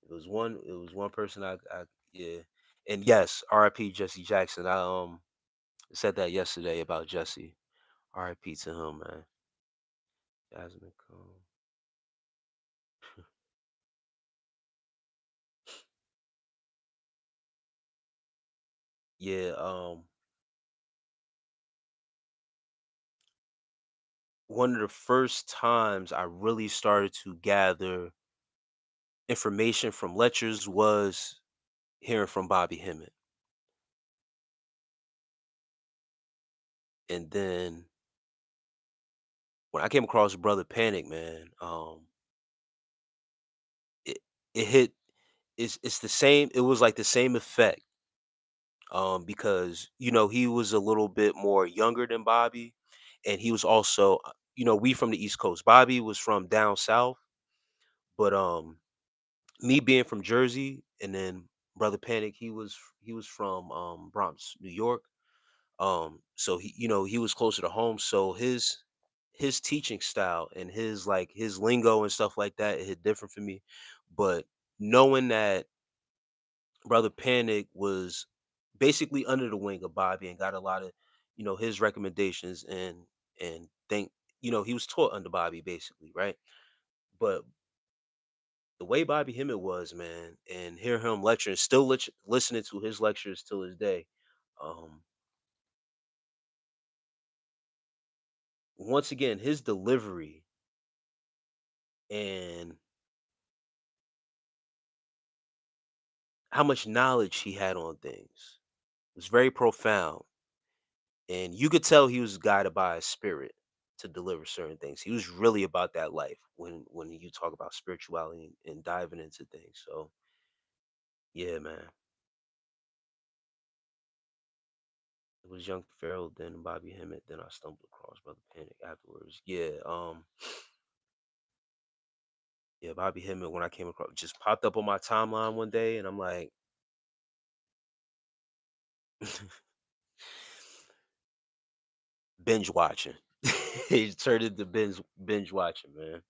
It was one person I yeah. And yes, R.I.P. Jesse Jackson. I said that yesterday about Jesse. R.I.P. to him, man. Jasmine Cone. Yeah, one of the first times I really started to gather information from lectures was hearing from Bobby Hemmett. And then when I came across Brother Panic, man, it it hit it's the same, it was like the same effect. Because he was a little bit more younger than Bobby, and he was also we from the East Coast. Bobby was from down south, but me being from Jersey, and then Brother Panic, he was from Bronx, New York. So he was closer to home, so his teaching style and his lingo and stuff like that, it hit different for me. But knowing that Brother Panic was basically under the wing of Bobby and got a lot of his recommendations, and think he was taught under Bobby basically, right? But the way Bobby Hemmett was, man, and hear him lecturing, still listening to his lectures till this day. Um, Once again, his delivery and how much knowledge he had on things was very profound, and you could tell he was guided by a spirit to deliver certain things. He was really about that life when you talk about spirituality and diving into things. So yeah, man, it was Young Pharaoh, then Bobby Hemmett, then I stumbled across Brother Panic afterwards. Yeah, Yeah, Bobby Hemmett, when I came across, just popped up on my timeline one day, and I'm like, binge watching. He turned into binge watching, man.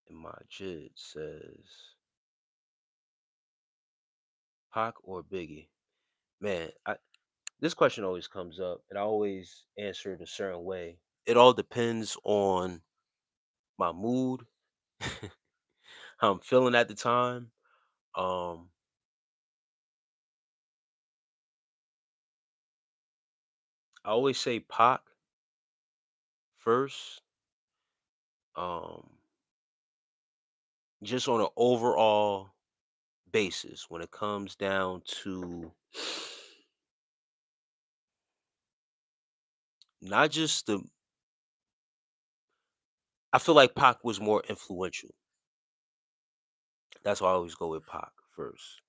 And my jid says, Pac or Biggie? Man, this question always comes up, and I always answer it a certain way. It all depends on my mood, how I'm feeling at the time. Um, I always say Pac first, um, just on an overall basis when it comes down to not just the. I feel like Pac was more influential. That's why I always go with Pac first.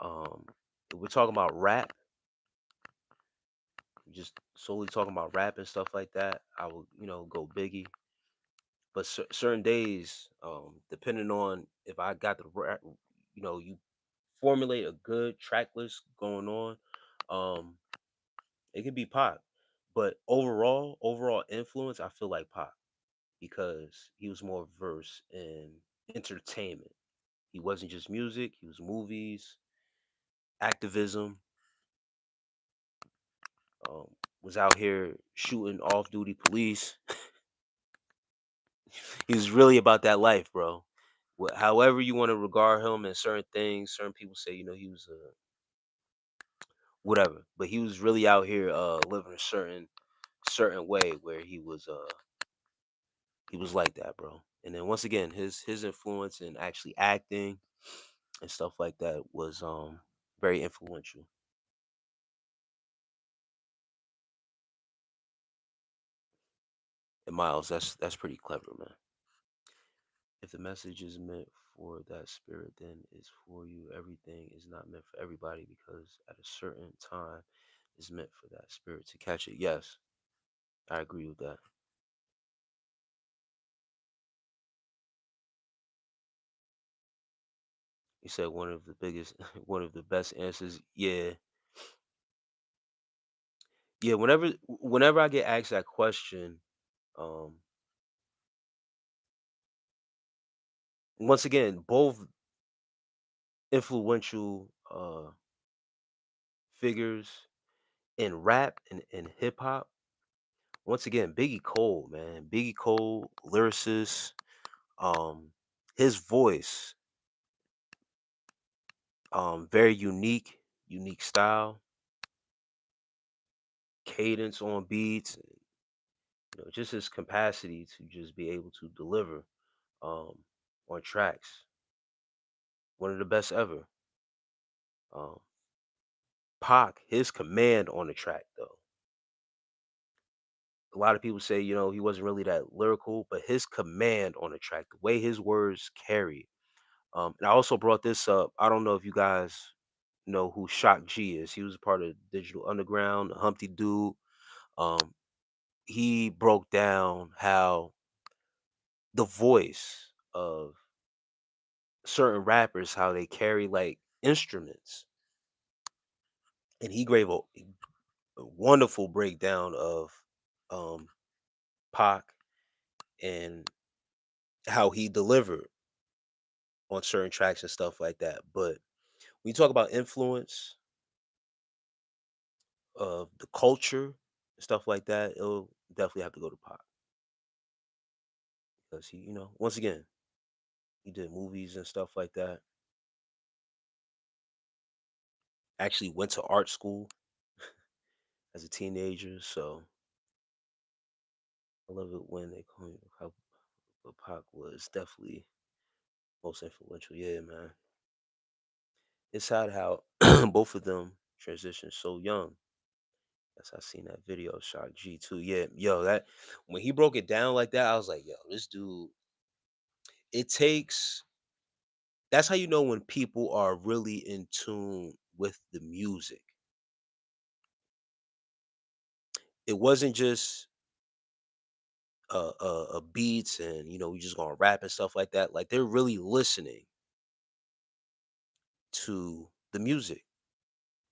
If we're talking about rap, just solely talking about rap and stuff like that, I would, go Biggie. But certain days, depending on if I got the rap, you formulate a good track list going on, um, it could be Pop. But overall influence, I feel like Pop because he was more versed in entertainment. He wasn't just music; he was movies, activism. Um, was out here shooting off-duty police. He was really about that life, bro. However you want to regard him and certain things, certain people say, he was a whatever, but he was really out here living a certain way where he was like that, bro. And then once again, his influence in actually acting and stuff like that was very influential. And Miles, that's pretty clever, man. If the message is meant for that spirit, then it's for you. Everything is not meant for everybody because at a certain time it's meant for that spirit to catch it. Yes, I agree with that. You said one of the biggest, one of the best answers. Yeah, yeah. Whenever I get asked that question, um, once again, both influential figures in rap and hip hop. Once again, Biggie Cole, man, Biggie Cole, lyricist. Um, his voice, very unique style, cadence on beats, just his capacity to just be able to deliver um, on tracks. One of the best ever. Um, Pac, his command on the track, though. A lot of people say, he wasn't really that lyrical, but his command on the track, the way his words carry. And I also brought this up. I don't know if you guys know who Shock G is. He was a part of Digital Underground, the Humpty Dude. Um, he broke down how the voice of certain rappers, how they carry like instruments, and he gave a wonderful breakdown of um, Pac and how he delivered on certain tracks and stuff like that. But when you talk about influence of the culture and stuff like that, it'll definitely have to go to Pac because he, once again, he did movies and stuff like that. Actually went to art school as a teenager, so I love it when they call me how but Pac was definitely most influential. Yeah, man. It's sad how both of them transitioned so young. Yes, I seen that video of Shock G too. Yeah, yo, that when he broke it down like that, I was like, yo, this dude. It takes. That's how you know when people are really in tune with the music. It wasn't just beats and we just gonna rap and stuff like that. Like they're really listening to the music,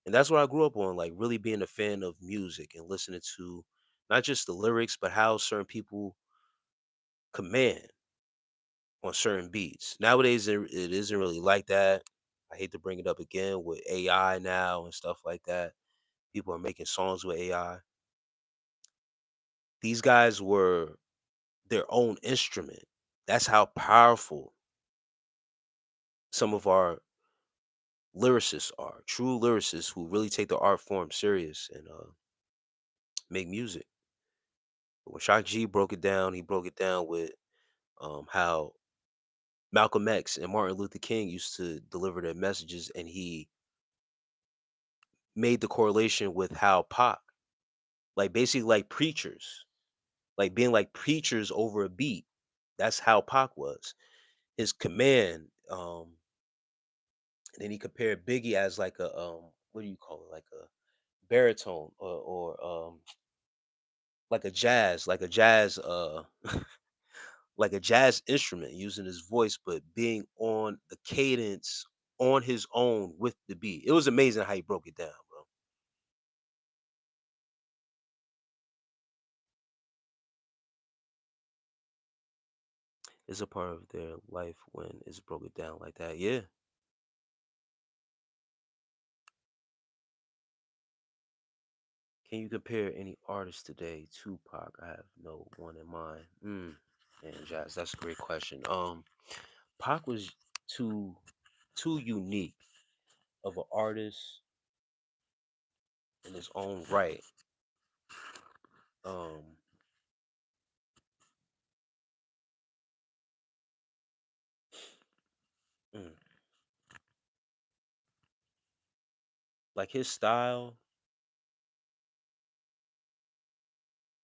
and that's what I grew up on. Like really being a fan of music and listening to not just the lyrics, but how certain people command on certain beats. Nowadays, it isn't really like that. I hate to bring it up again with AI now and stuff like that. People are making songs with AI. These guys were their own instrument. That's how powerful some of our lyricists are. True lyricists who really take the art form serious and make music. But when Shock G broke it down, he broke it down with how Malcolm X and Martin Luther King used to deliver their messages, and he made the correlation with how Pac, like basically like preachers, like being like preachers over a beat. That's how Pac was. His command, and then he compared Biggie as like a what do you call it? Like a baritone or like a jazz like a jazz instrument using his voice, but being on the cadence on his own with the beat. It was amazing how he broke it down, bro. It's a part of their life when it's broken down like that. Yeah. Can you compare any artist today? Tupac, I have no one in mind. And Jazz, that's a great question. Pac was too too unique of an artist in his own right. Um, mm, like his style,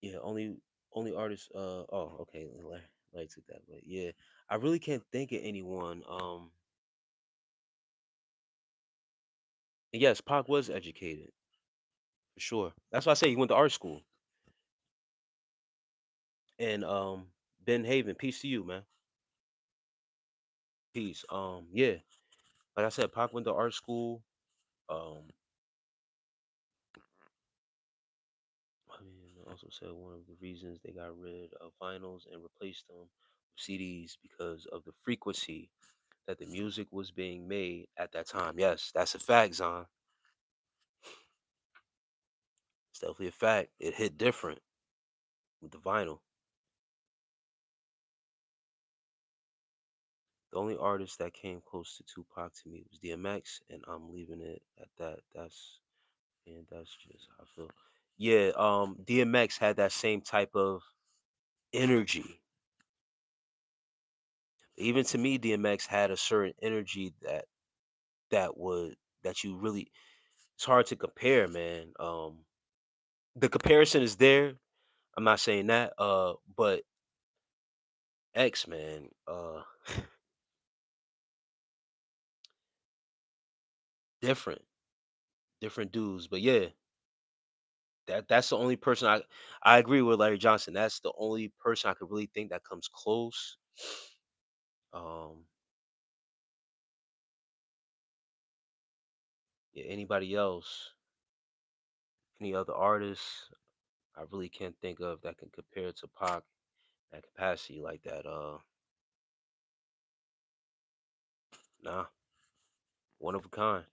yeah. Only artist. Oh, okay. Like took that, but yeah, I really can't think of anyone. And yes, Pac was educated for sure. That's why I say he went to art school. And Ben Haven, peace to you, man. Peace. Yeah, like I said, Pac went to art school. Um, I mean, also said one of the reasons they got rid of vinyls and replaced them with CDs because of the frequency that the music was being made at that time. Yes, that's a fact, Zon. It's definitely a fact. It hit different with the vinyl. The only artist that came close to Tupac to me was DMX, and I'm leaving it at that. That's just how I feel. Yeah, DMX had that same type of energy. Even to me, DMX had a certain energy that would that you really it's hard to compare, man. The comparison is there. I'm not saying that, but X, man, different, different dudes. But yeah, that's the only person I agree with Larry Johnson. That's the only person I could really think that comes close. Um, yeah, anybody else, any other artists, I really can't think of that can compare to Pac at capacity like that. Nah, one of a kind.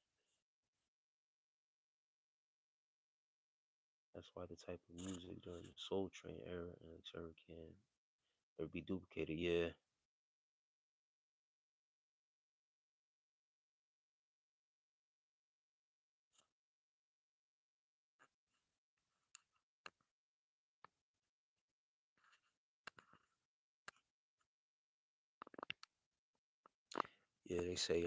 That's why the type of music during the Soul Train era and terror can never be duplicated. Yeah, yeah. They say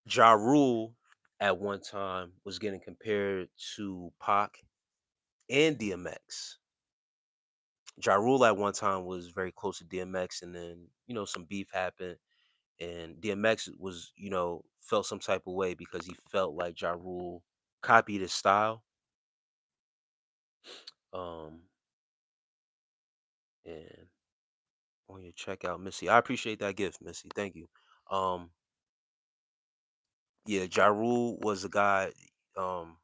Ja Rule at one time was getting compared to Pac and DMX. Ja Rule at one time was very close to DMX, and then some beef happened, and DMX was felt some type of way because he felt like Ja Rule copied his style. Um, and on your checkout, Missy. I appreciate that gift, Missy. Thank you. Um, yeah, Ja Rule was a guy. Um,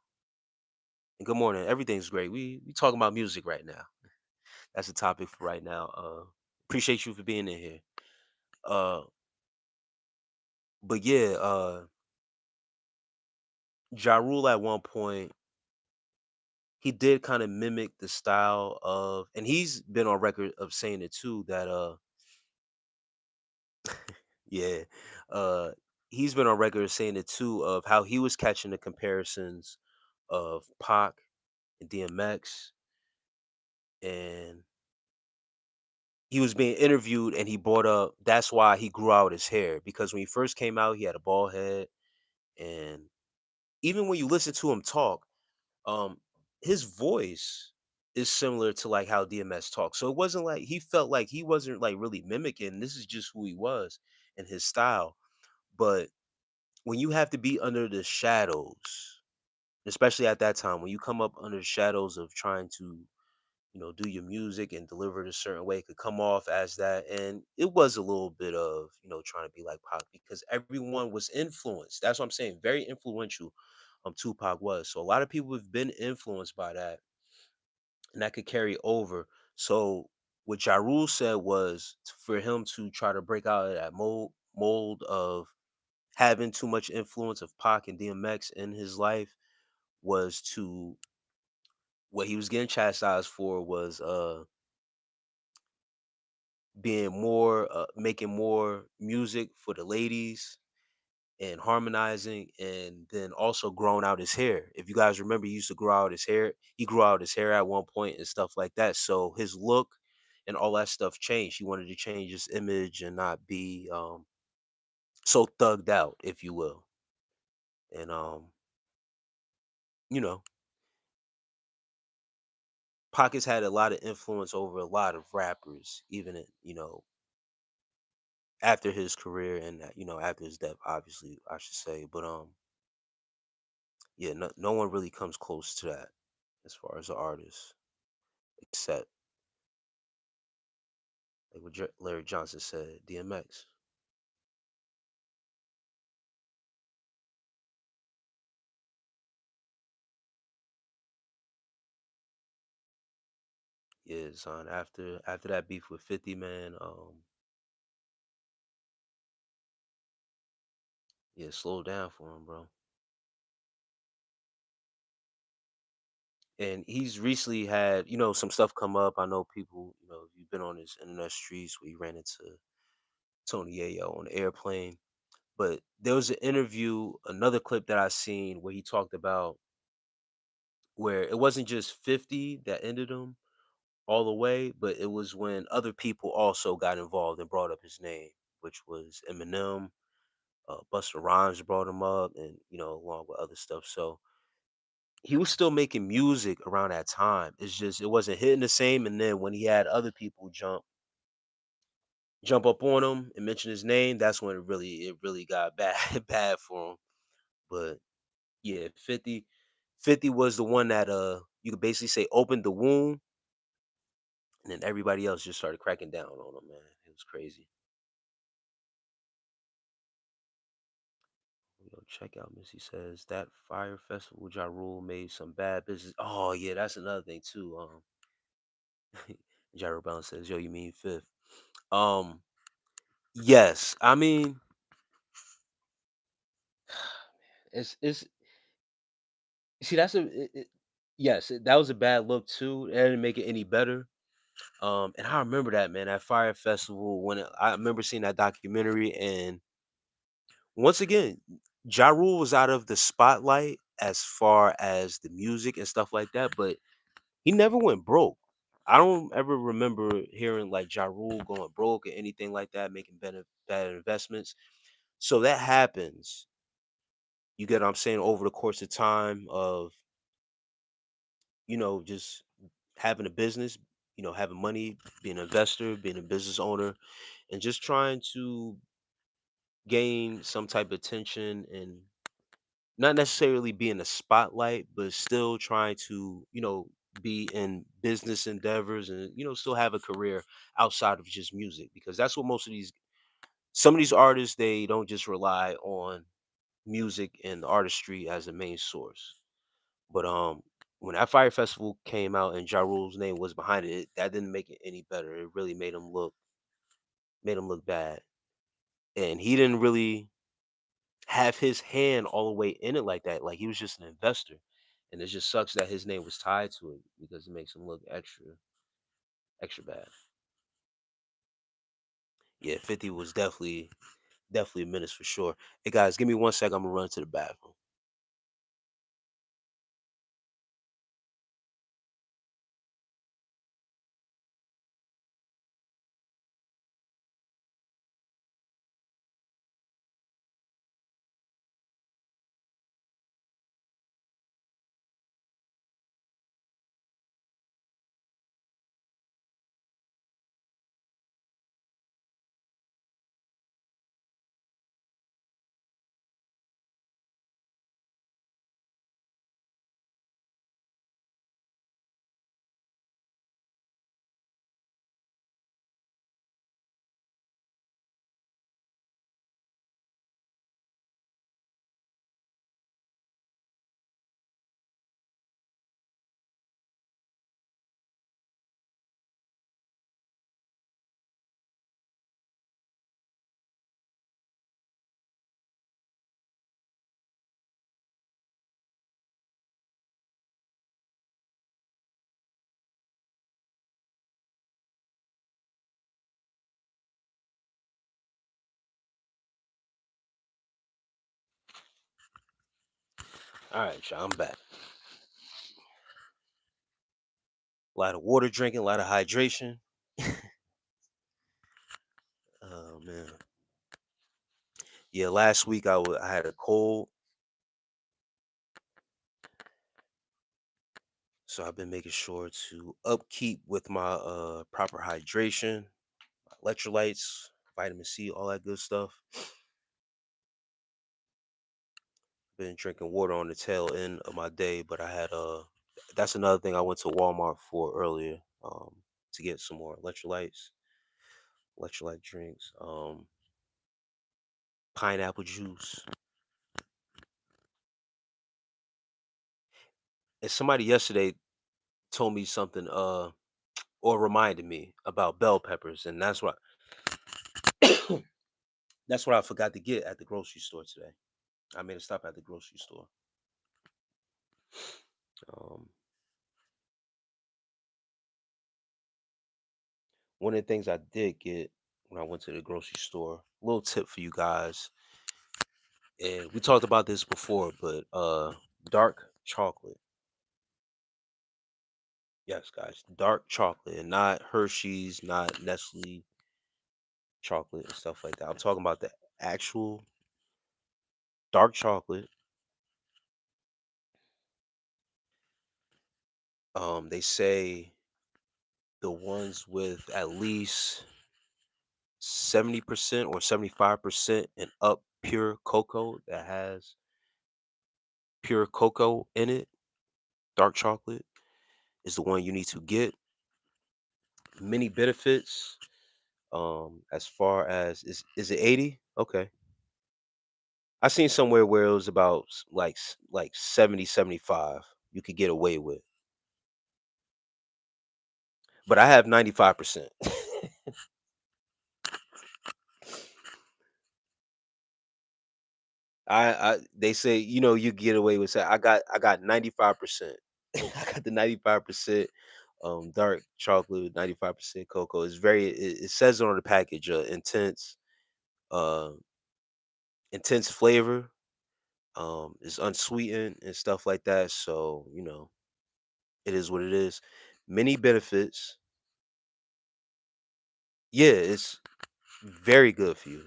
and good morning. Everything's great. We talking about music right now. That's the topic for right now. Appreciate you for being in here. Uh, but yeah, Ja Rule at one point he did kind of mimic the style of, and he's been on record of saying it too that yeah, uh, he's been on record of saying it too of how he was catching the comparisons of Pac and DMX, and he was being interviewed and he brought up that's why he grew out his hair because when he first came out he had a bald head, and even when you listen to him talk, um, his voice is similar to like how DMS talks. So it wasn't like he felt like he wasn't like really mimicking. This is just who he was and his style. But when you have to be under the shadows, especially at that time, when you come up under the shadows of trying to, do your music and deliver it a certain way, it could come off as that. And it was a little bit of, trying to be like Pac because everyone was influenced. That's what I'm saying. Very influential. Tupac was. So a lot of people have been influenced by that, and that could carry over. So what Ja Rule said was for him to try to break out of that mold of having too much influence of Pac and DMX in his life was to what he was getting chastised for was being more making more music for the ladies and harmonizing, and then also growing out his hair. If you guys remember, he used to grow out his hair. He grew out his hair at one point and stuff like that. So his look and all that stuff changed. He wanted to change his image and not be so thugged out, if you will. And you know, Pockets had a lot of influence over a lot of rappers, even after his career and after his death, obviously I should say. But yeah, no one really comes close to that as far as the artist, except like what Larry Johnson said, DMX. Yeah, son. After that beef with 50, man, yeah, slow down for him, bro. And he's recently had, some stuff come up. I know people, you've been on his internet streets where he ran into Tony Yayo on the airplane. But there was an interview, another clip that I seen where he talked about where it wasn't just 50 that ended him all the way, but it was when other people also got involved and brought up his name, which was Eminem, Busta Rhymes brought him up, and along with other stuff. So he was still making music around that time. It's just it wasn't hitting the same. And then when he had other people jump up on him and mention his name, that's when it really got bad bad for him. But yeah, 50 was the one that you could basically say opened the wound, and then everybody else just started cracking down on him, man. It was crazy. Check out Missy says that Fire Festival Ja Rule made some bad business. Oh yeah, that's another thing too. Jared Brown says, "Yo, you mean fifth?" Um, yes. I mean, it's see that's yes, that was a bad look too. It didn't make it any better. And I remember that, man, at Fire Festival I remember seeing that documentary, and once again, Ja Rule was out of the spotlight as far as the music and stuff like that, but he never went broke. I don't ever remember hearing like Ja Rule going broke or anything like that, making bad investments. So that happens. You get what I'm saying over the course of time of just having a business, having money, being an investor, being a business owner, and just trying to gain some type of attention and not necessarily be in the spotlight, but still trying to, be in business endeavors and still have a career outside of just music, because that's what most of these some of these artists, they don't just rely on music and artistry as a main source. But when that Fire Festival came out and Ja Rule's name was behind it, that didn't make it any better. It really made him look bad. And he didn't really have his hand all the way in it like that. Like, he was just an investor. And it just sucks that his name was tied to it, because it makes him look extra bad. Yeah, 50 was definitely a menace for sure. Hey guys, give me 1 sec. I'm gonna run to the bathroom. All right, y'all, I'm back. A lot of water drinking, a lot of hydration. Oh man. Yeah, last week I had a cold, so I've been making sure to upkeep with my proper hydration, electrolytes, vitamin C, all that good stuff. Been drinking water on the tail end of my day, but I had that's another thing I went to Walmart for earlier, to get some more electrolyte drinks, pineapple juice. And somebody yesterday told me something, or reminded me about bell peppers, and that's what I forgot to get at the grocery store today. I made a stop at the grocery store. Um, One of the things I did get when I went to the grocery store, little tip for you guys, and we talked about this before, but dark chocolate. Yes, guys, dark chocolate, and not Hershey's, not Nestle chocolate and stuff like that. I'm talking about the actual dark chocolate. They say the ones with at least 70% or 75% and up pure cocoa, that has pure cocoa in it, dark chocolate, is the one you need to get. Many benefits. As far as, is it 80? Okay. I seen somewhere where it was about like 70, 75 you could get away with. But I have 95%. I they say, you get away with say I got 95%. I got the 95% dark chocolate with 95% cocoa. It's it says it on the package, uh intense flavor. It's unsweetened and stuff like that. So, it is what it is. Many benefits. Yeah, it's very good for you.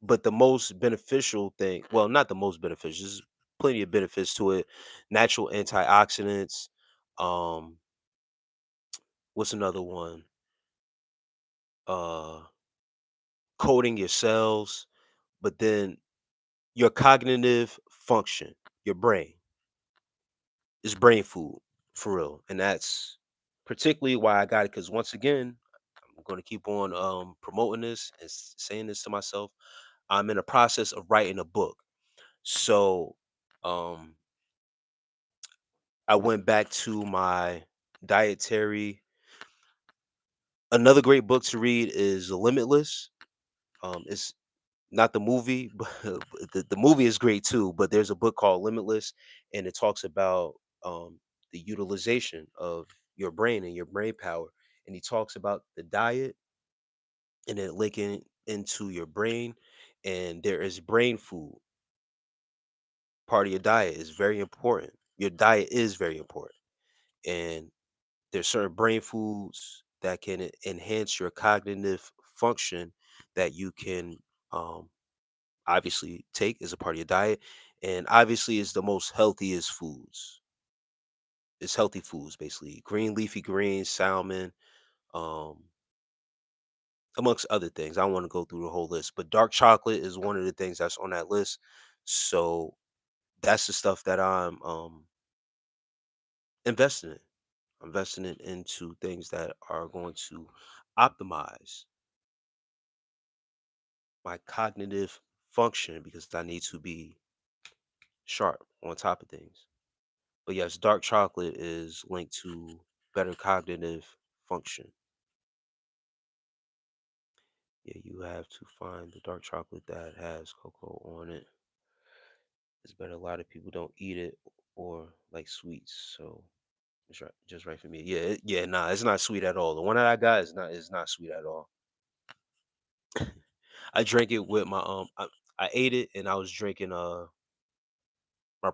But the most beneficial thing, well, not the most beneficial, there's plenty of benefits to it. Natural antioxidants. Um, what's another one? Uh, Coating your cells, but then your cognitive function, your brain. It's brain food for real, and that's particularly why I got it. Because once again, I'm going to keep on promoting this and saying this to myself. I'm in a process of writing a book, so um, I went back to my dietary. Another great book to read is Limitless. It's not the movie, but the movie is great too. But there's a book called Limitless, and it talks about the utilization of your brain and your brain power. And he talks about the diet and then linking into your brain. And there is brain food. Part of your diet is very important. Your diet is very important, and there's certain brain foods that can enhance your cognitive function that you can um, obviously take as a part of your diet, and obviously is the most healthiest foods. It's healthy foods, basically green leafy greens, salmon, um, amongst other things. I don't want to go through the whole list, but dark chocolate is one of the things that's on that list. So that's the stuff that I'm investing in. I'm investing it into things that are going to optimize my cognitive function because I need to be sharp on top of things. But yes, dark chocolate is linked to better cognitive function. Yeah, you have to find the dark chocolate that has cocoa on it. It's better. A lot of people don't eat it or like sweets, so it's right, just right for me. Yeah, yeah, nah, it's not sweet at all. The one that I got is not sweet at all. I drank it with my I ate it and I was drinking my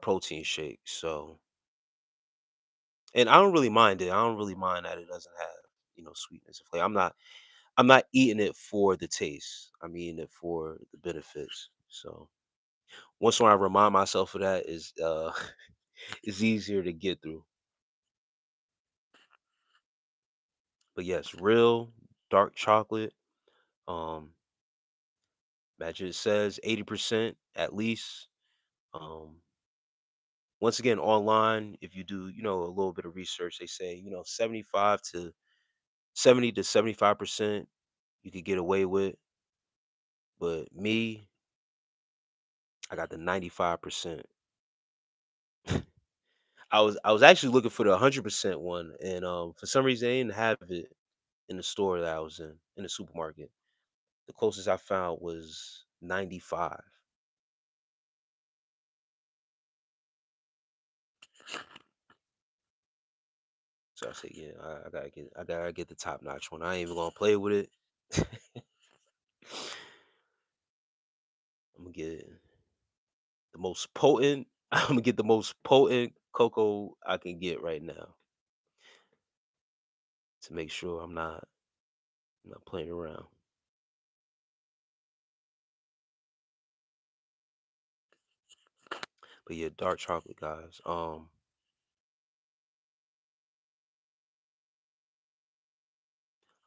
protein shake. So and I don't really mind it. I don't really mind that it doesn't have, sweetness and flavor. I'm not eating it for the taste. I'm eating it for the benefits. So once when I remind myself of that is it's easier to get through. But yes, real dark chocolate. Um Imagine it says 80% at least. Um Once again, online, if you do, a little bit of research, they say, 70 to 75% you could get away with. But me, I got the 95%. I was actually looking for the 100% one, and for some reason they didn't have it in the store that I was in the supermarket. The closest I found was 95. So I said, yeah, I gotta get the top notch one. I ain't even gonna play with it. I'm gonna get the most potent. I'm gonna get the most potent cocoa I can get right now to make sure I'm not playing around. But yeah, dark chocolate, guys. I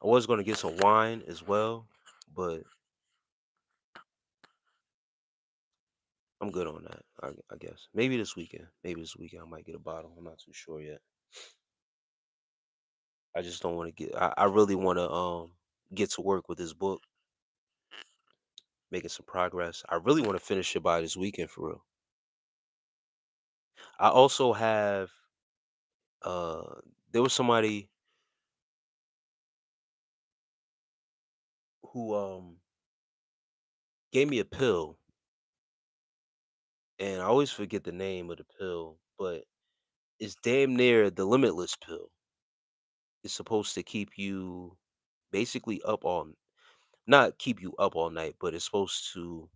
was gonna get some wine as well, but I'm good on that. I guess maybe this weekend. Maybe this weekend I might get a bottle. I'm not too sure yet. I just don't want to get. I really want to get to work with this book, making some progress. I really want to finish it by this weekend for real. I also have there was somebody who gave me a pill, and I always forget the name of the pill, but it's damn near the limitless pill. It's supposed to keep you basically up all not keep you up all night, but it's supposed to,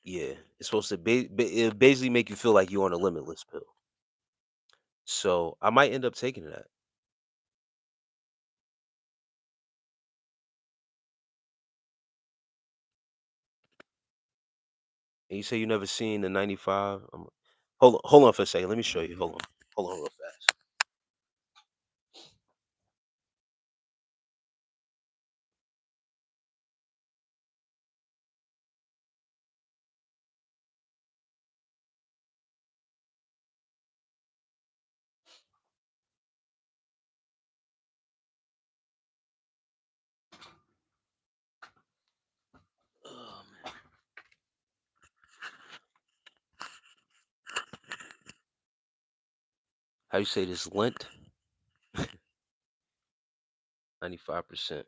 yeah, it's supposed to it basically make you feel like you're on a limitless pill. So I might end up taking that. And you say you never seen the 95? Hold on for a second. Let me show you. Hold on real fast. How you say this? Lint? 95%.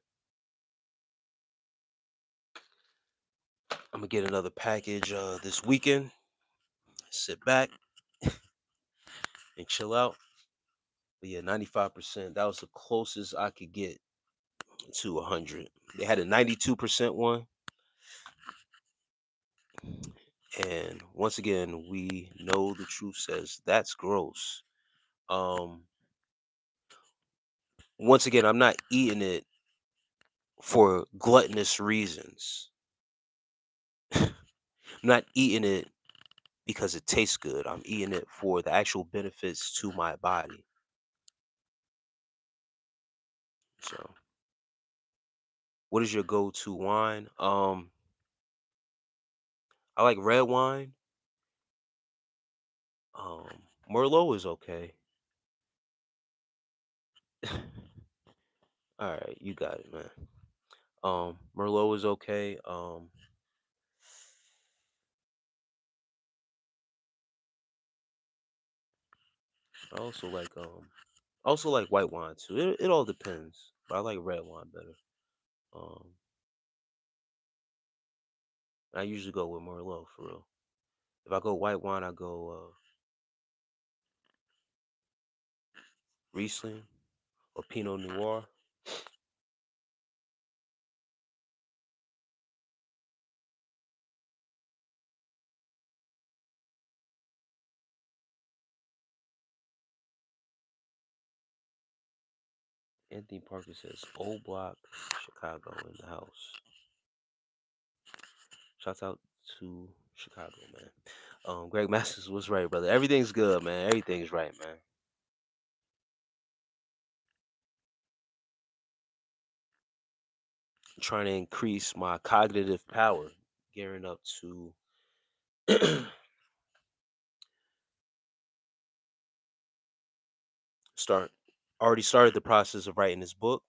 I'm gonna get another package this weekend. Sit back and chill out. But yeah, 95%. That was the closest I could get to 100. They had a 92% one. And once again, we know the truth says that's gross. Um, Once again, I'm not eating it for gluttonous reasons. I'm not eating it because it tastes good. I'm eating it for the actual benefits to my body. So, what is your go-to wine? I like red wine. Merlot is okay. All right, you got it, man. Merlot is okay. I also like white wine too. It all depends, but I like red wine better. Um, I usually go with Merlot for real. If I go white wine, I go Riesling or Pinot Noir. Anthony Parker says Old Block, Chicago in the house. Shouts out to Chicago, man. Greg Masters was right, brother. Everything's good, man. Everything's right, man. Trying to increase my cognitive power, gearing up to start. Already started the process of writing this book.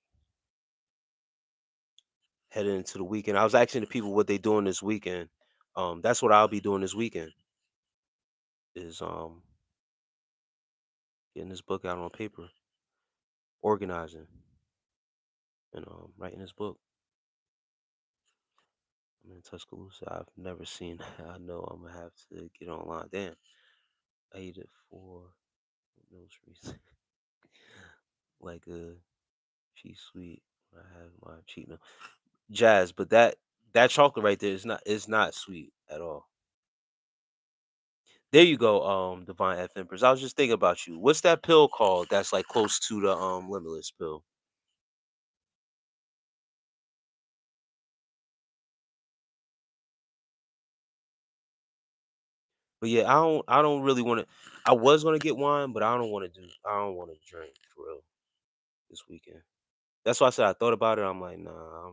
Heading into the weekend, I was asking the people what they doing this weekend. That's what I'll be doing this weekend. Is getting this book out on paper, organizing, and writing this book. I'm in Tuscaloosa. I've never seen. I know I'm gonna have to get online. Damn, I ate it for no reason. Like a cheese sweet. When I have my cheat meal. Jazz, but that chocolate right there is not sweet at all. There you go, Divine F Empress. I was just thinking about you. What's that pill called that's like close to the limitless pill? But yeah, I don't really want to. I was gonna get wine, but I don't want to drink for real this weekend. That's why I said I thought about it. I'm like, nah, I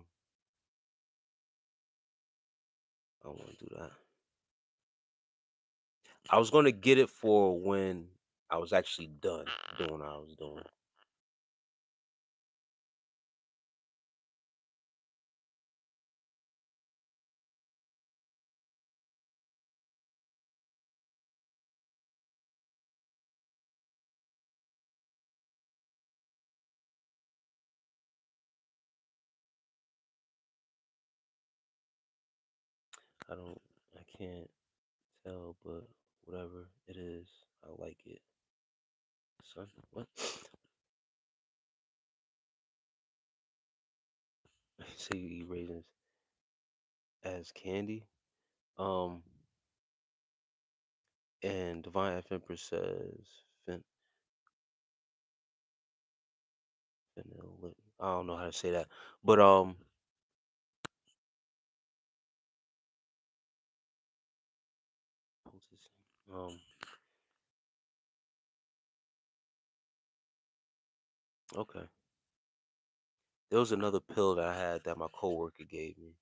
don't want to do that. I was gonna get it for when I was actually done doing what I was doing. I don't, I can't tell, but whatever it is, I like it. Son, what? Say you eat raisins as candy. Um, and Divine F Empress says fentanyl. I don't know how to say that, but potency, um, okay. There was another pill that I had that my coworker gave me.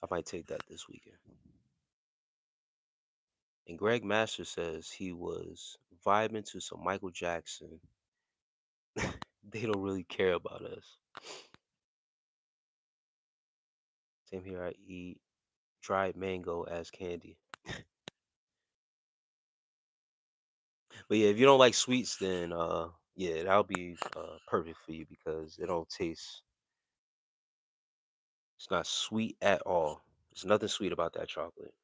I might take that this weekend. And Greg Master says he was vibing to some Michael Jackson. They don't really care about us. Same here. I eat dried mango as candy. But yeah, if you don't like sweets, then yeah, that'll be perfect for you because it don't taste. It's not sweet at all. There's nothing sweet about that chocolate.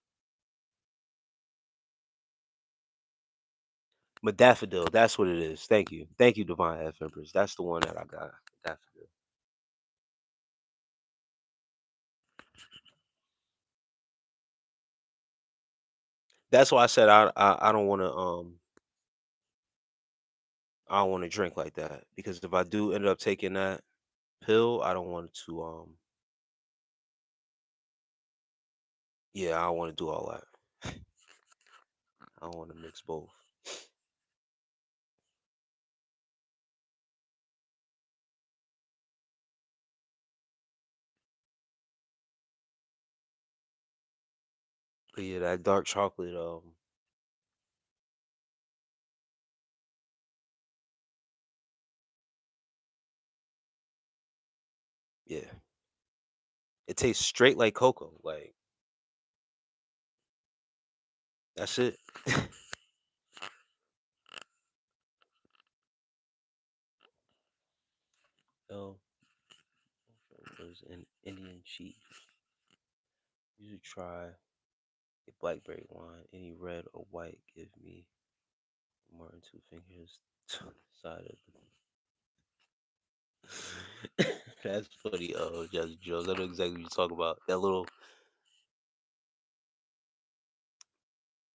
Daffodil, that's what it is. Thank you, Divine F Empress. That's the one that I got. Daffodil. That's why I said I don't want to I don't want to drink like that because if I do end up taking that pill, I don't want to yeah, I don't want to do all that. I don't want to mix both. But yeah, that dark chocolate yeah, it tastes straight like cocoa. Like that's it. Oh, was an Indian chief. You should try a blackberry wine. Any red or white, give me Martin two fingers to the side of the. That's funny. Oh, just Jones. I know exactly what you're talking about. That little.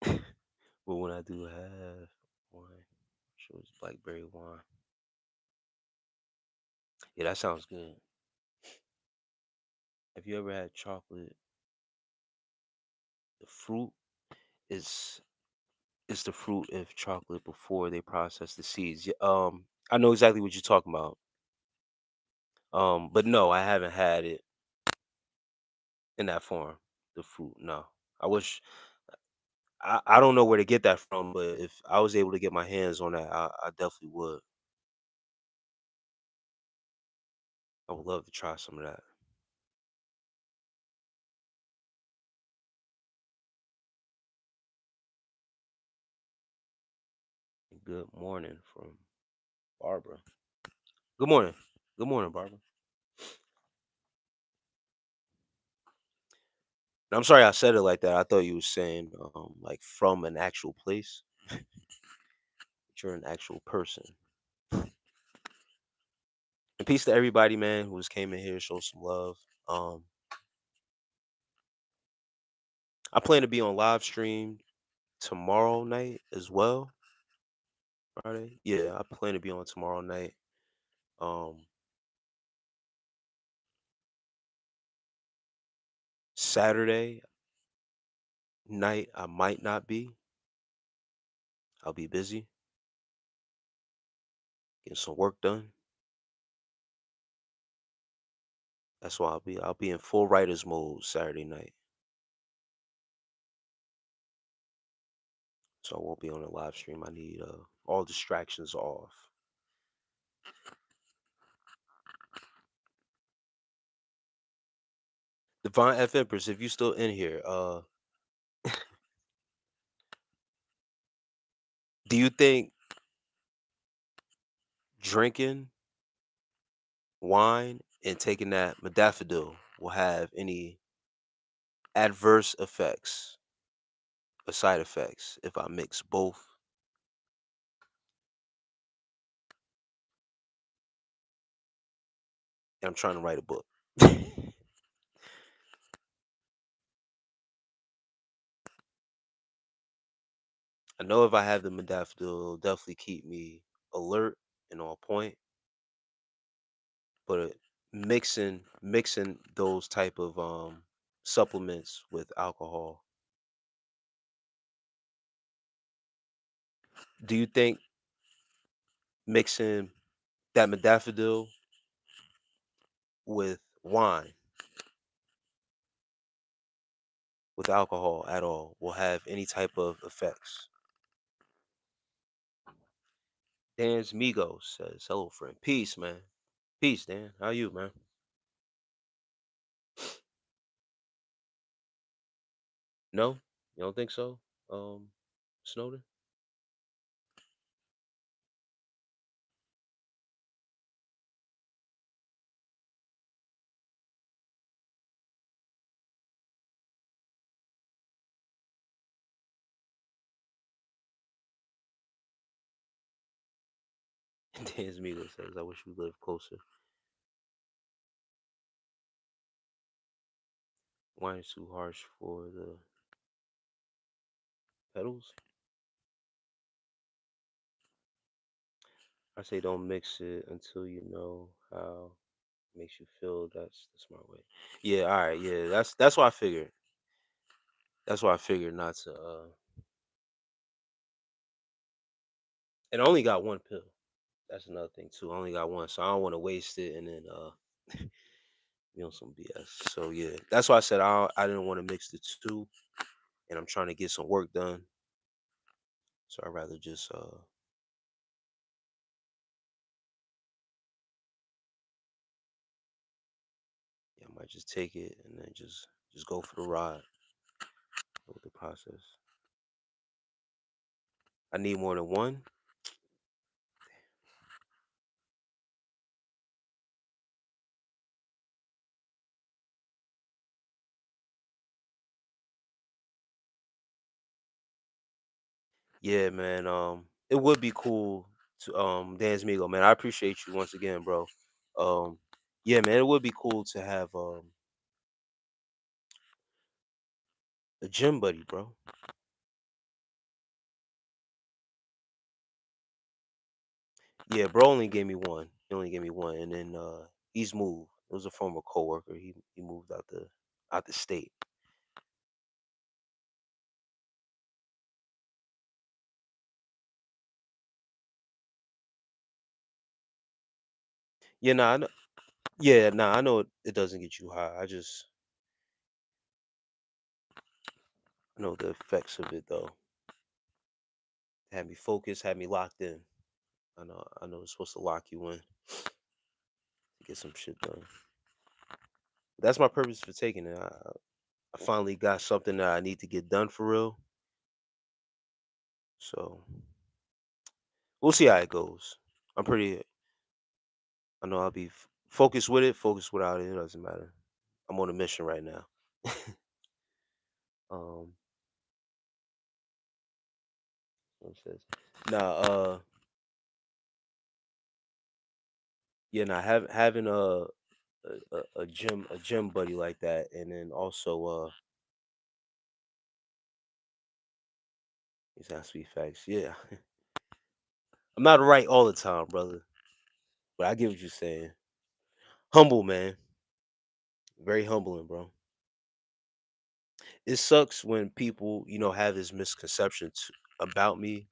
But when I do have wine, sure it's blackberry wine. Yeah, that sounds good. Have you ever had chocolate? The fruit is the fruit of chocolate before they process the seeds. Yeah, I know exactly what you're talking about. But no, I haven't had it in that form. The fruit, no. I wish I don't know where to get that from, but if I was able to get my hands on that, I definitely would. I would love to try some of that. Good morning from Barbara. Good morning. Good morning, Barbara. I'm sorry I said it like that. I thought you were saying like from an actual place. You're an actual person. And peace to everybody, man, who just came in here, show some love. Um, I plan to be on live stream tomorrow night as well. Friday. Yeah, I plan to be on tomorrow night. Um, Saturday night I might not be. I'll be busy getting some work done. That's why I'll be in full writers mode Saturday night. So I won't be on a live stream. I need all distractions off. Divine F Empress, if you still in here, do you think drinking wine and taking that modafinil will have any adverse effects or side effects if I mix both? And I'm trying to write a book. I know if I have the modafinil, it'll definitely keep me alert and on point. But mixing those type of supplements with alcohol, do you think mixing that modafinil with wine with alcohol at all will have any type of effects? Dan's Migos says, hello, friend. Peace, man. Peace, Dan. How you, man? No? You don't think so? Snowden? Dan's Migo says, I wish we lived closer. Wine is too harsh for the pedals. I say don't mix it until you know how it makes you feel. That's the smart way. Yeah, all right, yeah. That's why I figured. That's why I figured not to and I only got one pill. That's another thing too. I only got one, so I don't want to waste it and then be on some BS. So yeah, that's why I said I didn't want to mix the two, and I'm trying to get some work done. So I'd rather just yeah, I might just take it and then just go for the ride with the process. I need more than one. Yeah, man. It would be cool to Dan's Migo, man. I appreciate you once again, bro. Um, yeah, man. It would be cool to have a gym buddy, bro. Yeah, bro only gave me one. He only gave me one, and then he's moved. It was a former coworker. He moved out the state. Yeah, nah, I know. Yeah, nah, I know it doesn't get you high. I know the effects of it though. Had me focused, had me locked in. I know it's supposed to lock you in to get some shit done. That's my purpose for taking it. I finally got something that I need to get done for real. So we'll see how it goes. I'm pretty. I know I'll be focused with it, focused without it. It doesn't matter. I'm on a mission right now. um, what it says. Nah, yeah, nah, having a gym buddy like that, and then also these has to be facts. Yeah, I'm not right all the time, brother, but I get what you're saying. Humble, man, very humbling, bro. It sucks when people, have this misconception about me,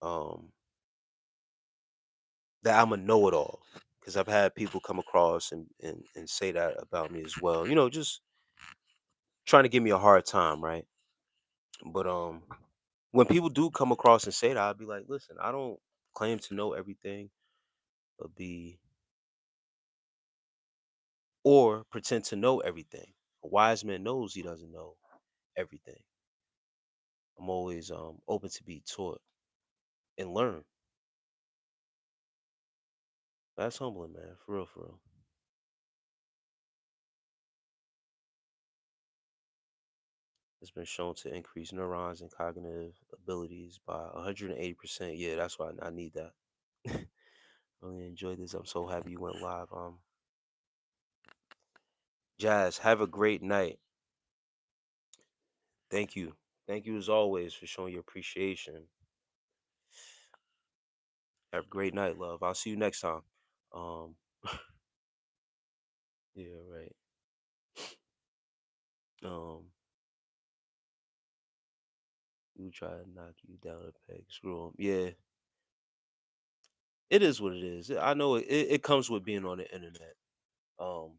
um, that I'm a know-it-all. Because I've had people come across and say that about me as well. Just trying to give me a hard time, right? But when people do come across and say that, I'll be like, listen, I don't claim to know everything or pretend to know everything. A wise man knows he doesn't know everything. I'm always open to be taught and learn. That's humbling, man. For real, for real. It's been shown to increase neurons and cognitive abilities by 180%. Yeah, that's why I need that. Really enjoyed this. I'm so happy you went live. Jazz, have a great night. Thank you. Thank you as always for showing your appreciation. Have a great night, love. I'll see you next time. Um, yeah, right. Um, you try to knock you down a peg. Screw 'em. Yeah, it is what it is. I know it comes with being on the internet. Um,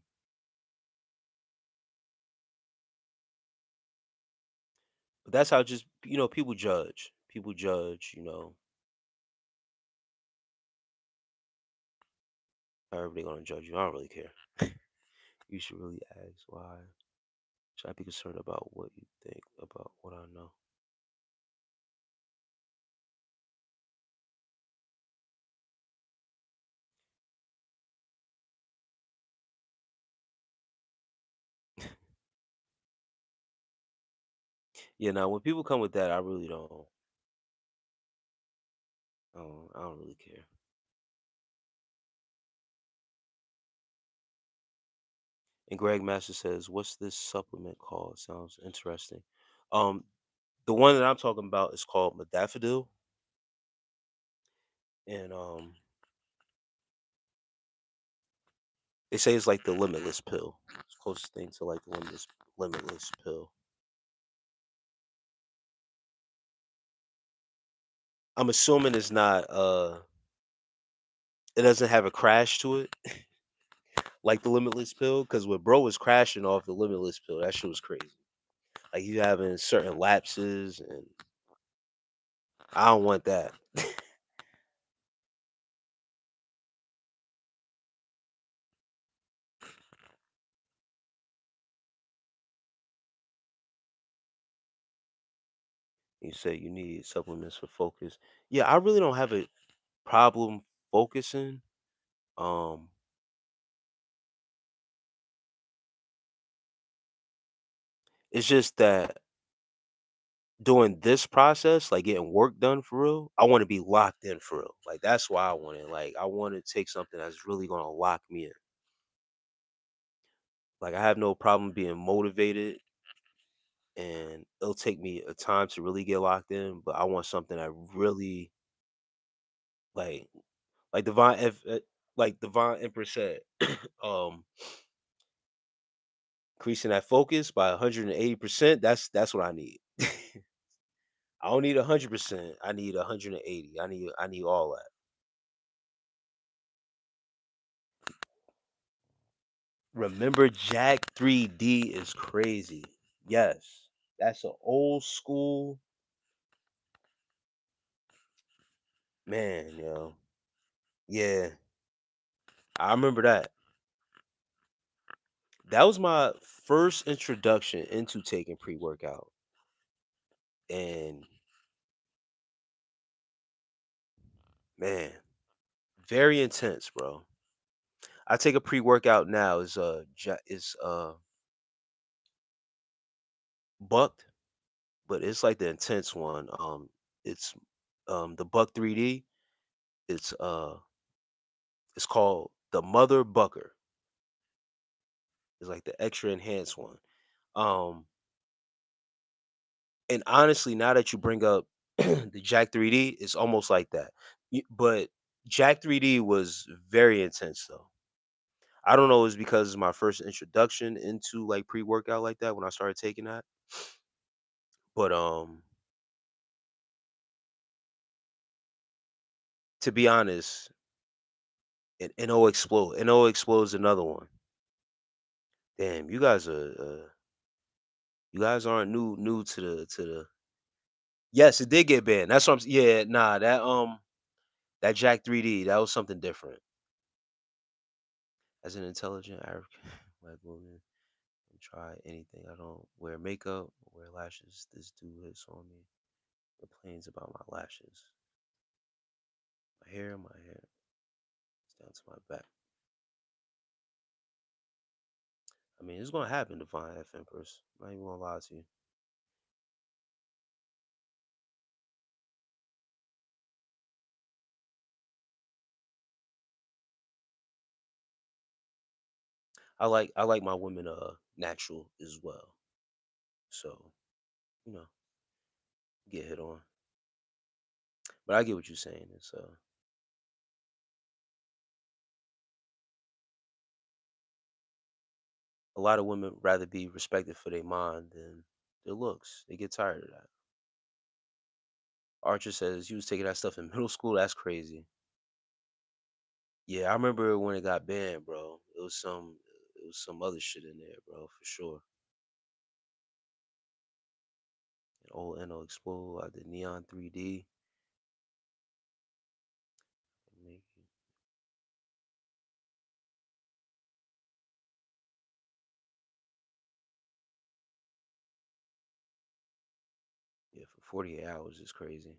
but that's how just people judge. People judge. However they're gonna judge you. I don't really care. You should really ask why. Should I be concerned about what you think about what I know? Yeah, now when people come with that, I really don't. I don't really care. And Greg Master says, "What's this supplement called? Sounds interesting." Um, the one that I'm talking about is called Modafinil, and they say it's like the limitless pill. It's the closest thing to like the limitless pill. I'm assuming it's not it doesn't have a crash to it like the limitless pill, because when bro was crashing off the limitless pill, that shit was crazy. Like you having certain lapses, and I don't want that. You say you need supplements for focus. Yeah, I really don't have a problem focusing. Um, it's just that doing this process, like getting work done for real, I want to be locked in for real. Like that's why I want it. Like I want to take something that's really gonna lock me in. Like I have no problem being motivated, and it'll take me a time to really get locked in. But I want something that really like like like Divine Empress said, um, increasing that focus by 180%. That's what I need. I don't need 100%. I need 180. I need all that. Remember Jack 3D is crazy. Yes. That's an old school man, yo. Yeah. I remember that. That was my first introduction into taking pre-workout. And man, very intense, bro. I take a pre-workout now is bucked, but it's like the intense one. It's the Buck 3D. It's it's called the Mother Bucker. It's like the extra enhanced one. Um and honestly, now that you bring up the Jack 3D, it's almost like that. But Jack 3D was very intense though. I don't know, it's because it's my first introduction into like pre-workout like that when I started taking that. But to be honest, NO explode. NO explodes another one. Damn, you guys aren't new to the. Yes, it did get banned. That's what yeah, nah, that Jack 3D, that was something different. As an intelligent African black woman, I try anything. I don't wear makeup, wear lashes. This dude hits on me. Complains about my lashes. My hair, it's down to my back. I mean, it's gonna happen, Divine F Empress. I'm not even gonna lie to you. I like my women natural as well. So, you know, get hit on. But I get what you're saying. It's a lot of women rather be respected for their mind than their looks. They get tired of that. Archer says you was taking that stuff in middle school. That's crazy. Yeah, I remember when it got banned, bro. It was some other shit in there, bro, for sure. And old NO Explode, I did Neon 3D. Yeah, for 48 hours is crazy.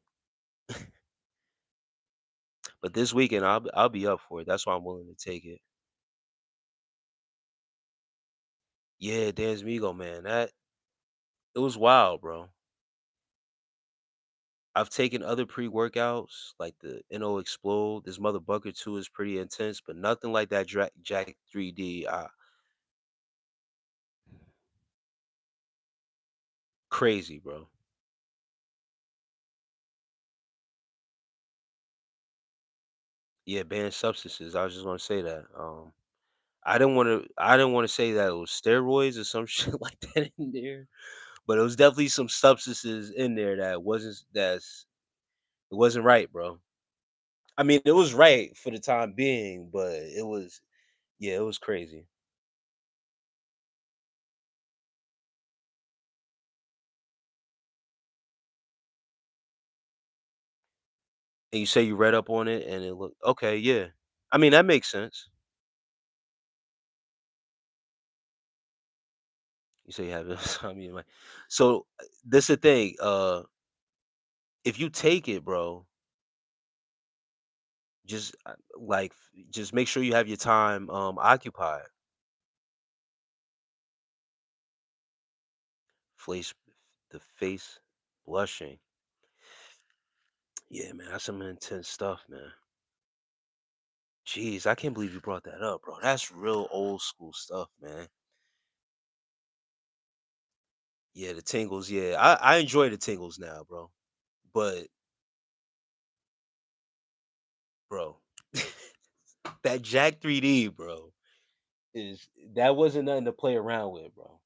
But this weekend I'll be up for it. That's why I'm willing to take it. Yeah, Dan's Migo, man. That it was wild, bro. I've taken other pre-workouts like the NO Explode. This Mother Bucket 2 is pretty intense, but nothing like that Jack 3D. crazy, bro. Yeah, banned substances. I was just gonna say that. I didn't want to say that it was steroids or some shit like that in there, but it was definitely some substances in there that it wasn't right, bro. I mean, it was right for the time being, but it was, yeah, it was crazy. And you say you read up on it and it looked okay, yeah. I mean, that makes sense. You say you have insomnia, like so this the thing. If you take it, bro, just just make sure you have your time occupied. Face the face blushing. Yeah, man, that's some intense stuff, man. Jeez, I can't believe you brought that up, bro. That's real old school stuff, man. Yeah, the tingles. Yeah, I enjoy the tingles now, bro. But, bro, that Jack 3D, bro, is that wasn't nothing to play around with, bro.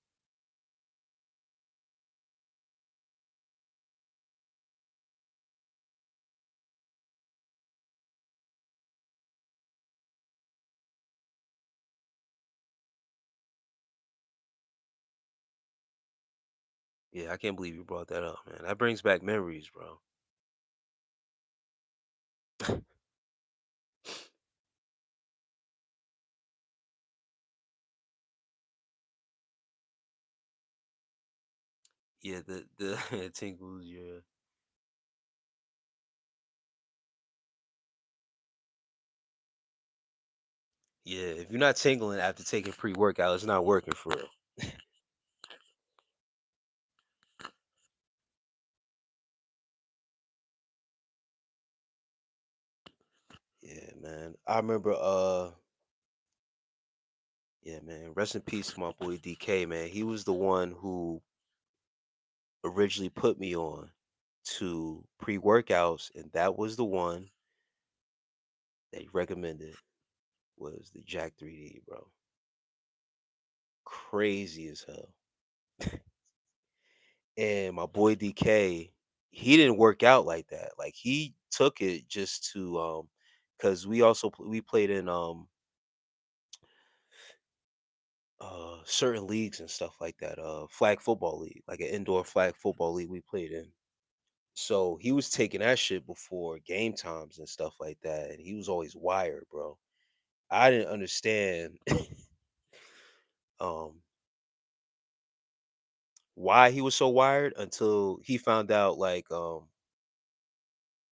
Yeah, I can't believe you brought that up, man. That brings back memories, bro. Yeah, the tingles. Yeah, yeah. If you're not tingling after taking pre-workout, it's not working for real. Yeah, man. I remember. Yeah, man. Rest in peace, to my boy DK, man. He was the one who originally put me on to pre-workouts, and that was the one that he recommended was the Jack 3D, bro. Crazy as hell. And my boy DK, he didn't work out like that. Like he took it just to because we also we played in certain leagues and stuff like that. Flag football league, like an indoor flag football league we played in. So he was taking that shit before game times and stuff like that, and he was always wired, bro. I didn't understand um why he was so wired until he found out like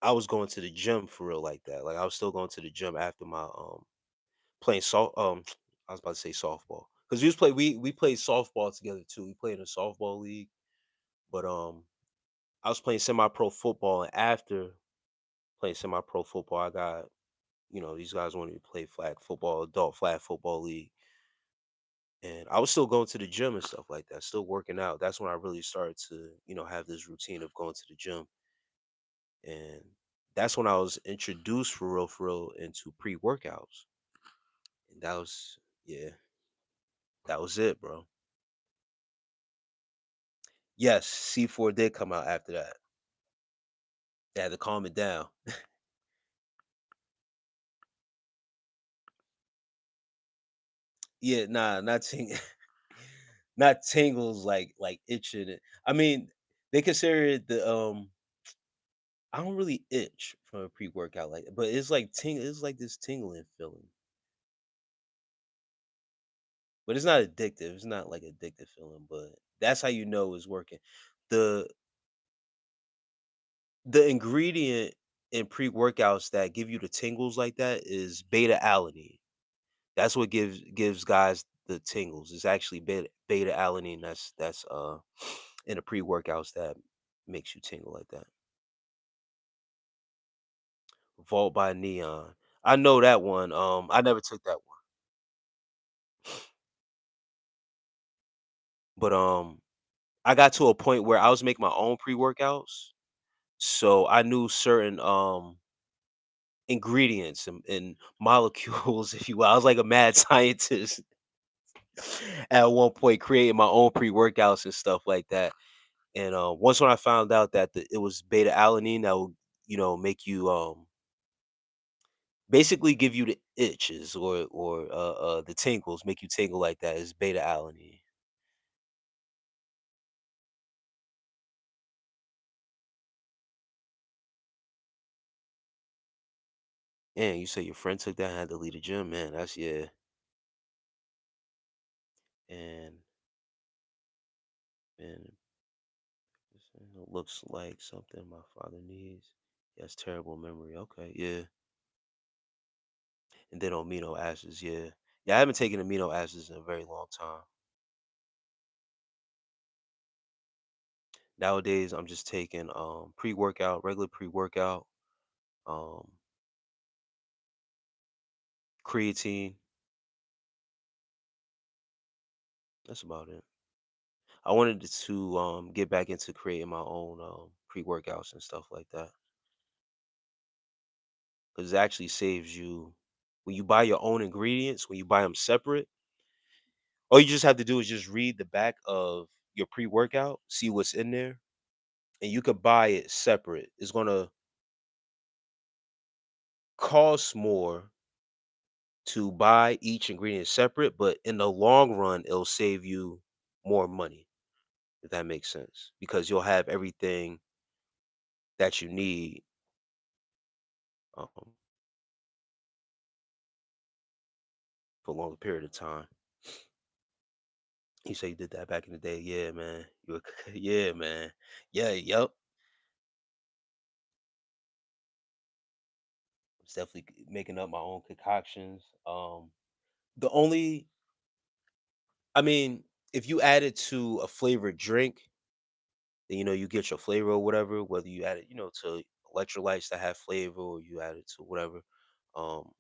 I was going to the gym for real like that. Like I was still going to the gym after my playing I was about to say softball. Cuz we played softball together too. We played in a softball league, but I was playing semi-pro football, and after playing semi-pro football, I got, these guys wanted me to play flag football, adult flag football league. And I was still going to the gym and stuff like that, still working out. That's when I really started to, have this routine of going to the gym. And that's when I was introduced for real into pre-workouts. And that was, yeah, that was it, bro. Yes, C4 did come out after that. They had to calm it down. Yeah, nah, not not tingles like itching it. I mean, they consider it the I don't really itch from a pre-workout like, but it's like it's like this tingling feeling. But it's not addictive. It's not like addictive feeling, but that's how you know it's working. The the ingredient in pre-workouts that give you the tingles like that is beta alanine. That's what gives guys the tingles. It's actually beta alanine that's in the pre-workouts that makes you tingle like that. Vault by Neon. I know that one. I never took that one. But I got to a point where I was making my own pre-workouts, so I knew certain ingredients and molecules, if you will. I was like a mad scientist at one point, creating my own pre-workouts and stuff like that. And once when I found out that it was beta alanine that would, make you basically give you the itches or the tingles, make you tingle like that is beta alanine. And you say your friend took that and had to leave the gym, man. That's yeah. And and it looks like something my father needs. He has terrible memory. Okay, yeah. And then amino acids, yeah. Yeah, I haven't taken amino acids in a very long time. Nowadays, I'm just taking pre-workout, regular pre-workout, um, creatine. That's about it. I wanted to get back into creating my own pre-workouts and stuff like that because it actually saves you when you buy your own ingredients. When you buy them separate, all you just have to do is just read the back of your pre-workout, see what's in there, and you could buy it separate. It's gonna cost more to buy each ingredient separate, but in the long run, it'll save you more money, if that makes sense, because you'll have everything that you need um, for a longer period of time. You say you did that back in the day, yeah, man. Yeah, man. Yeah, yep. Was definitely making up my own concoctions. The only, I mean, if you add it to a flavored drink, then you get your flavor or whatever. Whether you add it, to electrolytes that have flavor, or you add it to whatever. Um,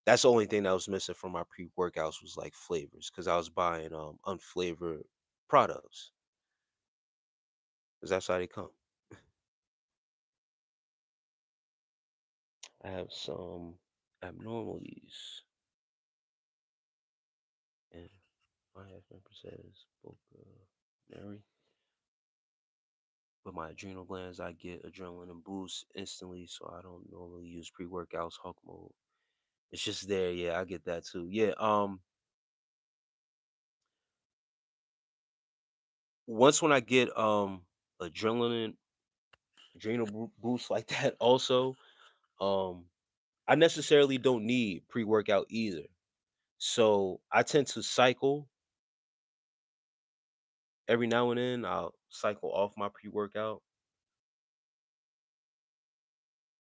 that's the only thing that was missing from my pre-workouts was like flavors, because I was buying unflavored products, because that's how they come. I have some abnormalities, and my husband says both Mary. But my adrenal glands, I get adrenaline and boost instantly, so I don't normally use pre-workouts Hulk mode. It's just there, yeah. I get that too. Yeah. Once when I get adrenaline, boost like that, also, um, I necessarily don't need pre-workout either. So I tend to cycle every now and then. I'll cycle off my pre-workout.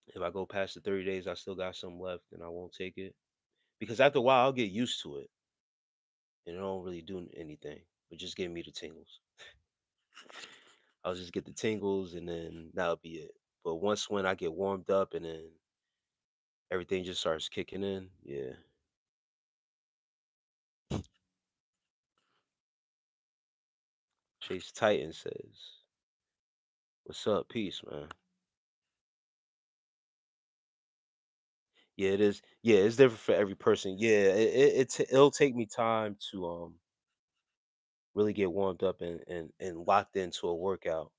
If I go past the 30 days, I still got some left, and I won't take it. Because after a while, I'll get used to it, and it don't really do anything, but just give me the tingles. I'll just get the tingles, and then that'll be it. But once when I get warmed up, and then everything just starts kicking in, yeah. Chase Titan says, "What's up, peace, man." Yeah, it is. Yeah, it's different for every person. Yeah, it'll take me time to really get warmed up and locked into a workout.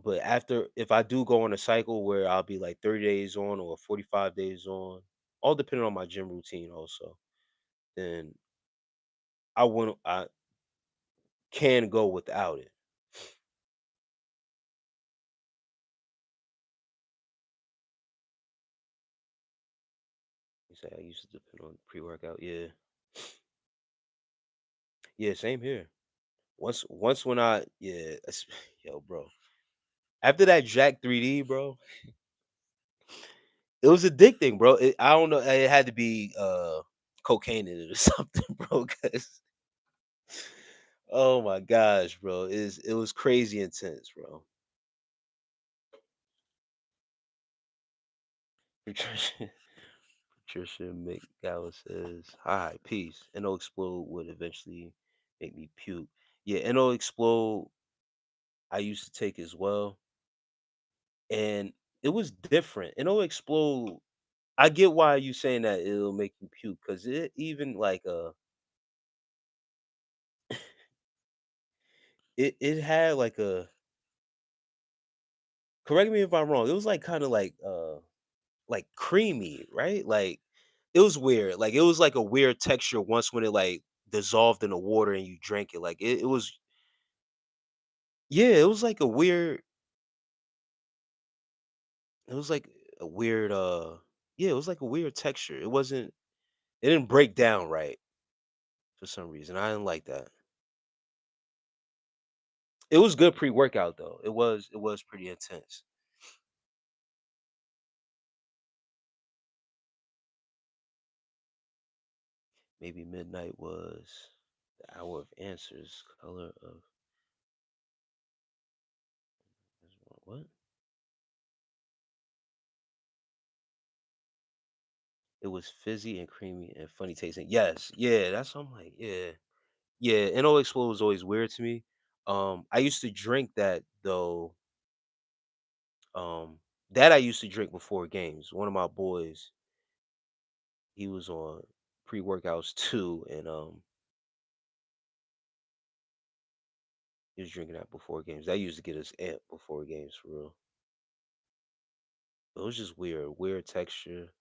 But after, if I do go on a cycle where I'll be like 30 days on or 45 days on, all depending on my gym routine also, then I can go without it. You say I used to depend on pre-workout. Yeah. Yeah, same here. Once when I yeah, yo, bro. After that Jack 3D, bro, it was addicting, bro. I don't know. It had to be cocaine in it or something, bro. 'Cause oh my gosh, bro, it was crazy intense, bro. Patricia, Patricia McGowan says, "Hi, peace. NO explode would eventually make me puke." Yeah, NO explode. I used to take as well, and it was different. NO explode. I get why you saying that it'll make you puke because it even like it had like a, correct me if I'm wrong. It was like kind of like creamy, right? Like it was weird. Like it was like a weird texture once when it like dissolved in the water and you drank it. Like it was, yeah, it was like a weird, it was like a weird yeah, it was like a weird texture. It didn't break down right for some reason. I didn't like that. It was good pre-workout though. It was pretty intense. Maybe midnight was the hour of answers, color of what? It was fizzy and creamy and funny tasting. Yes, yeah, that's what I'm like, yeah. Yeah, NO Explode was always weird to me. I used to drink that though. That I used to drink before games. One of my boys, he was on pre-workouts too, and he was drinking that before games. That used to get us amped before games for real. It was just weird, weird texture.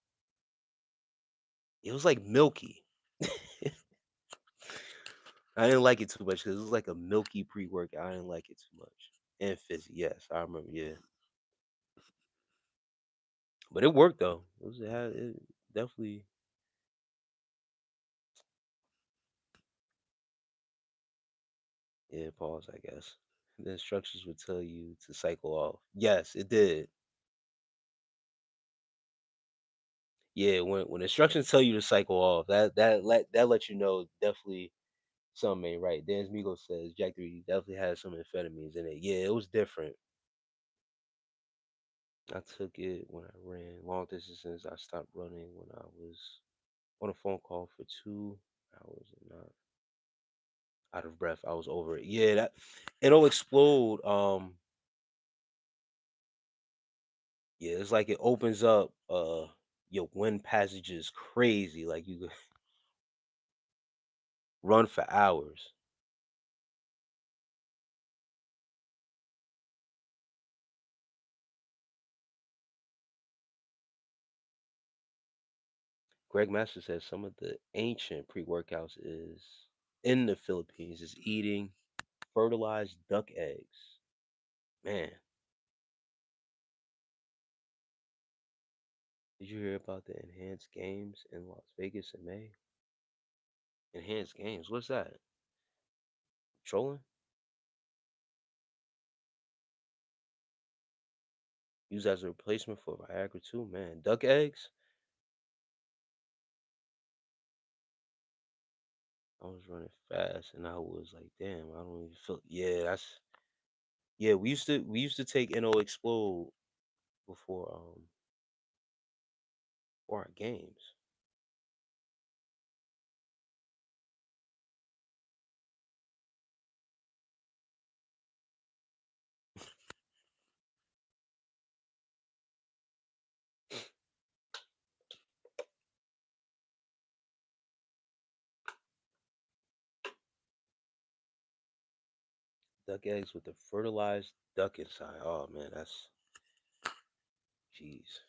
It was like milky. I didn't like it too much because it was like a milky pre-workout. I didn't like it too much. And fizzy, yes, I remember. Yeah, but it worked though. It definitely. Yeah, pause, I guess. The instructions would tell you to cycle off. Yes, it did. Yeah, when instructions tell you to cycle off, that lets you know definitely something ain't right. Dan Migo says Jack 3 definitely has some amphetamines in it. Yeah, it was different. I took it when I ran long distances. I stopped running when I was on a phone call for 2 hours and not out of breath. I was over it. Yeah, that it'll explode. Yeah, it's like it opens up your wind passages crazy. Like you could run for hours. Greg Master says some of the ancient pre-workouts is in the Philippines is eating fertilized duck eggs. Man, did you hear about the enhanced games in Las Vegas in May? Enhanced games, what's that? Trolling? Used as a replacement for Viagra too, man. Duck eggs? I was running fast and I was like, damn, I don't even feel, yeah, that's, yeah, we used to take NO Explode before for our games. Duck eggs with the fertilized duck inside. Oh man, that's, jeez,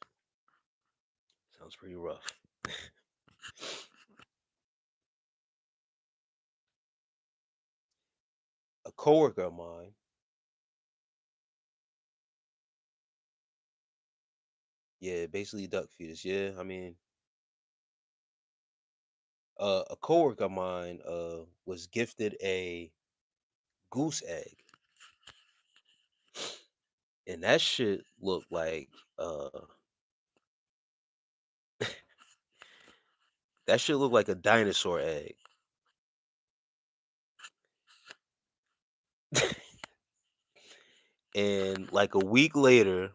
sounds pretty rough. A coworker of mine, yeah, basically duck fetus. Yeah, I mean, a coworker of mine was gifted a goose egg, and that shit looked like that shit looked like a dinosaur egg. And like a week later,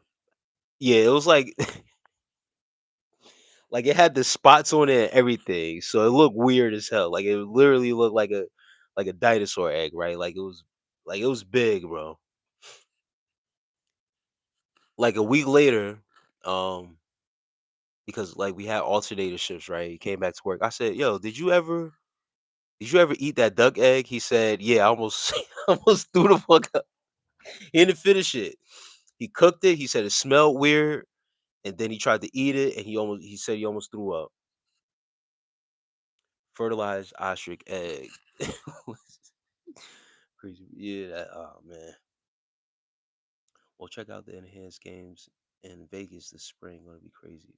yeah, it was like Like it had the spots on it and everything, so it looked weird as hell. Like it literally looked like a dinosaur egg, right? Like it was big, bro. Like a week later, um, because like we had alternator shifts, right? He came back to work. I said, "Yo, did you ever eat that duck egg?" He said, "Yeah, I almost almost threw the fuck up." He didn't finish it. He cooked it. He said it smelled weird, and then he tried to eat it, and he said he almost threw up. Fertilized ostrich egg. Crazy. Yeah. Oh man. Well, check out the enhanced games in Vegas this spring. Gonna be crazy.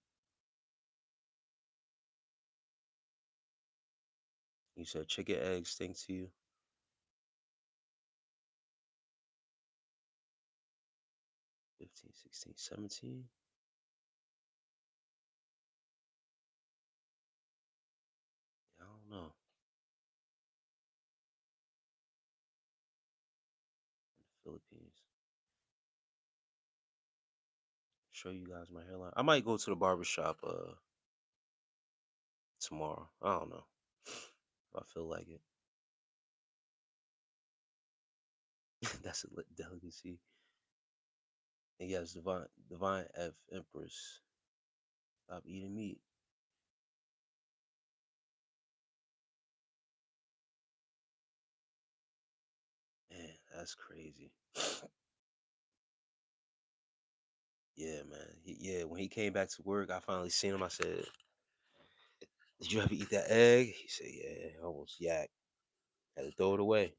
You said chicken eggs stink to you. 15, 16, 17. I don't know. Philippines. Show you guys my hairline. I might go to the barber shop tomorrow. I don't know if I feel like it. That's a delicacy. And yes, Divine F Empress. Stop eating meat. Man, that's crazy. Yeah, man. Yeah, when he came back to work, I finally seen him. I said, "Did you ever eat that egg?" He said, "Yeah, I almost yak. Had to throw it away."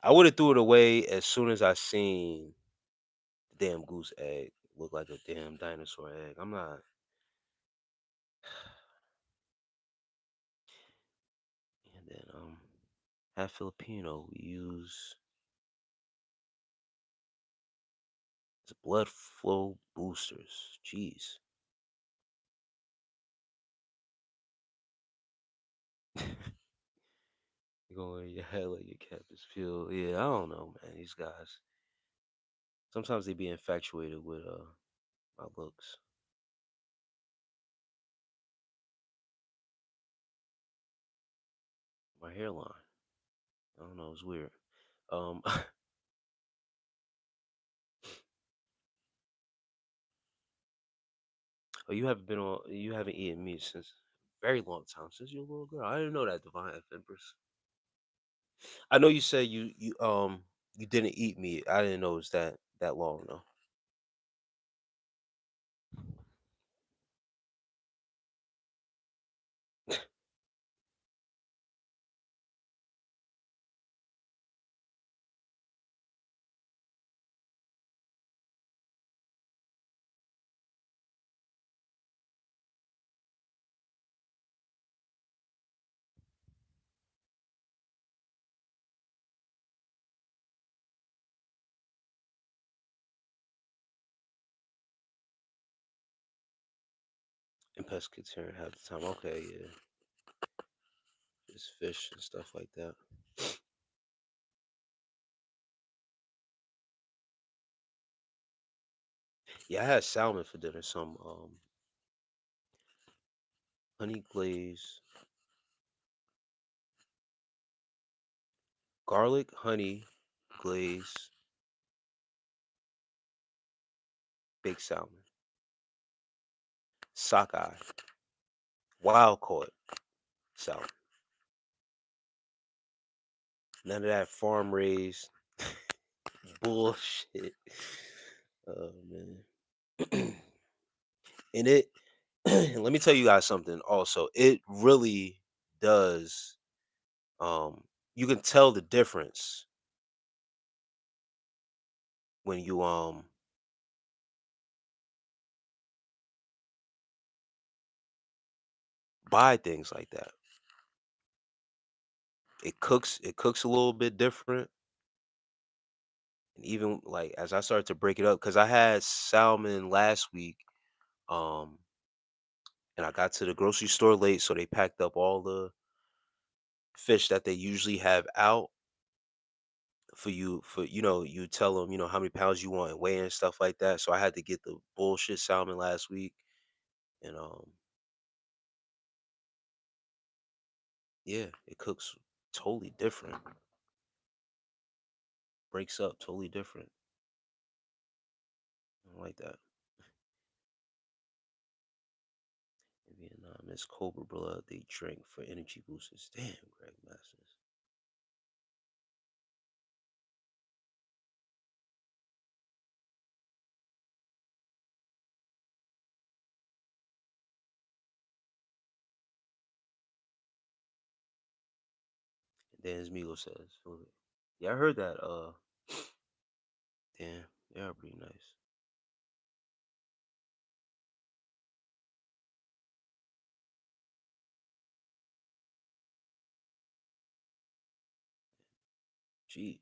I would have threw it away as soon as I seen the damn goose egg look like a damn dinosaur egg. I'm not. And then half Filipino. We use the blood flow boosters. Jeez. You going in your head like your cap is filled. Yeah, I don't know, man. These guys. Sometimes they be infatuated with my looks, my hairline. I don't know. It's weird. Oh, you haven't eaten meat since a very long time, since you're a little girl. I didn't know that, Divine F Empress. I know you said you didn't eat meat. I didn't know it was that long though. And pescatarian half the time. Okay, yeah, just fish and stuff like that. Yeah, I had salmon for dinner. Some honey glaze, garlic honey glaze, baked salmon, sockeye, wild caught salmon. None of that farm raised bullshit. Oh man. And it let me tell you guys something also. It really does you can tell the difference when you buy things like that. It cooks a little bit different. And even like as I started to break it up, because I had salmon last week, um, and I got to the grocery store late, so they packed up all the fish that they usually have out. for you for you tell them how many pounds you want and weigh and stuff like that. So I had to get the bullshit salmon last week, and yeah, it cooks totally different, breaks up totally different. I don't like that. In Vietnam, it's cobra blood they drink for energy boosters. Damn, Greg Masters. And Dan Zmigo says, yeah, I heard that. Damn, they are pretty nice. Jeez,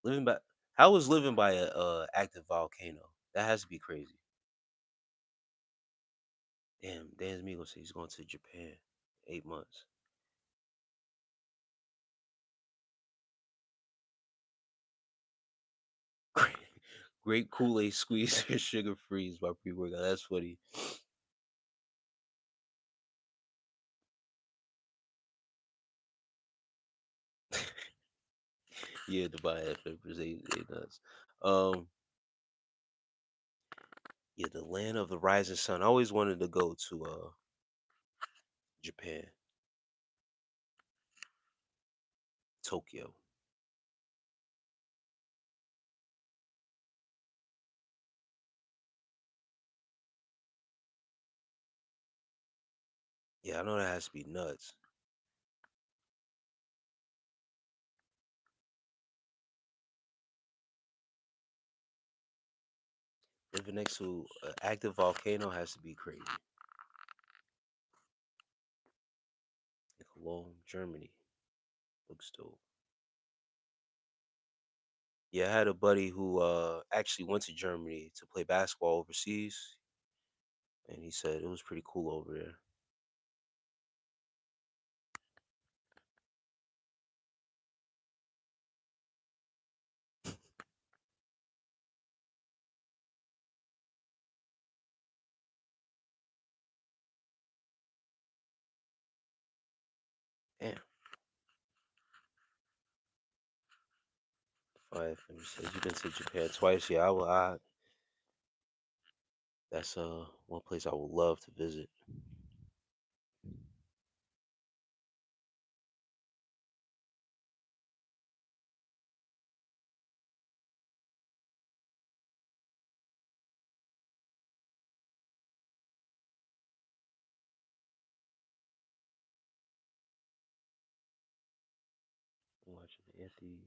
living by how was living by a active volcano? That has to be crazy. Damn, Dan Zmigo says he's going to Japan. 8 months. Great, great Kool-Aid squeeze sugar freeze by pre-workout. That's funny. Yeah, Dubai FFers, they nuts. Um, yeah, the land of the rising sun. I always wanted to go to Japan, Tokyo. Yeah, I know that has to be nuts. Living next to an active volcano has to be crazy. In Cologne, Germany. Looks dope. Yeah, I had a buddy who actually went to Germany to play basketball overseas, and he said it was pretty cool over there. Damn. Five. Let me say you've been to Japan twice. Yeah, that's one place I would love to visit. Watching Anthony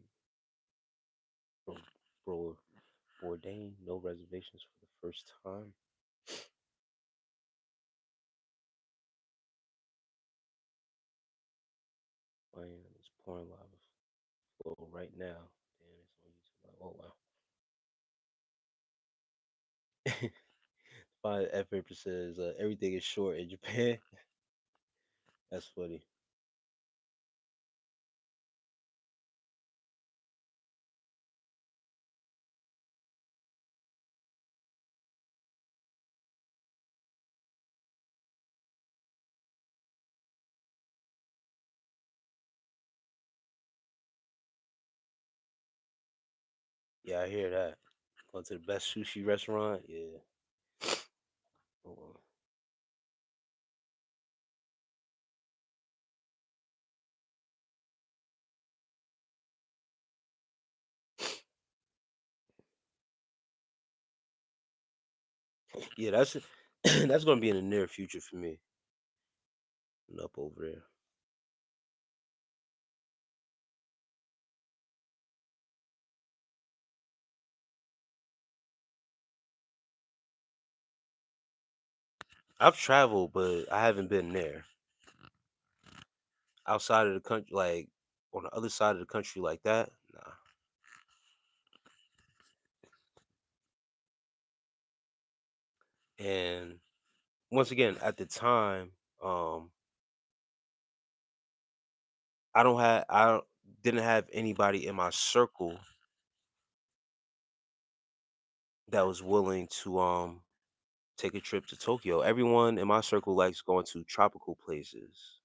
Bro, Bro Bourdain, no reservations for the first time. Man, it's pouring lava flow right now. Damn, it's on YouTube. Oh wow. Five F says everything is short in Japan. That's funny. Yeah, I hear that. Going to the best sushi restaurant. Yeah. Hold on. Yeah, that's that's gonna be in the near future for me. And up over there. I've traveled, but I haven't been there. Outside of the country, like on the other side of the country, like that. Nah. And once again, at the time, um, I don't have I don't. didn't have anybody in my circle that was willing to take a trip to Tokyo. Everyone in my circle likes going to tropical places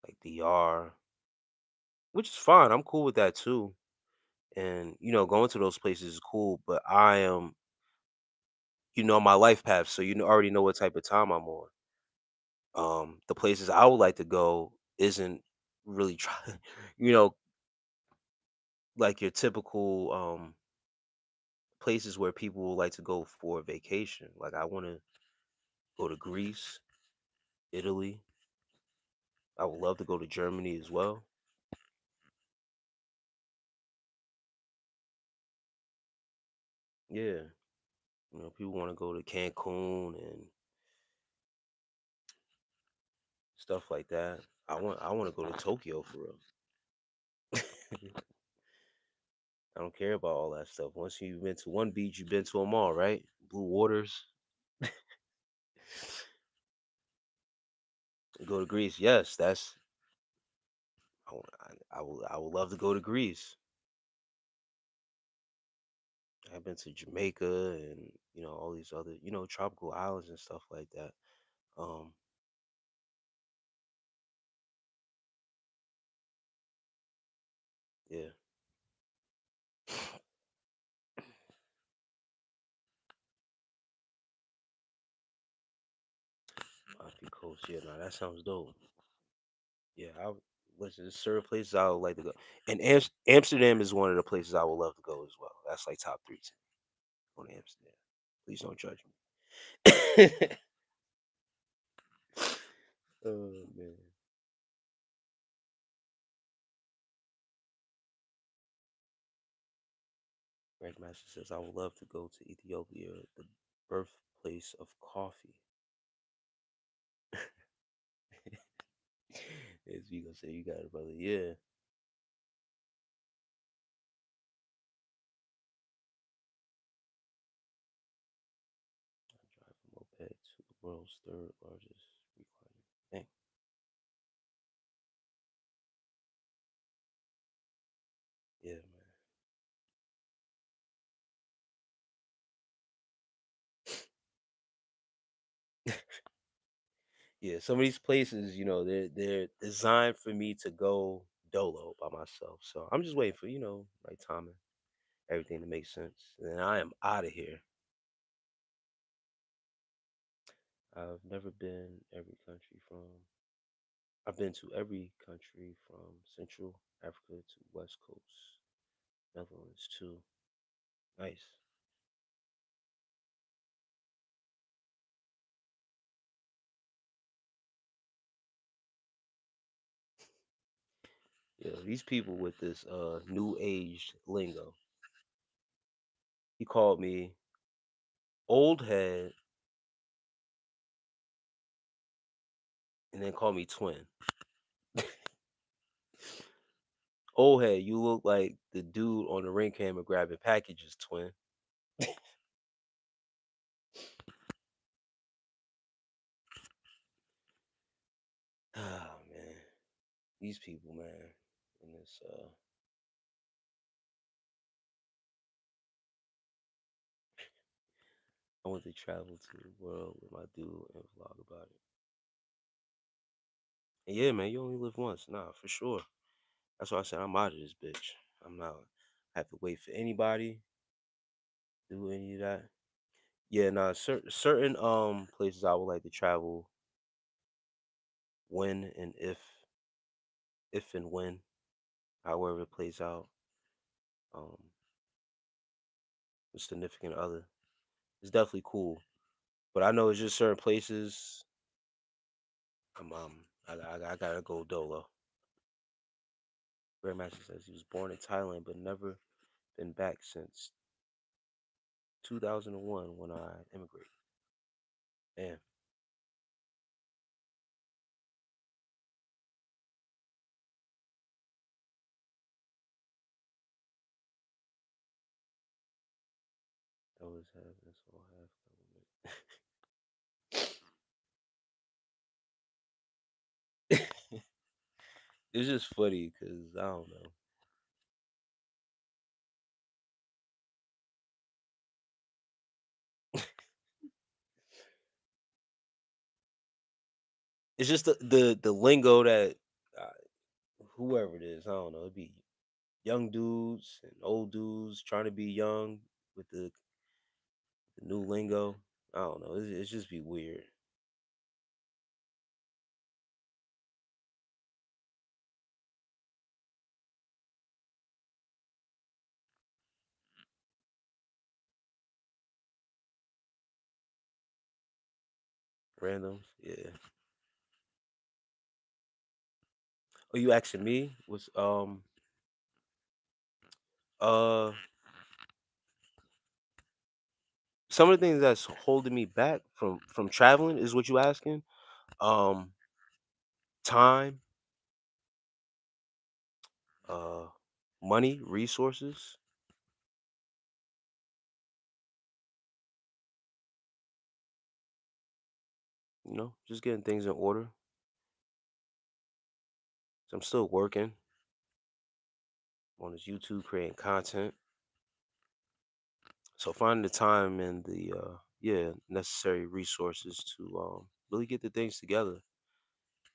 like DR, which is fine. I'm cool with that too. And going to those places is cool, but I am, my life path, so already know what type of time I'm on. The places I would like to go isn't really try, you know, like your typical places where people would like to go for a vacation. Like I want to go to Greece, Italy. I would love to go to Germany as well. Yeah, people want to go to Cancun and stuff like that. I want to go to Tokyo for real. I don't care about all that stuff. Once you've been to one beach, you've been to them all, right? Blue waters. Go to Greece. Yes, that's. I would love to go to Greece. I've been to Jamaica and all these other tropical islands and stuff like that. Um, yeah, Amalfi Coast. Yeah, no, that sounds dope. Yeah, listen. There's certain places I would like to go, and Amsterdam is one of the places I would love to go as well. That's like top three to me on Amsterdam. Please don't judge me. Oh man. Grandmaster says I would love to go to Ethiopia, the birthplace of coffee. As you gonna say, you got it, brother. Yeah. Drive a moped to the world's third largest recliner. Dang. Yeah, man. Yeah, some of these places, they're designed for me to go dolo by myself. So I'm just waiting for, right timing, everything to make sense. And I am out of here. I've never been every country from I've been to every country from Central Africa to West Coast, Netherlands too. Nice. Yeah, these people with this new age lingo. He called me old head and then called me twin. Old head, you look like the dude on the ring camera grabbing packages, twin. Oh man. These people, man. And this I want to travel to the world with my dude and vlog about it. And yeah, man, you only live once. Nah, for sure. That's why I said I'm out of this bitch. I'm not have to wait for anybody, do any of that. Yeah, nah, certain places I would like to travel when and if and when, however it plays out, um, with significant other. It's definitely cool. But I know it's just certain places. I gotta go dolo. Grandmaster says he was born in Thailand but never been back since 2001 when I immigrated. Damn, always have this all have government. It's just funny because I don't know. It's just the lingo that uh, whoever it is, I don't know. It'd be young dudes and old dudes trying to be young with the new lingo. I don't know. It's just be weird. Randoms. Yeah. Oh, you asking me? Was uh some of the things that's holding me back from traveling is what you asking? Um, time, uh, money, resources. You know, just getting things in order. So I'm still working on this YouTube, creating content. So finding the time and the yeah necessary resources to really get the things together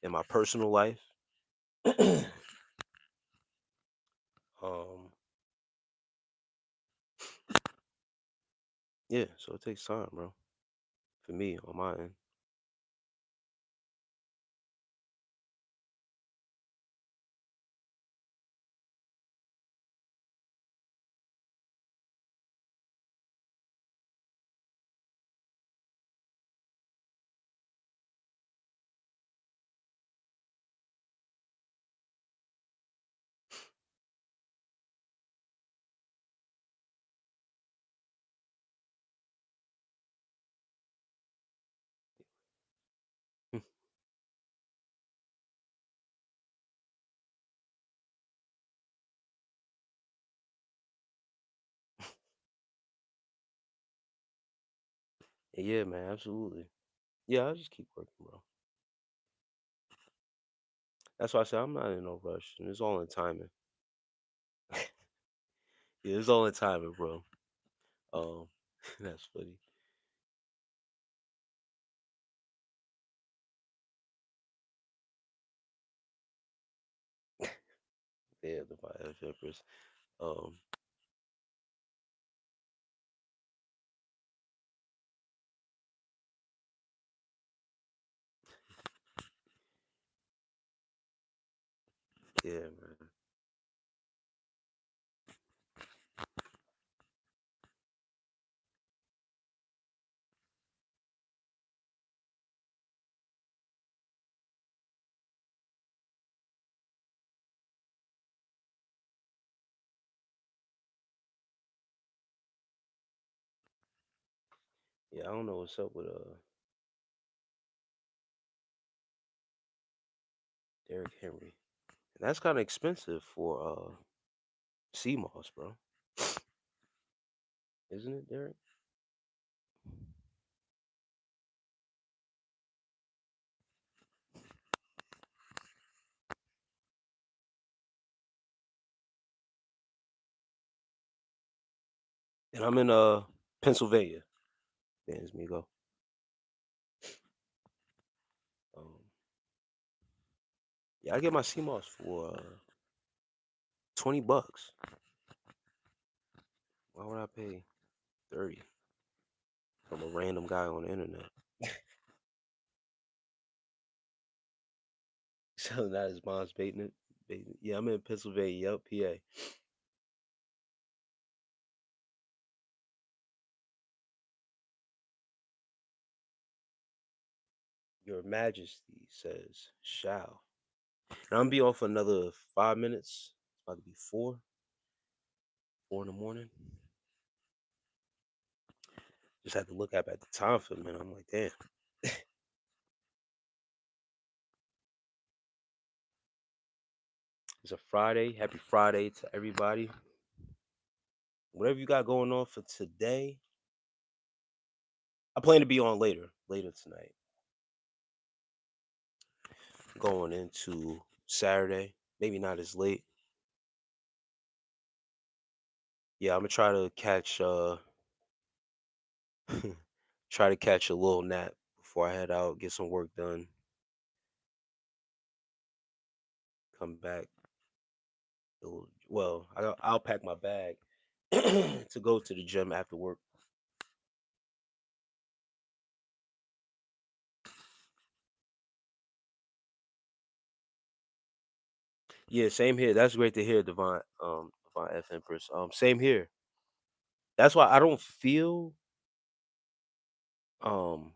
in my personal life. um, yeah, so it takes time, bro. For me on my end. Yeah, man, absolutely. Yeah, I'll just keep working, bro. That's why I said I'm not in no rush, and it's all in timing. Yeah, it's all in timing, bro. Um, that's funny. Yeah, the fire peppers. Um, yeah, man. Yeah, I don't know what's up with Derrick Henry. And that's kind of expensive for sea moss, bro. Isn't it, Derek? And I'm in Pennsylvania. There's me go. Um, yeah, I get my sea moss for $20. Why would I pay 30 from a random guy on the internet? So that is mom's baiting it. Yeah, I'm in Pennsylvania. Yep, PA. Your Majesty says, shall. And I'm gonna be on for another 5 minutes. It's about to be 4 in the morning. Just had to look up at the time for a minute. I'm like, damn. It's a Friday. Happy Friday to everybody. Whatever you got going on for today, I plan to be on later tonight. Going into Saturday. Maybe not as late. Yeah, I'm gonna try to catch try to catch a little nap before I head out, get some work done, come back. Well, I'll pack my bag to go to the gym after work. Yeah, same here. That's great to hear, Divine F Empress. Same here. That's why I don't feel um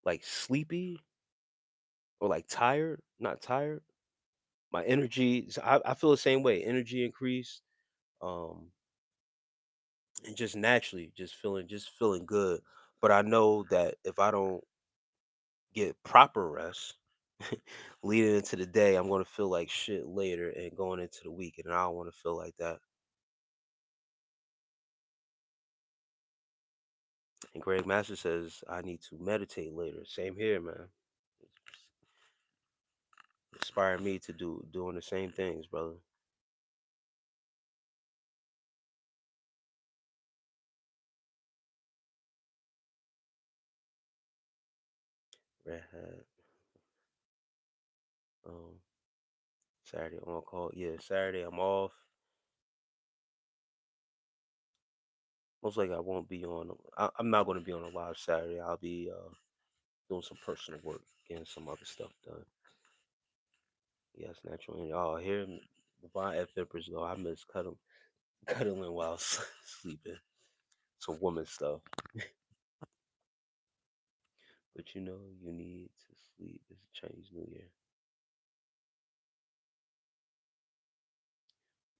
like sleepy or like tired. Not tired. My energy, I feel the same way. Energy increased. Um, and just naturally, just feeling good. But I know that if I don't get proper rest leading into the day, I'm gonna feel like shit later and going into the week, and I don't want to feel like that. And Greg Master says I need to meditate later. Same here, man. Inspire me to doing the same things, brother. Red Hat. Um, Saturday I'm on call. Yeah, Saturday I'm off. Most likely I won't be on. I'm not going to be on a live Saturday. I'll be doing some personal work, getting some other stuff done. Yes, natural. Oh, here, Divine F Empress go. I miss cuddling while sleeping. Some woman stuff. But you need to sleep. It's Chinese New Year.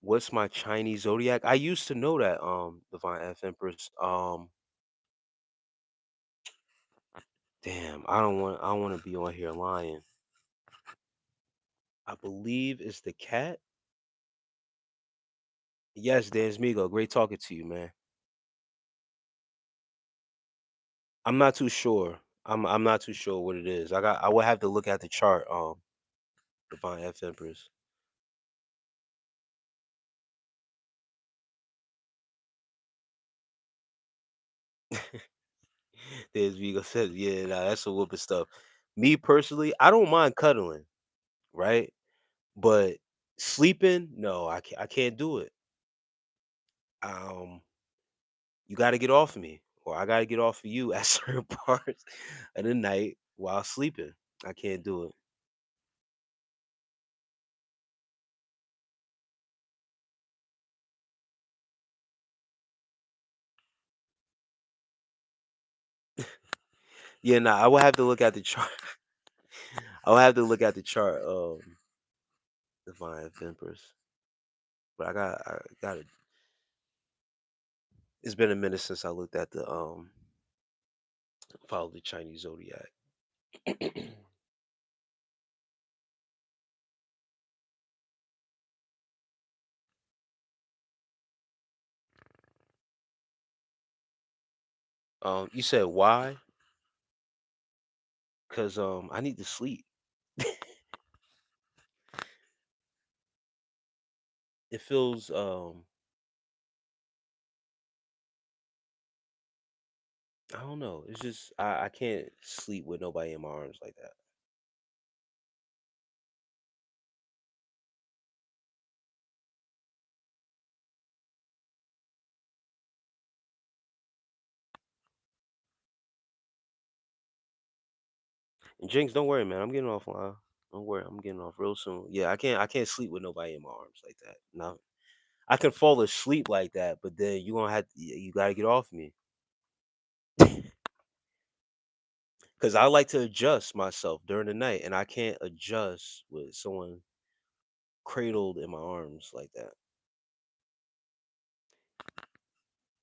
What's my Chinese zodiac? I used to know that, Divine F Empress. Damn, I don't want to be on here lying. I believe it's the cat. Yes, Dan's Migo. Great talking to you, man. I'm not too sure. I'm not too sure what it is. I will have to look at the chart. Divine F Empress. There's Vigo says, yeah, nah, that's some whooping stuff. Me personally, I don't mind cuddling, right? But sleeping, no, I can't do it. Um, you got to get off of me, or I got to get off of you at certain parts of the night while sleeping. I can't do it. Yeah, nah, I will have to look at the chart. I will have to look at the chart. Divine Empress, but I got it. It's been a minute since I looked at the follow the Chinese zodiac. You said why? Cause I need to sleep. It feels I don't know. It's just I can't sleep with nobody in my arms like that. And Jinx, don't worry, man. I'm getting off line. Don't worry, I'm getting off real soon. Yeah, I can't sleep with nobody in my arms like that. No. I can fall asleep like that, but then you gotta get off me. Cause I like to adjust myself during the night and I can't adjust with someone cradled in my arms like that.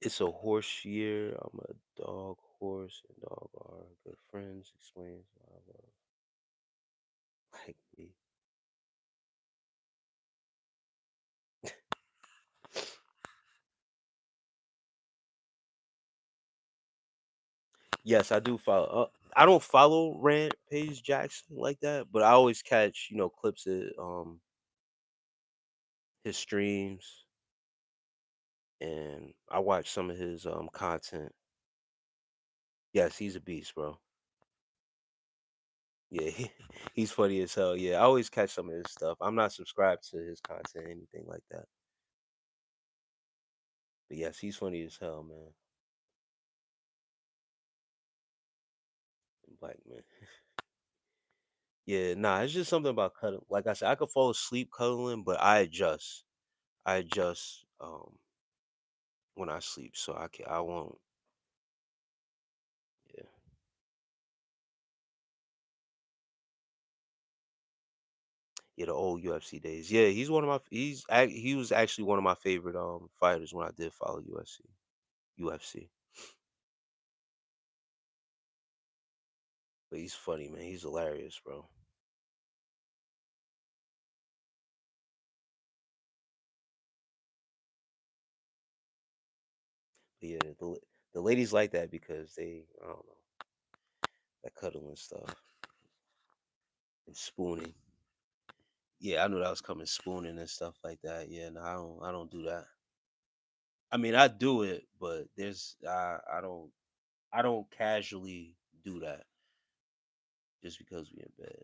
It's a horse year. I'm a dog, horse, and dog are good friends. Explains why I love like me. Yes, I do follow up. I don't follow Rampage Jackson like that, but I always catch, clips of his streams, and I watch some of his content. Yes, he's a beast, bro. Yeah, he's funny as hell. Yeah, I always catch some of his stuff. I'm not subscribed to his content, anything like that. But yes, he's funny as hell, man. Black man. Yeah, nah, it's just something about cuddling. Like I said, I could fall asleep cuddling, but I adjust. I adjust when I sleep, so I won't. Yeah, yeah, the old UFC days. Yeah, he was actually one of my favorite fighters when I did follow UFC. But he's funny, man. He's hilarious, bro. But yeah, the ladies like that because I don't know, that cuddling stuff and spooning. Yeah, I knew that was coming, spooning and stuff like that. Yeah, no, I don't do that. I mean, I do it, but I don't casually do that just because we in bed.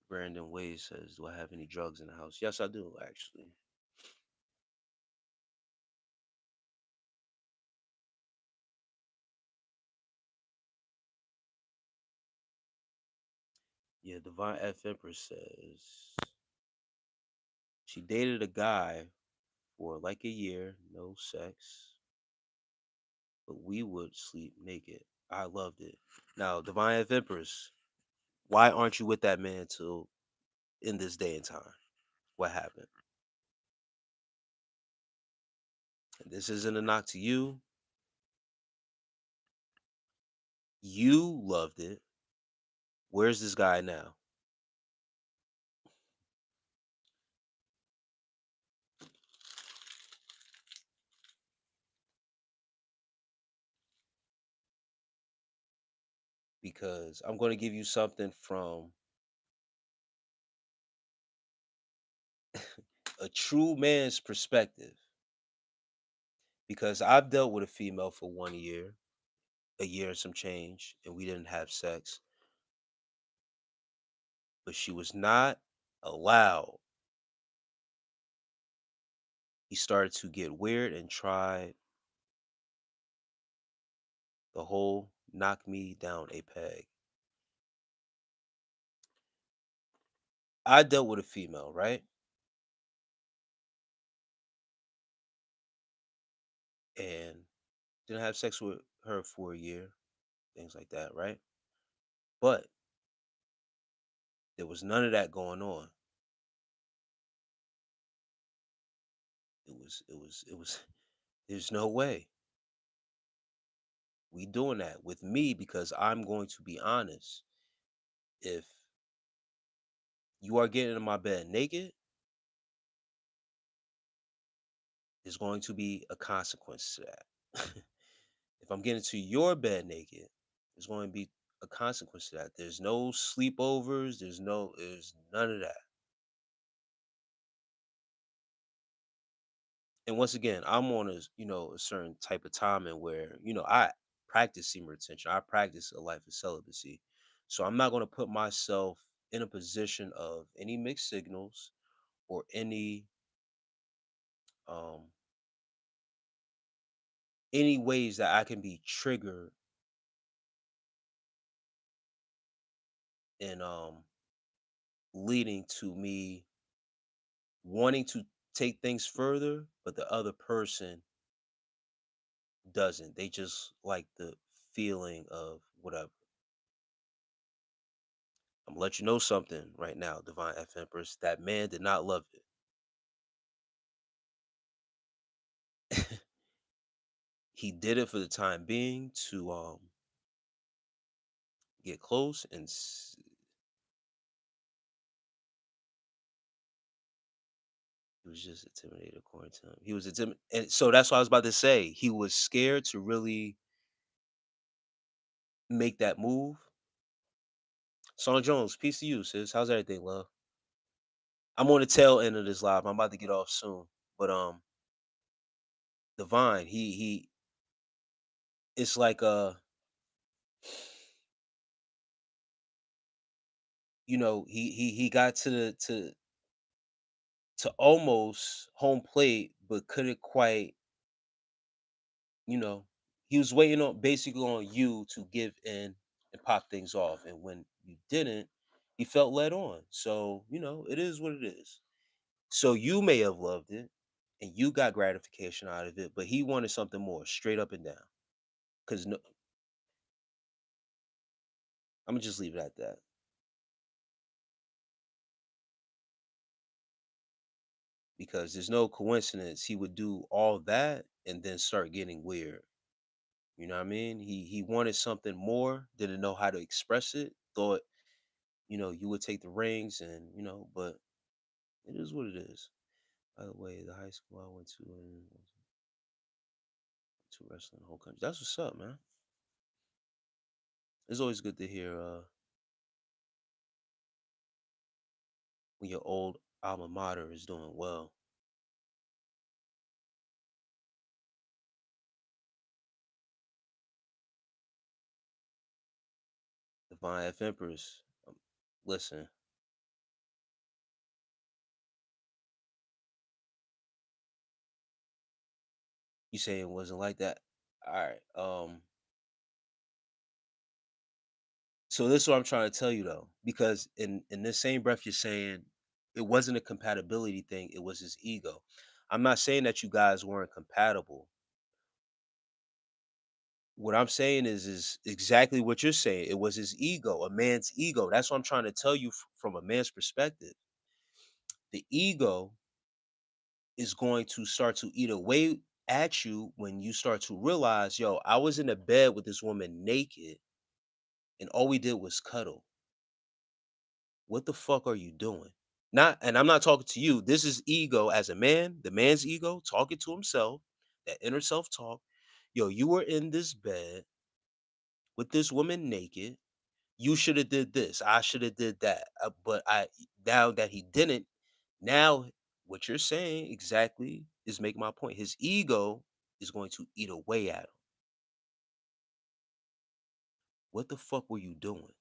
Brandon Wade says, "Do I have any drugs in the house?" Yes, I do actually. Yeah, Divine F Empress says she dated a guy for like a year, no sex, but we would sleep naked. I loved it. Now, Divine F Empress, why aren't you with that man till in this day and time? What happened? And this isn't a knock to you. You loved it. Where's this guy now? Because I'm going to give you something from a true man's perspective. Because I've dealt with a female for 1 year, a year and some change, and we didn't have sex, but she was not allowed. He started to get weird and tried the whole knock me down a peg. I dealt with a female, right? And didn't have sex with her for a year, things like that, right? But there was none of that going on. It was there's no way we doing that with me because I'm going to be honest. If you are getting in my bed naked, there's going to be a consequence to that. If I'm getting to your bed naked, there's going to be a consequence to that. There's no sleepovers, there's none of that. And once again, I'm on a certain type of timing where, I practice semen retention. I practice a life of celibacy. So I'm not going to put myself in a position of any mixed signals or um any ways that I can be triggered and leading to me wanting to take things further, but the other person doesn't. They just like the feeling of whatever. I'm gonna let you know something right now, Divine F Empress. That man did not love it. He did it for the time being to get close and He was just intimidated according to him. He was intimidated, and so that's what I was about to say. He was scared to really make that move. Son Jones, peace to you, sis. How's everything, love? I'm on the tail end of this live. I'm about to get off soon. But Divine, he it's like he got to the to almost home plate, but couldn't quite, you know, he was waiting on basically on you to give in and pop things off. And when you didn't, he felt led on. So, it is what it is. So you may have loved it and you got gratification out of it, but he wanted something more, straight up and down. Because no, I'm gonna just leave it at that. Because there's no coincidence he would do all that and then start getting weird. You know what I mean? He wanted something more, didn't know how to express it, thought, you would take the rings and, but it is what it is. By the way, the high school I went to wrestling the whole country. That's what's up, man. It's always good to hear when your old alma mater is doing well. Divine F Empress. Listen, you say it wasn't like that. All right. So this is what I'm trying to tell you though, because in this same breath you're saying it wasn't a compatibility thing, it was his ego. I'm not saying that you guys weren't compatible. What I'm saying is exactly what you're saying. It was his ego, a man's ego. That's what I'm trying to tell you from a man's perspective. The ego is going to start to eat away at you when you start to realize, yo, I was in a bed with this woman naked and all we did was cuddle. What the fuck are you doing? Not, and I'm not talking to you. This is ego as a man, the man's ego talking to himself, that inner self talk. Yo, you were in this bed with this woman naked. You should have did this. I should have did that. But I now that he didn't, now what you're saying exactly is making my point. His ego is going to eat away at him. What the fuck were you doing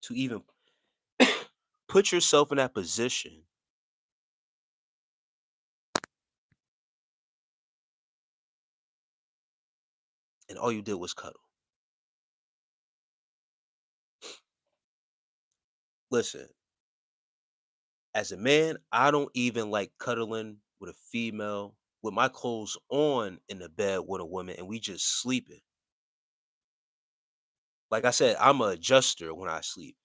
to even put yourself in that position? And all you did was cuddle. Listen, as a man, I don't even like cuddling with a female with my clothes on in the bed with a woman and we just sleeping. Like I said, I'm a adjuster when I sleep.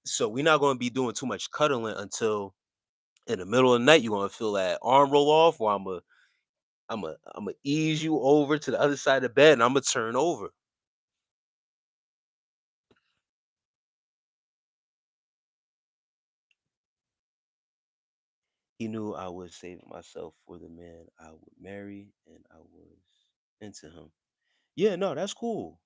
So we're not going to be doing too much cuddling until in the middle of the night you're going to feel that arm roll off, or I'm a ease you over to the other side of the bed and I'm gonna turn over. He knew I was saving myself for the man I would marry and I was into him. Yeah, no, that's cool.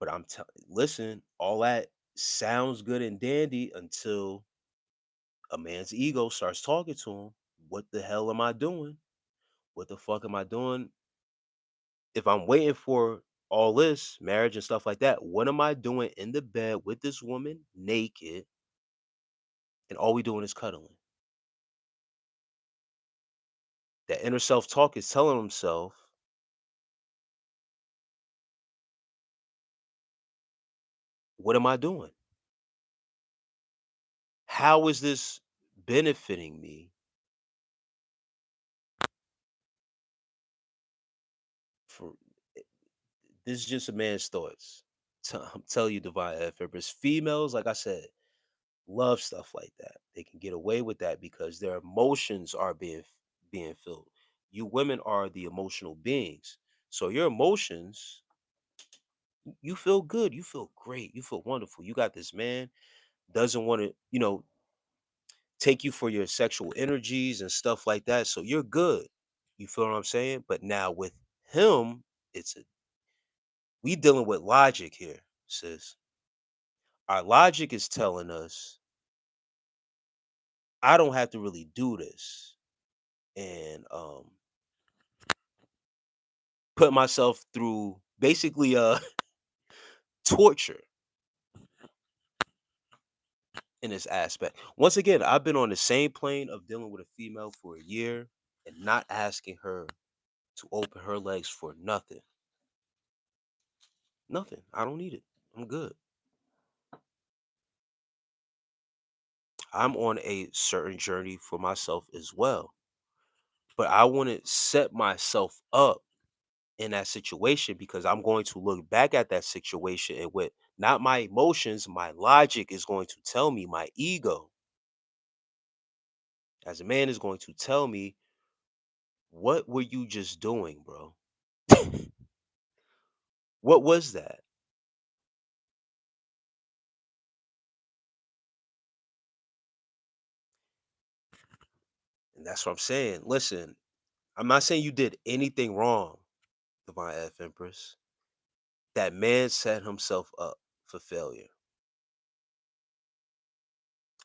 But I'm telling, listen, all that sounds good and dandy until a man's ego starts talking to him. What the hell am I doing? What the fuck am I doing? If I'm waiting for all this marriage and stuff like that, what am I doing in the bed with this woman naked and all we doing is cuddling? That inner self talk is telling himself, what am I doing? How is this benefiting me? For this is just a man's thoughts. I'm telling you, divine F. Empress. Females, like I said, love stuff like that. They can get away with that because their emotions are being filled. You women are the emotional beings. So your emotions, you feel good, you feel great, you feel wonderful. You got this man, doesn't want to, take you for your sexual energies and stuff like that. So you're good. You feel what I'm saying? But now with him, we dealing with logic here, sis. Our logic is telling us I don't have to really do this and put myself through basically torture in this aspect. Once again, I've been on the same plane of dealing with a female for a year and not asking her to open her legs for nothing. Nothing. I don't need it. I'm good. I'm on a certain journey for myself as well. But I want to set myself up in that situation because I'm going to look back at that situation and with not my emotions, my logic is going to tell me, my ego as a man is going to tell me, what were you just doing, bro? What was that? And that's what I'm saying. Listen, I'm not saying you did anything wrong, Divine F Empress. That man set himself up for failure.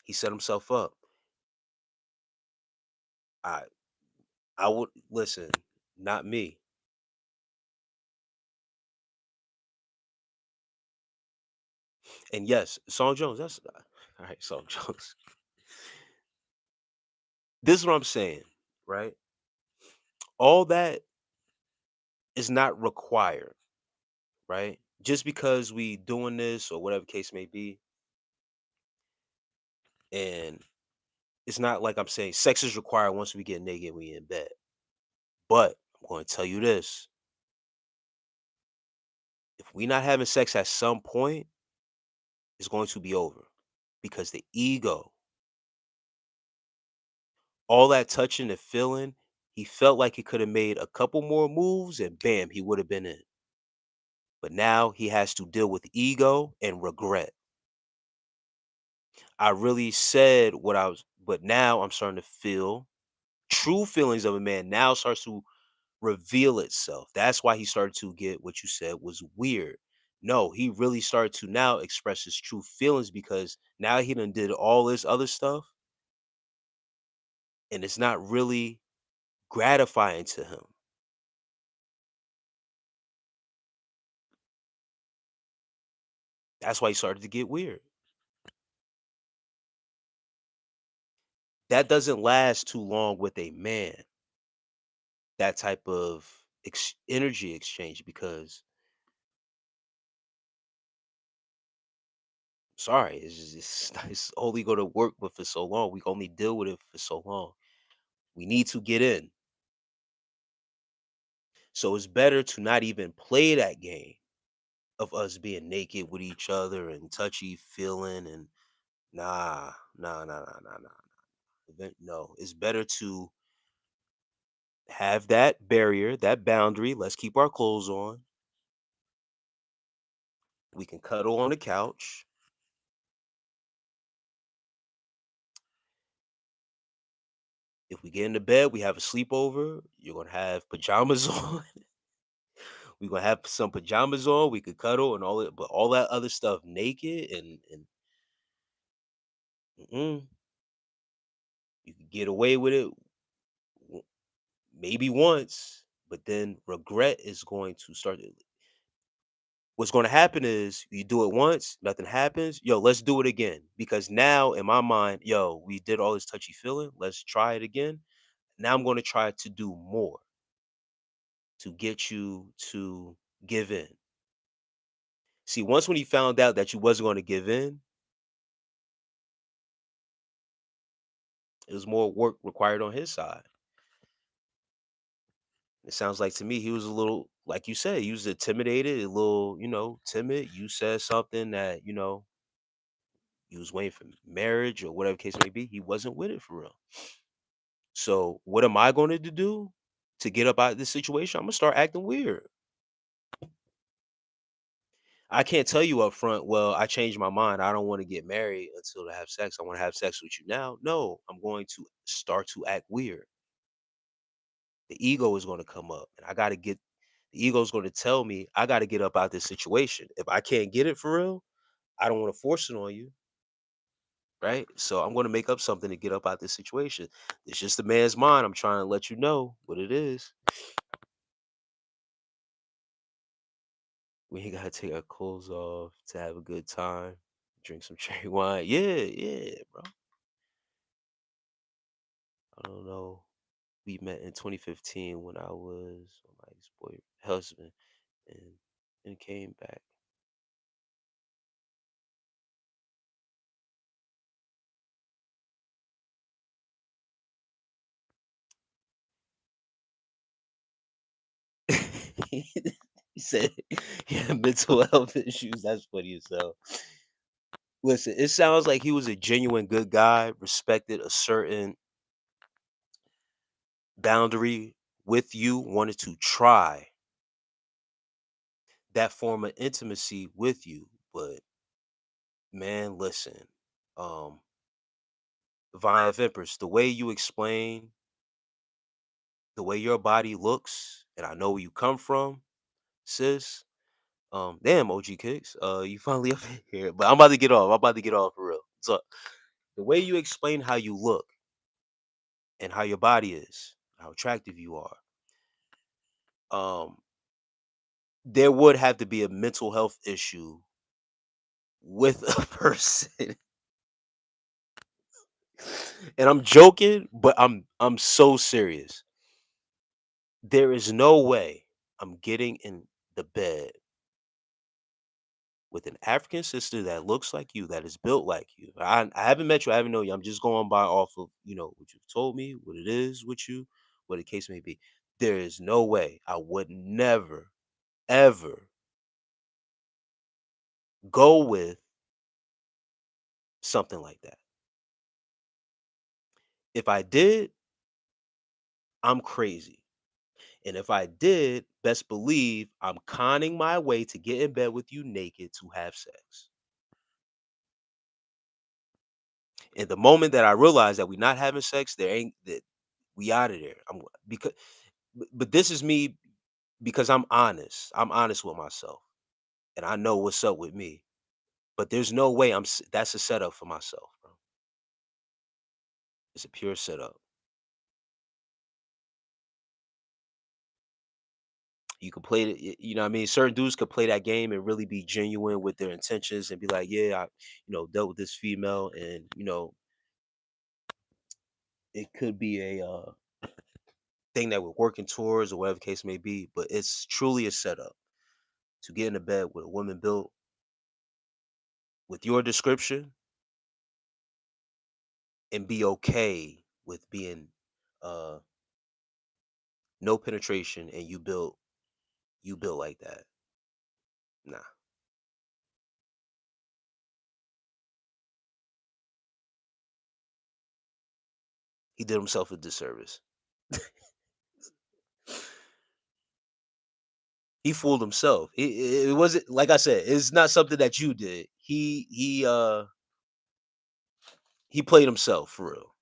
He set himself up. I I would listen, not me. And yes, Song Jones, that's all right, Song Jones. This is what I'm saying, right? All that is not required, right? Just because we doing this or whatever case may be, and it's not like I'm saying sex is required once we get naked, we in bed. But I'm going to tell you this: if we not having sex at some point, it's going to be over because the ego, all that touching and feeling, he felt like he could have made a couple more moves, and bam, he would have been in. But now he has to deal with ego and regret. I really said what I was, but now I'm starting to feel true feelings of a man now starts to reveal itself. That's why he started to get what you said was weird. No, he really started to now express his true feelings because now he done did all this other stuff and it's not really gratifying to him. That's why he started to get weird. That doesn't last too long with a man, that type of energy exchange, because sorry, it's only going to work with for so long. We can only deal with it for so long. We need to get in. So it's better to not even play that game of us being naked with each other and touchy feeling and nah. No, it's better to have that barrier, that boundary. Let's keep our clothes on. We can cuddle on the couch. If we get into bed, we have a sleepover. You're gonna have pajamas on. We're gonna have some pajamas on. We could cuddle and all that, but all that other stuff naked and mm-mm, you can get away with it maybe once, but then regret is going to start. What's going to happen is you do it once, nothing happens. Yo, let's do it again. Because now in my mind, yo, we did all this touchy feeling. Let's try it again. Now I'm going to try to do more to get you to give in. See, once when he found out that you wasn't going to give in, it was more work required on his side. It sounds like to me he was a little, like you said, he was intimidated, a little, timid. You said something that, he was waiting for marriage or whatever case may be. He wasn't with it for real. So what am I going to do to get up out of this situation? I'm gonna start acting weird. I can't tell you up front, well, I changed my mind. I don't want to get married until to have sex. I want to have sex with you now. No, I'm going to start to act weird. The ego is going to come up, and the ego is going to tell me I got to get up out this situation. If I can't get it for real, I don't want to force it on you, right? So I'm going to make up something to get up out this situation. It's just the man's mind. I'm trying to let you know what it is. We ain't gotta take our clothes off to have a good time, drink some cherry wine. Yeah, yeah, bro. I don't know. We met in 2015 when I was my ex-boy husband, and came back. He said he had mental health issues. That's funny as hell. Listen, it sounds like he was a genuine good guy, respected a certain boundary with you, wanted to try that form of intimacy with you. But man, listen, um, Divine Empress, the way you explain the way your body looks, and I know where you come from, sis. Damn, OG Kicks. You finally up in here, but I'm about to get off. I'm about to get off for real. So the way you explain how you look and how your body is, how attractive you are, um, there would have to be a mental health issue with a person. And I'm joking, but I'm so serious. There is no way I'm getting in the bed with an African sister that looks like you, that is built like you. I haven't met you, I haven't known you. I'm just going by off of, what you've told me, what it is with you, what the case may be. There is no way I would never, ever go with something like that. If I did, I'm crazy. And if I did, best believe I'm conning my way to get in bed with you naked to have sex. And the moment that I realize that we're not having sex, there ain't that we out of there. Because but this is me because I'm honest. I'm honest with myself, and I know what's up with me. But there's no way that's a setup for myself, bro. It's a pure setup. You can play it, you know what I mean? Certain dudes could play that game and really be genuine with their intentions and be like, yeah, I, dealt with this female and, it could be a thing that we're working towards or whatever the case may be, but it's truly a setup to get in a bed with a woman built with your description and be okay with being uh no penetration and you built like that. Nah, he did himself a disservice. He fooled himself. It wasn't like I said. It's not something that you did. He played himself for real.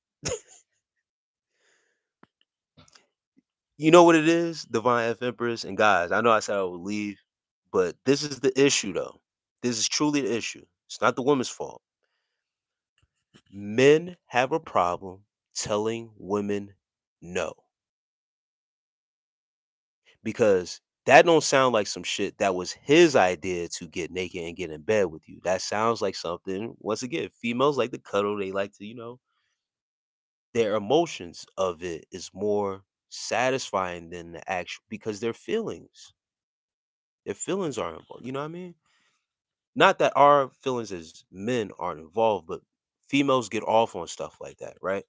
You know what it is, Divine F Empress and guys. I know I said I would leave, but this is the issue though. This is truly the issue. It's not the woman's fault. Men have a problem telling women no because that don't sound like some shit that was his idea to get naked and get in bed with you. That sounds like something, once again, females like to cuddle, they like to, their emotions of it is more satisfying than the actual because their feelings are involved. You know what I mean? Not that our feelings as men aren't involved, but females get off on stuff like that, right?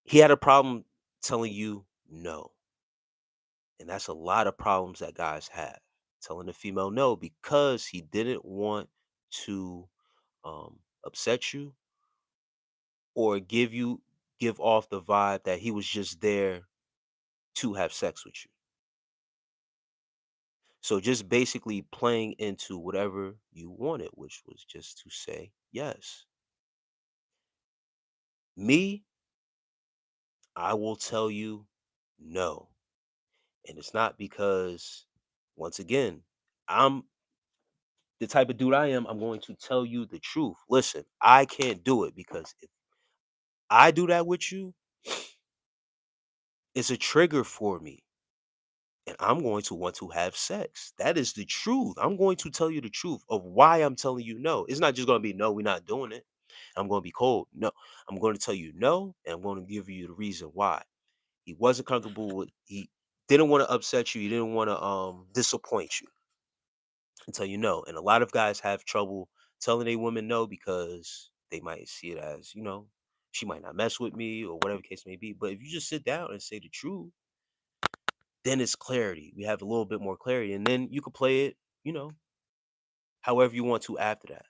He had a problem telling you no. And that's a lot of problems that guys have. Telling the female no because he didn't want to upset you or give off the vibe that he was just there to have sex with you. So just basically playing into whatever you wanted, which was just to say yes. Me, I will tell you no. And it's not because, once again, I'm the type of dude I am. I'm going to tell you the truth. Listen, I can't do it because if I do that with you, it's a trigger for me. And I'm going to want to have sex. That is the truth. I'm going to tell you the truth of why I'm telling you no. It's not just going to be no, we're not doing it. I'm going to be cold. No, I'm going to tell you no, and I'm going to give you the reason why. He wasn't comfortable with. He didn't want to upset you. He didn't want to disappoint you and tell you no. And a lot of guys have trouble telling a woman no because they might see it as, she might not mess with me or whatever the case may be. But if you just sit down and say the truth, then it's clarity. We have a little bit more clarity, and then you can play it, you know, however you want to after that.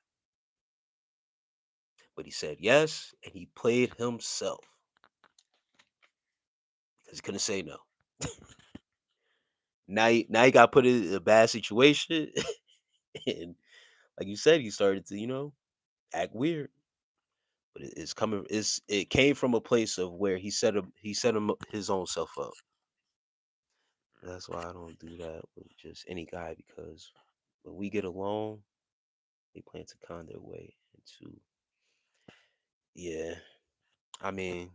But he said yes, and he played himself because he couldn't say no. Now he got put in a bad situation, and like you said, he started to, act weird. But it's coming. It came from a place of where he set him his own self up. That's why I don't do that with just any guy because when we get along, they plan to con their way into. Yeah, I mean,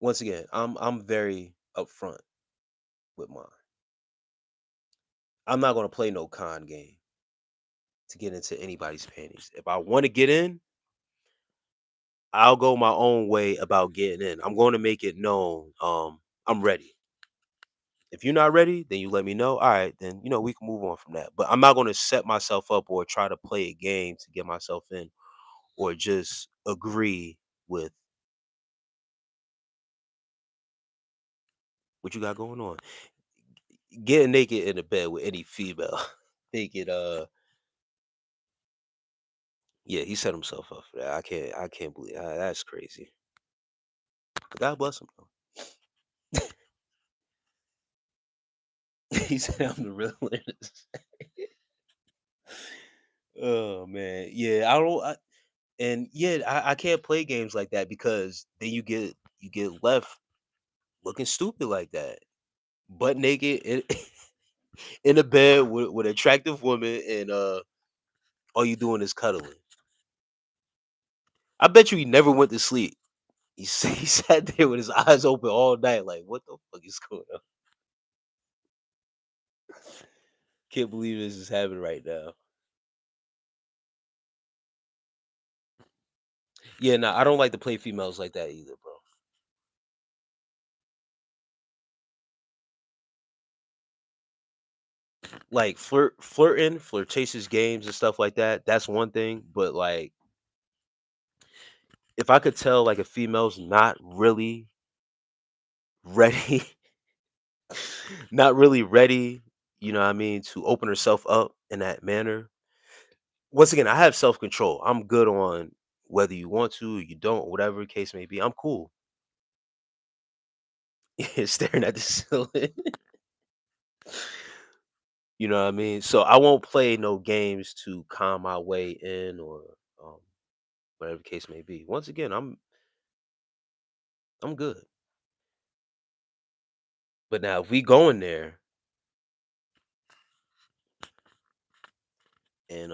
once again, I'm very upfront with mine. I'm not gonna play no con game to get into anybody's panties. If I want to get in, I'll go my own way about getting in. I'm going to make it known. I'm ready. If you're not ready, then you let me know. All right, then we can move on from that. But I'm not going to set myself up or try to play a game to get myself in, or just agree with what you got going on. Getting naked in the bed with any female, naked. Yeah, he set himself up for that. I can't believe that's crazy. But God bless him though. He said I'm the real winners. Oh man, yeah, I don't. And yeah, I can't play games like that because then you get left looking stupid like that, butt naked in a bed with an attractive woman, and all you doing is cuddling. I bet you he never went to sleep. He sat there with his eyes open all night, like what the fuck is going on? Can't believe this is happening right now. Yeah, no, I don't like to play females like that either, bro. Like flirting, flirtatious games and stuff like that. That's one thing, but like if I could tell like a female's not really ready, not really ready, what I mean, to open herself up in that manner. Once again, I have self control. I'm good on whether you want to, you don't, whatever the case may be. I'm cool. Staring at the ceiling. You know what I mean? So I won't play no games to calm my way in or um, whatever the case may be. Once again, I'm good. But now if we go in there and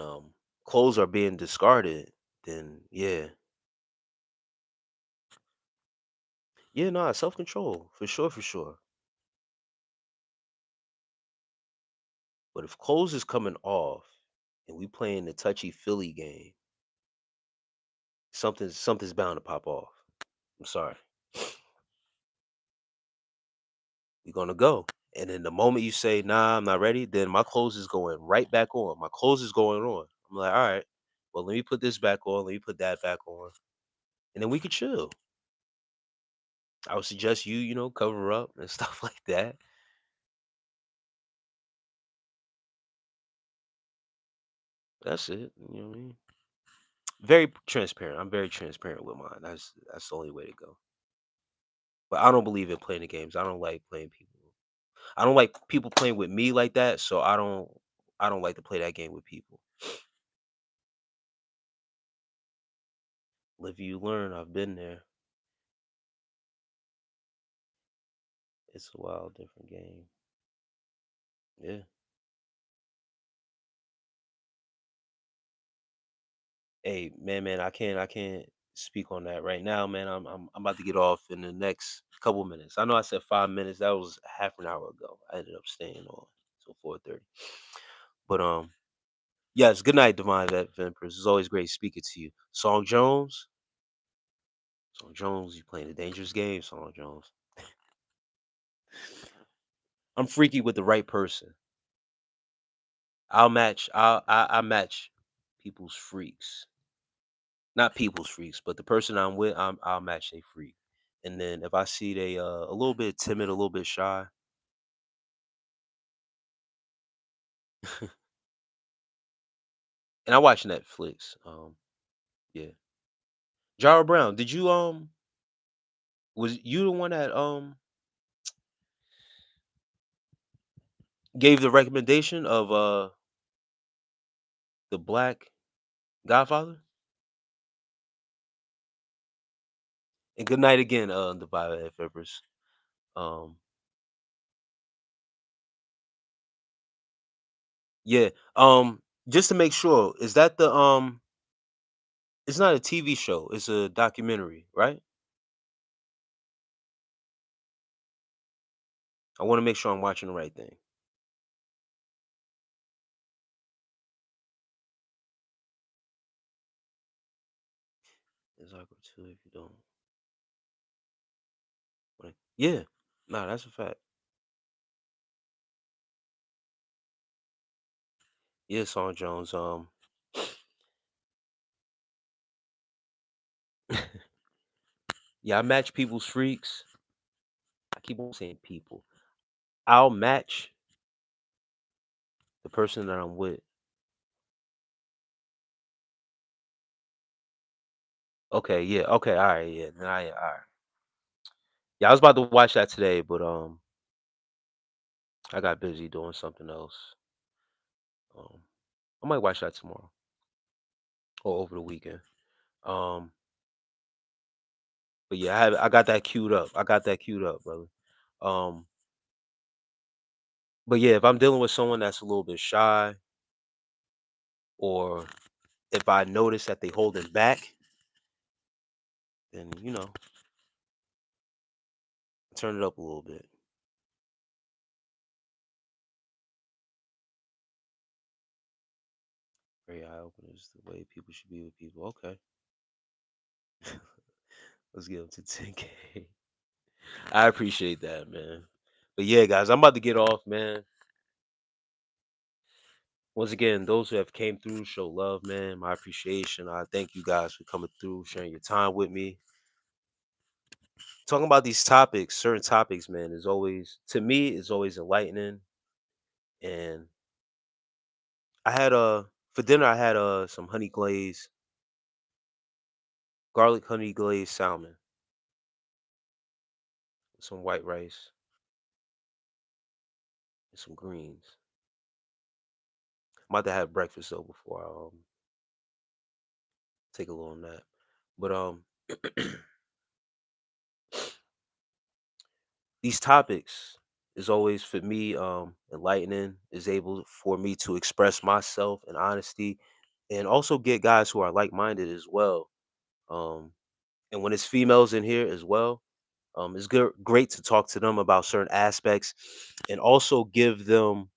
clothes are being discarded, then yeah. Yeah, no, self control. For sure, for sure. But if clothes is coming off and we playing the touchy Philly game, something's bound to pop off. I'm sorry. We're gonna go. And then the moment you say, nah, I'm not ready, then my clothes is going right back on. My clothes is going on. I'm like, all right, well, let me put this back on, let me put that back on. And then we could chill. I would suggest you cover up and stuff like that. That's it. You know what I mean? Very transparent. I'm very transparent with mine. That's the only way to go. But I don't believe in playing the games. I don't like playing people. I don't like people playing with me like that, so I don't like to play that game with people. Live you learn. I've been there. It's a wild different game. Yeah. Hey, man, I can't speak on that right now, man. I'm about to get off in the next couple minutes. I know I said 5 minutes. That was half an hour ago. I ended up staying on till 4:30. But yes, good night, Divine Empress. It's always great speaking to you. Song Jones. Song Jones, you playing a dangerous game, Song Jones. I'm freaky with the right person. I match people's freaks. Not people's freaks, but the person I'm with, I'll match they freak. And then if I see they a little bit timid, a little bit shy, and I watch Netflix. Yeah. Jara Brown, did you was you the one that gave the recommendation of the Black Godfather? And good night again, the Violet Flippers. Um yeah. Just to make sure, is that the it's not a TV show, it's a documentary, right? I want to make sure I'm watching the right thing. It's awkward too if you don't. Yeah. Nah, that's a fact. Yeah, Song Jones. Yeah, I match people's freaks. I keep on saying people. I'll match the person that I'm with. Okay, yeah, okay, all right, yeah. Then all right. Yeah, I was about to watch that today, but I got busy doing something else. Um, I might watch that tomorrow or over the weekend. Um, but yeah, I got that queued up. I got that queued up, brother. Um, but yeah, if I'm dealing with someone that's a little bit shy, or if I notice that they holding back, then turn it up a little bit. Very eye opener is the way people should be with people. Okay, let's get up to 10K. I appreciate that, man. But yeah, guys, I'm about to get off, man. Once again, those who have came through, show love, man. My appreciation. I thank you guys for coming through, sharing your time with me. Talking about these topics, certain topics, man, is always to me is always enlightening. And I had for dinner I had some honey glazed garlic honey glazed salmon, some white rice, and some greens. I'm about to have breakfast though before I take a little nap. But these topics is always for me enlightening, is able for me to express myself in honesty and also get guys who are like-minded as well. Um and when it's females in here as well, it's great to talk to them about certain aspects and also give them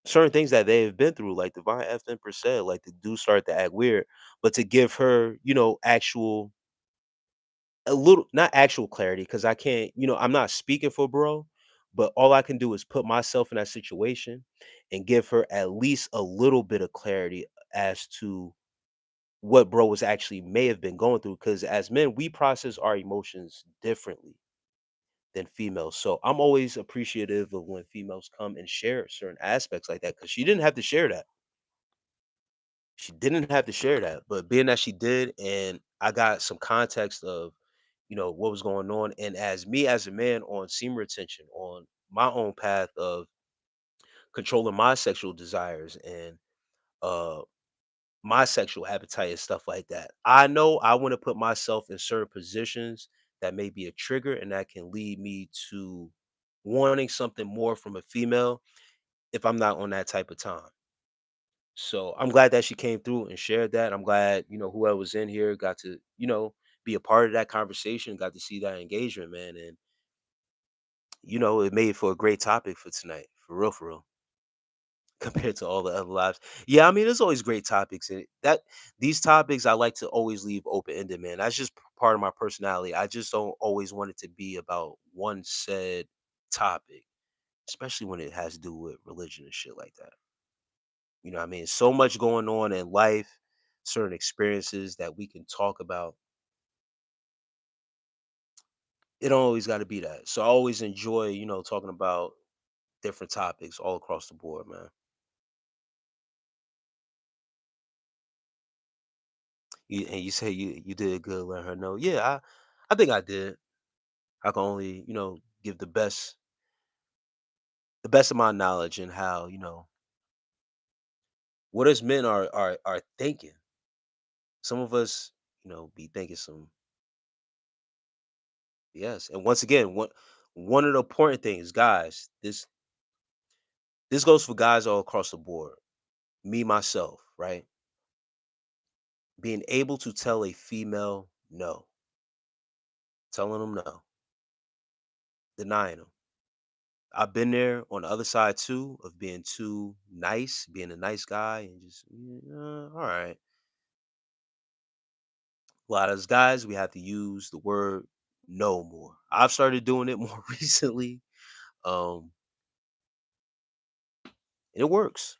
certain things that they have been through, like Divine F Empress said, like the do start to act weird, but to give her, actual a little not actual clarity because I can't, I'm not speaking for bro, but all I can do is put myself in that situation and give her at least a little bit of clarity as to what bro was actually may have been going through. Because as men, we process our emotions differently than females. So I'm always appreciative of when females come and share certain aspects like that because she didn't have to share that. She didn't have to share that, but being that she did, and I got some context of what was going on. And as me as a man on semen retention, on my own path of controlling my sexual desires and uh my sexual appetite and stuff like that. I know I want to put myself in certain positions that may be a trigger and that can lead me to wanting something more from a female if I'm not on that type of time. So I'm glad that she came through and shared that. I'm glad, whoever was in here got to, be a part of that conversation, got to see that engagement, man. And, it made for a great topic for tonight. For real, for real. Compared to all the other lives. Yeah, I mean, there's always great topics, and that these topics I like to always leave open ended, man. That's just part of my personality. I just don't always want it to be about one said topic, especially when it has to do with religion and shit like that. You know what I mean? So much going on in life, certain experiences that we can talk about. It don't always got to be that. So I always enjoy, talking about different topics all across the board, man. And you say you did good, let her know. Yeah, I think I did. I can only, give the best of my knowledge and how, what us men are thinking. Some of us, be thinking some yes. And once again, one of the important things, guys, this goes for guys all across the board. Me myself, right? Being able to tell a female no, telling them no, denying them. I've been there on the other side too of being too nice, being a nice guy, and just all right. A lot of us guys, we have to use the word no more. I've started doing it more recently. Um, and it works.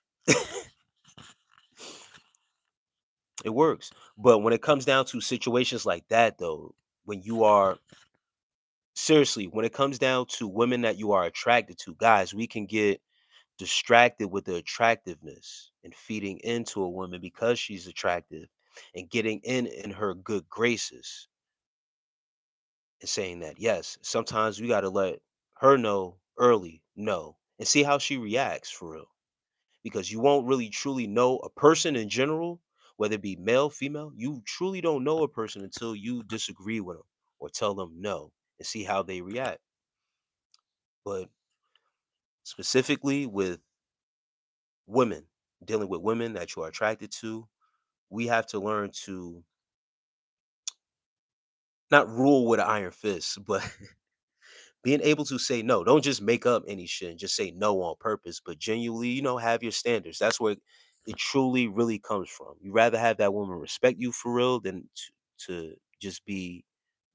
It works. But when it comes down to situations like that, though, when you are seriously, when it comes down to women that you are attracted to, guys, we can get distracted with the attractiveness and feeding into a woman because she's attractive and getting in her good graces and saying that yes, sometimes we got to let her know early no and see how she reacts for real because you won't really truly know a person in general, whether it be male female. You truly don't know a person until you disagree with them or tell them no and see how they react. But specifically with women, dealing with women that you are attracted to, we have to learn to not rule with an iron fist, but being able to say no. Don't just make up any shit and just say no on purpose, but genuinely, have your standards. That's where it truly, really comes from. You rather have that woman respect you for real than to just be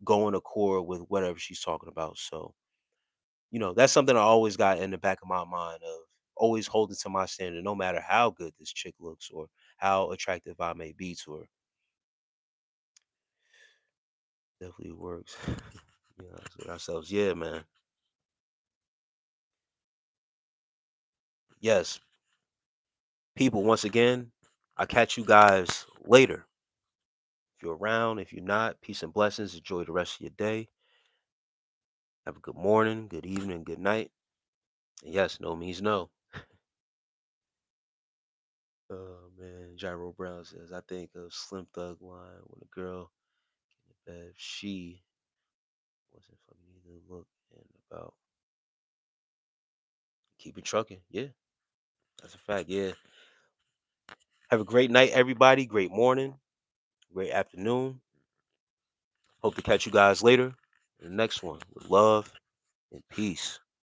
going accord with whatever she's talking about. So, that's something I always got in the back of my mind of always holding to my standard, no matter how good this chick looks or how attractive I may be to her. Definitely works. With ourselves. Yeah, man. Yes, people, once again, I'll catch you guys later. If you're around, if you're not, peace and blessings. Enjoy the rest of your day. Have a good morning, good evening, good night. And yes, no means no. Oh man, Gyro Brown says, I think of Slim Thug line when a girl in the bed, she wasn't fucking either look and about. Keep it trucking. Yeah, that's a fact. Yeah. Have a great night, everybody. Great morning, great afternoon. Hope to catch you guys later in the next one with love and peace.